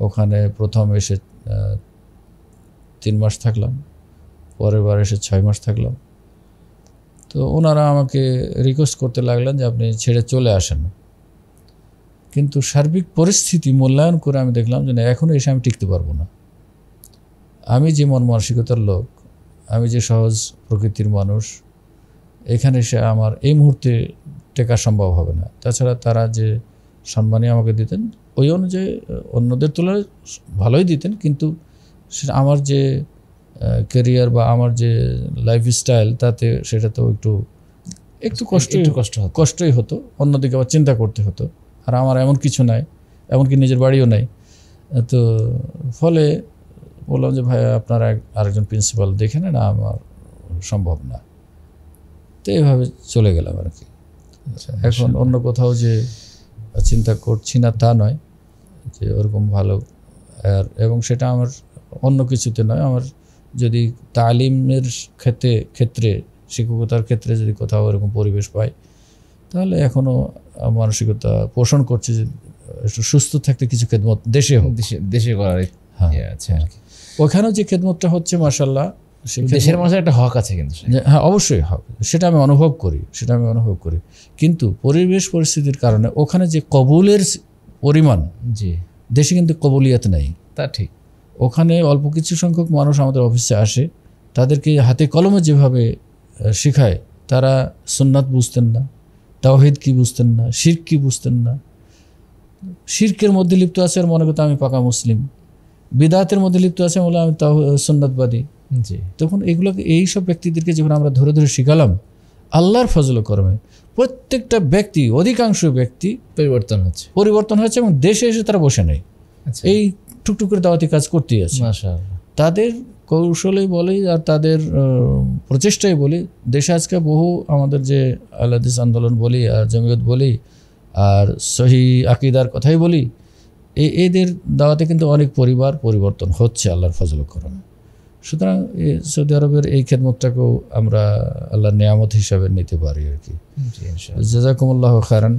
ওখানে প্রথম এসে 3 মাস থাকলাম, পরের বার এসে 6 মাস থাকলাম। তো ওনারা আমাকে রিকোয়েস্ট করতে লাগলেন যে আপনি ছেড়ে চলে আসেন, কিন্তু সার্বিক পরিস্থিতি মূল্যায়ন করে আমি দেখলাম যে না, এখনও এসে আমি টিকতে পারবো না। আমি যে মন মানসিকতার লোক, আমি যে সহজ প্রকৃতির মানুষ, এখানে এসে আমার এই মুহূর্তে টেকা সম্ভব হবে না। তাছাড়া তারা যে সম্মানই আমাকে দিতেন, ওই অনুযায়ী অন্যদের তুলনায় ভালোই দিতেন, কিন্তু আমার যে ক্যারিয়ার বা আমার যে লাইফস্টাইল, তাতে সেটা তো একটু কষ্টই হতো। অন্যদিকে আবার চিন্তা করতে হতো, আর আমার এমন কিছু নাই, এমনকি নিজের বাড়িও নাই। তো ফলে বললাম যে ভাই আপনারা আরেকজন প্রিন্সিপাল দেখে নেন, আমার সম্ভব না। তো এইভাবে চলে গেলাম আর কি। এখন অন্য কোথাও যে চিন্তা করছি না তা নয়, যে ওরকম ভালো, এবং সেটা আমার অন্য কিছুতে নয়, আমার যদি তালিমের ক্ষেত্রে শিক্ষকতার ক্ষেত্রে যদি কোথাও এরকম পরিবেশ পাই, তাহলে এখনও মানসিকতা পোষণ করছে যে একটু সুস্থ থাকতে কিছু খেদমত দেশে হোক, দেশে করার আছে আর কি। ওখানেও যে খেদমতটা হচ্ছে মাশাআল্লাহ, দেশের মানুষের একটা হক আছে কিন্তু। হ্যাঁ অবশ্যই হক, সেটা আমি অনুভব করি, কিন্তু পরিবেশ পরিস্থিতির কারণে ওখানে যে কবুলের পরিমাণ, জি, দেশে কিন্তু কবুলিয়াত নাই। তা ঠিক। ওখানে অল্প কিছু সংখ্যক মানুষ আমাদের অফিসে আসে, তাদেরকে হাতে কলমে যেভাবে শেখায়, তারা সুন্নাত বুঝতেন না, তাওহীদ কি বুঝতেন না, শিরক কি বুঝতেন না। শিরকের মধ্যে লিপ্ত আছে আর মনে করতে আমি পাকা মুসলিম, বিদআতের মধ্যে লিপ্ত আছে বলে আমি তাও সুন্নাতবাদী। জি, তখন এগুলোকে, এইসব ব্যক্তিদেরকে যখন আমরা ধরে ধরে শিখালাম, আল্লাহর ফজল করমে প্রত্যেকটা ব্যক্তি, অধিকাংশ ব্যক্তি পরিবর্তন হয়েছে এবং দেশে এসে তারা বসে নেই, এই টুকটুক করে দাওয়াতি কাজ করতেই আছে। মাশাআল্লাহ। তাদের কৌশলেই বলি আর তাদের প্রচেষ্টাই বলি, দেশে আজকে বহু আমাদের যে আহলে হাদিস আন্দোলন বলি আর জমিয়ত বলি আর সহি আকীদার কথাই বলি, এদের দাওয়াতে কিন্তু অনেক পরিবার পরিবর্তন হচ্ছে আল্লাহর ফজল করমে। সুতরাং সৌদি আরবের এই খেদমতটাকেও আমরা আল্লাহর নিয়ামত হিসাবে নিতে পারি আর কি। জাযাকুমুল্লাহু খায়রান।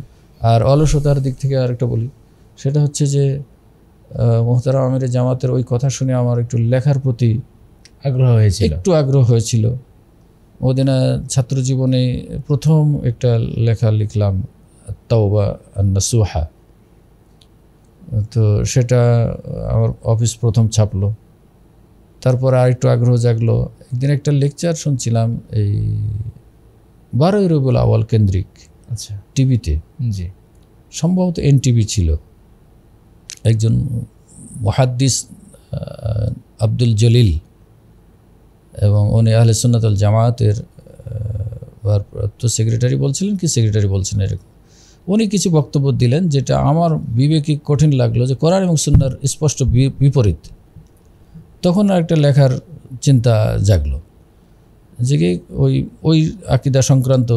আর অলসতার দিক থেকে আরেকটা বলি, সেটা হচ্ছে যে মুহতারাম আমির জামাতের ওই কথা শুনে আমার একটু লেখার প্রতি আগ্রহ হয়েছিল। ওদিনে ছাত্র জীবনে প্রথম একটা লেখা লিখলাম, তাওবা আন-নাসুহা। তো সেটা আমার অফিস প্রথম ছাপলো। তারপর আরেকটু আগ্রহ জাগলো, একদিন একটা লেকচার শুনছিলাম এই 12ই রবিউল আউয়াল কেন্দ্রিক, আচ্ছা, টিভিতে, জি, সম্ভবত এনটিভি ছিল। একজন মুহাদ্দিস আব্দুল জলিল, এবং উনি আহলে সুন্নাত ওয়াল জামায়াতের ভারপ্রাপ্ত সেক্রেটারি বলছিলেন এরকম। উনি কিছু বক্তব্য দিলেন যেটা আমার বিবেকে কঠিন লাগলো, যে কোরআন এবং সুন্নাহর স্পষ্ট বিপরীত। তখন একটা লেখার চিন্তা জাগলো, যে কি ওই আকীদা সংক্রান্ত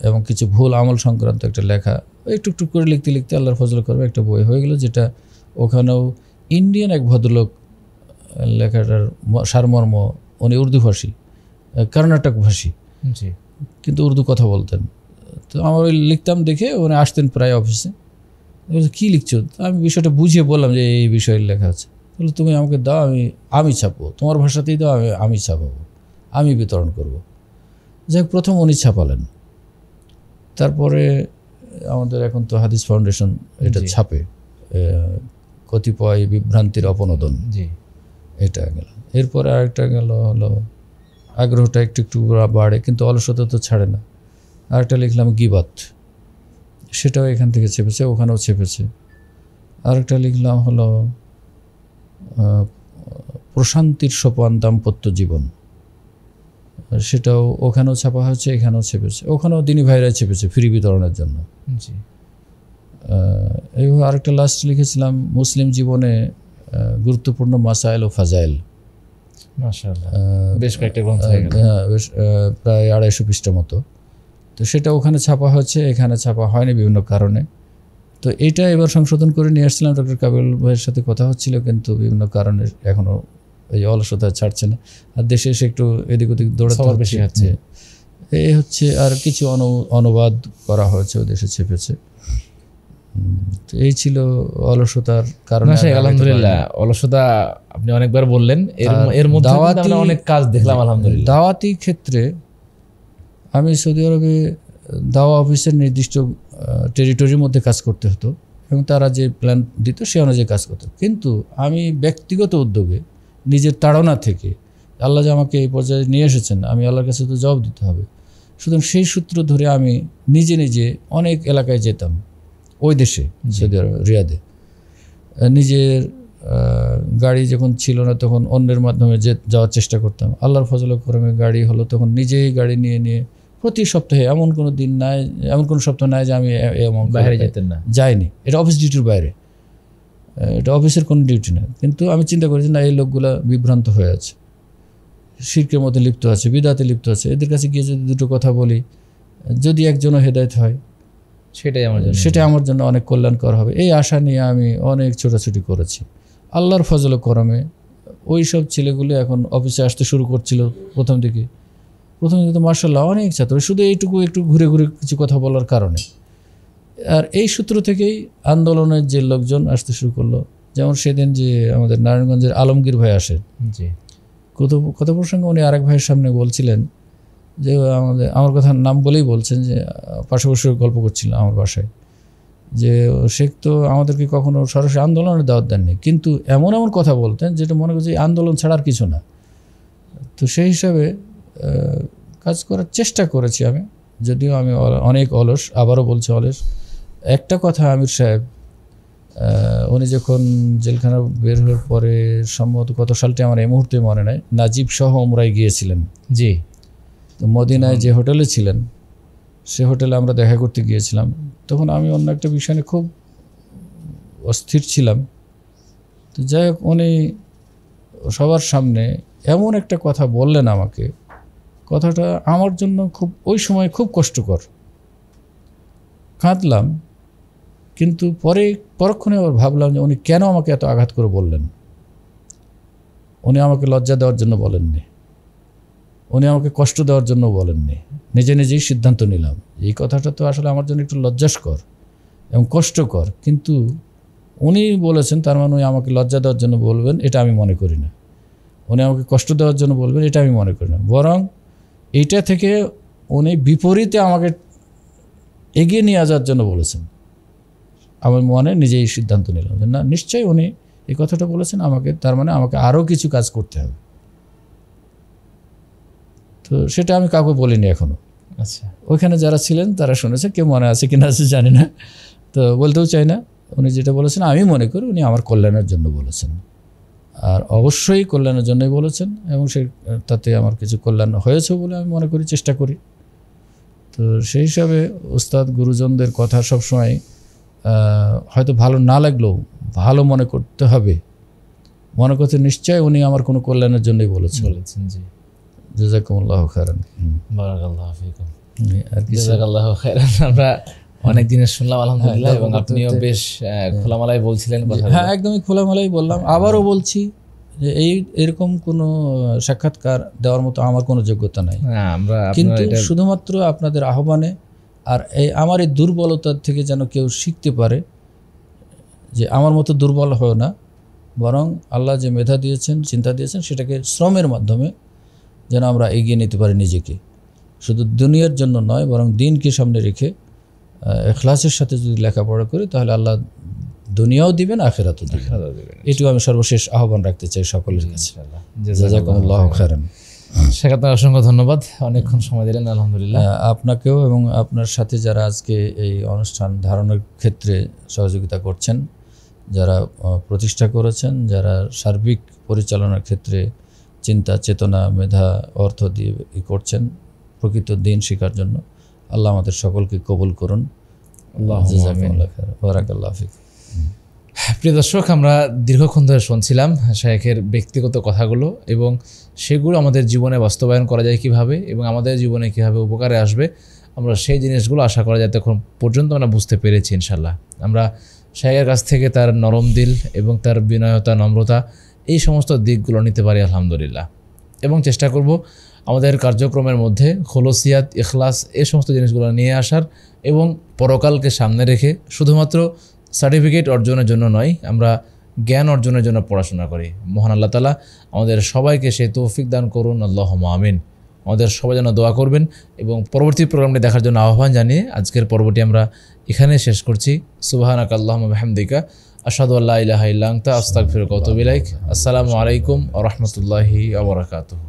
এবং কিছু ভুল আমল সংক্রান্ত একটা লেখা, ওই টুকটুক করে লিখতে লিখতে আল্লাহর ফজল করবে একটা বই হয়ে গেল, যেটা ওখানেও ইন্ডিয়ান এক ভদ্রলোক, লেখাটার সারমর্ম, উনি উর্দু ভাষী, কর্ণাটক ভাষী, কিন্তু উর্দু কথা বলতেন। তো আমার ওই লিখতাম দেখে উনি আসতেন প্রায় অফিসে, কী লিখছো? আমি বিষয়টা বুঝিয়ে বললাম যে এই বিষয়ের লেখা আছে। বলে তুমি আমাকে দাও, আমি ছাপবো, তোমার ভাষাতেই দাও, আমি ছাপাবো, আমি বিতরণ করব। যাই হোক, প্রথম উনি ছাপালেন, তারপরে আমাদের এখন তো হাদিস ফাউন্ডেশন এটা ছাপে, কতিপয় বিভ্রান্তির অপনোদন, এটা গেল। এরপরে আরেকটা গেল হলো, আগ্রহটা একটু একটু বাড়ে, কিন্তু অলসতা তো ছাড়ে না। আরেকটা লিখলাম গীবাত, সেটাও এখান থেকে ছেপেছে, ওখানেও ছেপেছে। আরেকটা লিখলাম হলো প্রশান্তির সোপান দাম্পত্য জীবন, সেটাও ওখানেও ছাপা হয়েছে, এখানেও ছেপেছে। ওখানেও দিনী ভাইরা ছেপেছে ফ্রি বিতরণের জন্য। এইভাবে আরেকটা লাস্ট লিখেছিলাম মুসলিম জীবনে গুরুত্বপূর্ণ মাসাইল ও ফাজাইল, মাশাআল্লাহ, বেশ কয়েকটা গ্রন্থ, প্রায় 250 পৃষ্ঠা মতো। তো সেটা ওখানে ছাপা হয়েছে, এখানে ছাপা হয়নি বিভিন্ন কারণে। তো এইটা এবার সংশোধন করে নিয়ে আসছিলাম, ডক্টর কাবিল ভাইয়ের সাথে কথা হচ্ছিল, কিন্তু বিভিন্ন কারণে এখনও এই অলসতা ছাড়ছে না। আর দেশে এসে একটু এদিক ওদিক দৌড়াতে বেশি হচ্ছে, এই হচ্ছে। আর কিছু অনুবাদ করা হয়েছে, ও দেশে ছেপেছে। এই ছিল অলসতার কারণে। আলহামদুলিল্লাহ, অলসতা আপনি অনেকবার বললেন, এর মধ্যে আমরা অনেক কাজ দেখলাম আলহামদুলিল্লাহ। দাওয়াতি ক্ষেত্রে আমি সৌদি আরবে দাওয়া অফিসের নির্দিষ্ট টেরিটরির মধ্যে কাজ করতে হতো, এবং তারা যে প্ল্যান দিত সে অনুযায়ী কাজ করতো। কিন্তু আমি ব্যক্তিগত উদ্যোগে, নিজের তাড়না থেকে, আল্লাহ যে আমাকে এই পর্যায়ে নিয়ে এসেছেন, আমি আল্লাহর কাছে তো জবাব দিতে হবে। সুতরাং সেই সূত্র ধরে আমি নিজে নিজে অনেক এলাকায় যেতাম, ওই দেশে, সৌদি আরব রিয়াদে। নিজের গাড়ি যখন ছিল না, তখন অন্যের মাধ্যমে যাওয়ার চেষ্টা করতাম। আল্লাহর ফজল করমে গাড়ি হলো, তখন নিজেই গাড়ি নিয়ে প্রতি সপ্তাহে, এমন কোনো দিন নাই, এমন কোনো সপ্তাহ নাই যে আমি বাইরে যেতেন না, যাইনি। এটা অফিস ডিউটির বাইরে, এটা অফিসের কোনো ডিউটি না। কিন্তু আমি চিন্তা করেছি না, এই লোকগুলা বিভ্রান্ত হয়ে আছে, শিরকের মধ্যে লিপ্ত আছে, বিদআতে লিপ্ত আছে। এদের কাছে গিয়ে যদি দুটো কথা বলি, যদি একজনও হেদায়েত হয়, সেটাই আমার জন্য অনেক কল্যাণকর হবে। এই আশা নিয়ে আমি অনেক ছোটাছুটি করেছি। আল্লাহর ফজল করমে ওই সব ছেলেগুলো এখন অফিসে আসতে শুরু করছিল। প্রথম দিকে তো মাশাআল্লাহ অনেক ছাত্র, শুধু এইটুকু একটু ঘুরে ঘুরে কিছু কথা বলার কারণে। আর এই সূত্র থেকেই আন্দোলনের যে লোকজন আসতে শুরু করলো, যেমন সেদিন যে আমাদের নারায়ণগঞ্জের আলমগীর ভাই আসেন, জি, কত প্রসঙ্গে উনি আরেক ভাইয়ের সামনে বলছিলেন যে আমার কথা নাম বলেই বলছেন যে পাশে বসে গল্প করছিলাম আমার বাসায়, যে শেখ তো আমাদেরকে কখনো সরাসরি আন্দোলনের দাওয়াত দেননি, কিন্তু এমন এমন কথা বলতেন যেটা মনে করছে আন্দোলন ছাড়ার কিছু না। তো সেই হিসাবে কাজ করার চেষ্টা করেছি আমি, যদিও আমি অনেক অলস, আবারও বলছি অলস। একটা কথা আমির সাহেব, উনি যখন জেলখানা বের হওয়ার পরে সম্ভবত কত সালটি আমার এই মুহূর্তে মনে নাই, নাজিব সহ উমরায় গিয়েছিলেন। জি, তো মদিনায় যে হোটেলে ছিলেন সে হোটেলে আমরা দেখা করতে গিয়েছিলাম। তখন আমি অন্য একটা বিষয় নিয়ে খুব অস্থির ছিলাম। তো যাই হোক, উনি সবার সামনে এমন একটা কথা বললেন আমাকে, কথাটা আমার জন্য খুব ওই সময় খুব কষ্টকর, কাঁদলাম। কিন্তু পরক্ষণে আবার ভাবলাম যে উনি কেন আমাকে এত আঘাত করে বললেন। উনি আমাকে লজ্জা দেওয়ার জন্য বলেননি, উনি আমাকে কষ্ট দেওয়ার জন্য বলেননি, নিজে নিজেই সিদ্ধান্ত নিলাম। এই কথাটা তো আসলে আমার জন্য একটু লজ্জাস্কর এবং কষ্টকর, কিন্তু উনি বলেছেন, তার মানে উনি আমাকে লজ্জা দেওয়ার জন্য বলবেন এটা আমি মনে করি না, উনি আমাকে কষ্ট দেওয়ার জন্য বলবেন এটা আমি মনে করি না। বরং এইটা থেকে উনি বিপরীতে আমাকে এগিয়ে নিয়ে যাওয়ার জন্য বলেছেন। আমার মনে নিজেই সিদ্ধান্ত নিলাম যে না, নিশ্চয়ই উনি এই কথাটা বলেছেন আমাকে, তার মানে আমাকে আরও কিছু কাজ করতে হবে। তো সেটা আমি কাউকে বলিনি এখনো। আচ্ছা, ওইখানে যারা ছিলেন তারা শুনেছে, কেউ মনে আছে কিনা আছে জানি না, তো বলতেও চাই না। উনি যেটা বলেছেন আমি মনে করি উনি আমার কল্যাণের জন্য বলেছেন, আর অবশ্যই কল্যাণের জন্যই বলেছেন, এবং তাতে আমার কিছু কল্যাণ হয়েছে বলে আমি মনে করি, চেষ্টা করি। তো সেই হিসাবে ওস্তাদ গুরুজনদের কথা সবসময় হয়তো ভালো না লাগলেও ভালো মনে করতে হবে, মনে করতে নিশ্চয় উনি আমার কোনো কল্যাণের জন্যই বলেছেন। জি, জাযাকুমুল্লাহু খায়রান। বারাকাল্লাহু ফিকুম। আর কি জাযাকাল্লাহু খায়রান। আমরা অনেক দিনের শুনলাম আলহামদুলিল্লাহ, এবং আপনিও বেশ খোলামেলায় বলছিলেন কথা। হ্যাঁ, একদমই খোলামেলাই বললাম। আবারও বলছি যে এরকম কোনো সাক্ষাৎকার দেওয়ার মতো আমার কোনো যোগ্যতা নাই, কিন্তু শুধুমাত্র আপনাদের আহ্বানে আর আমার এই দুর্বলতার থেকে যেন কেউ শিখতে পারে যে আমার মতো দুর্বল হয় না, বরং আল্লাহ যে মেধা দিয়েছেন, চিন্তা দিয়েছেন, সেটাকে শ্রমের মাধ্যমে যেন আমরা এগিয়ে নিতে পারি নিজেকে, শুধু দুনিয়ার জন্য নয় বরং দিনকে সামনে রেখে ইখলাসের সাথে যদি লেখাপড়া করি তাহলে আল্লাহ দুনিয়াও দিবেন, আখিরাতও দিবেন। এটুকু আমি সর্বশেষ আহ্বান রাখতে চাই সকলের কাছে। জাযাকুমুল্লাহু খায়রান। শেখ, আপনার অসংখ্য ধন্যবাদ, অনেকক্ষণ সময় দিলেন। আলহামদুলিল্লাহ, আপনাকেও এবং আপনার সাথে যারা আজকে এই অনুষ্ঠান ধারণের ক্ষেত্রে সহযোগিতা করছেন, যারা প্রতিষ্ঠা করেছেন, যারা সার্বিক পরিচালনার ক্ষেত্রে চিন্তা, চেতনা, মেধা, অর্থ দিয়ে করছেন প্রকৃত দিন শেখার জন্য, আল্লাহ আমাদের সকলকে কবুল করুন। বারাকাল্লাহু ফিকুম। প্রিয় দর্শক, আমরা দীর্ঘক্ষণ ধরে শুনছিলাম শায়েখের ব্যক্তিগত কথাগুলো, এবং সেগুলো আমাদের জীবনে বাস্তবায়ন করা যায় কিভাবে, এবং আমাদের জীবনে কীভাবে উপকারে আসবে, আমরা সেই জিনিসগুলো আশা করা যায় তখন পর্যন্ত আমরা বুঝতে পেরেছি ইনশাল্লাহ। আমরা শায়েখের কাছ থেকে তার নরম দিল এবং তার বিনয়তা, নম্রতা, এই সমস্ত দিকগুলো নিতে পারি আলহামদুলিল্লাহ, এবং চেষ্টা করব আমাদের কার্যক্রমের মধ্যে খলুসিয়াত, ইখলাস, এই সমস্ত জিনিসগুলো নিয়ে আসার, এবং পরকালকে সামনে রেখে শুধুমাত্র সার্টিফিকেট অর্জনের জন্য নয়, আমরা জ্ঞান অর্জনের জন্য পড়াশোনা করি। মহান আল্লাহ তাআলা আমাদের সবাইকে সেই তৌফিক দান করুন, আল্লাহুম্মা আমিন। আমাদের সবাই যেন দোয়া করবেন, এবং পরবর্তী প্রোগ্রামটি দেখার জন্য আহ্বান জানিয়ে আজকের পর্বটি আমরা এখানে শেষ করছি। সুবহানাকা আল্লাহুম্মা বিহামদিকা, আশহাদু আল্লা ইলাহা ইল্লা আনতা, আস্তাগফিরুকা ওয়া আতুবু ইলাইক। আসসালামু আলাইকুম ওয়া রাহমাতুল্লাহি ওয়া বারাকাতুহু।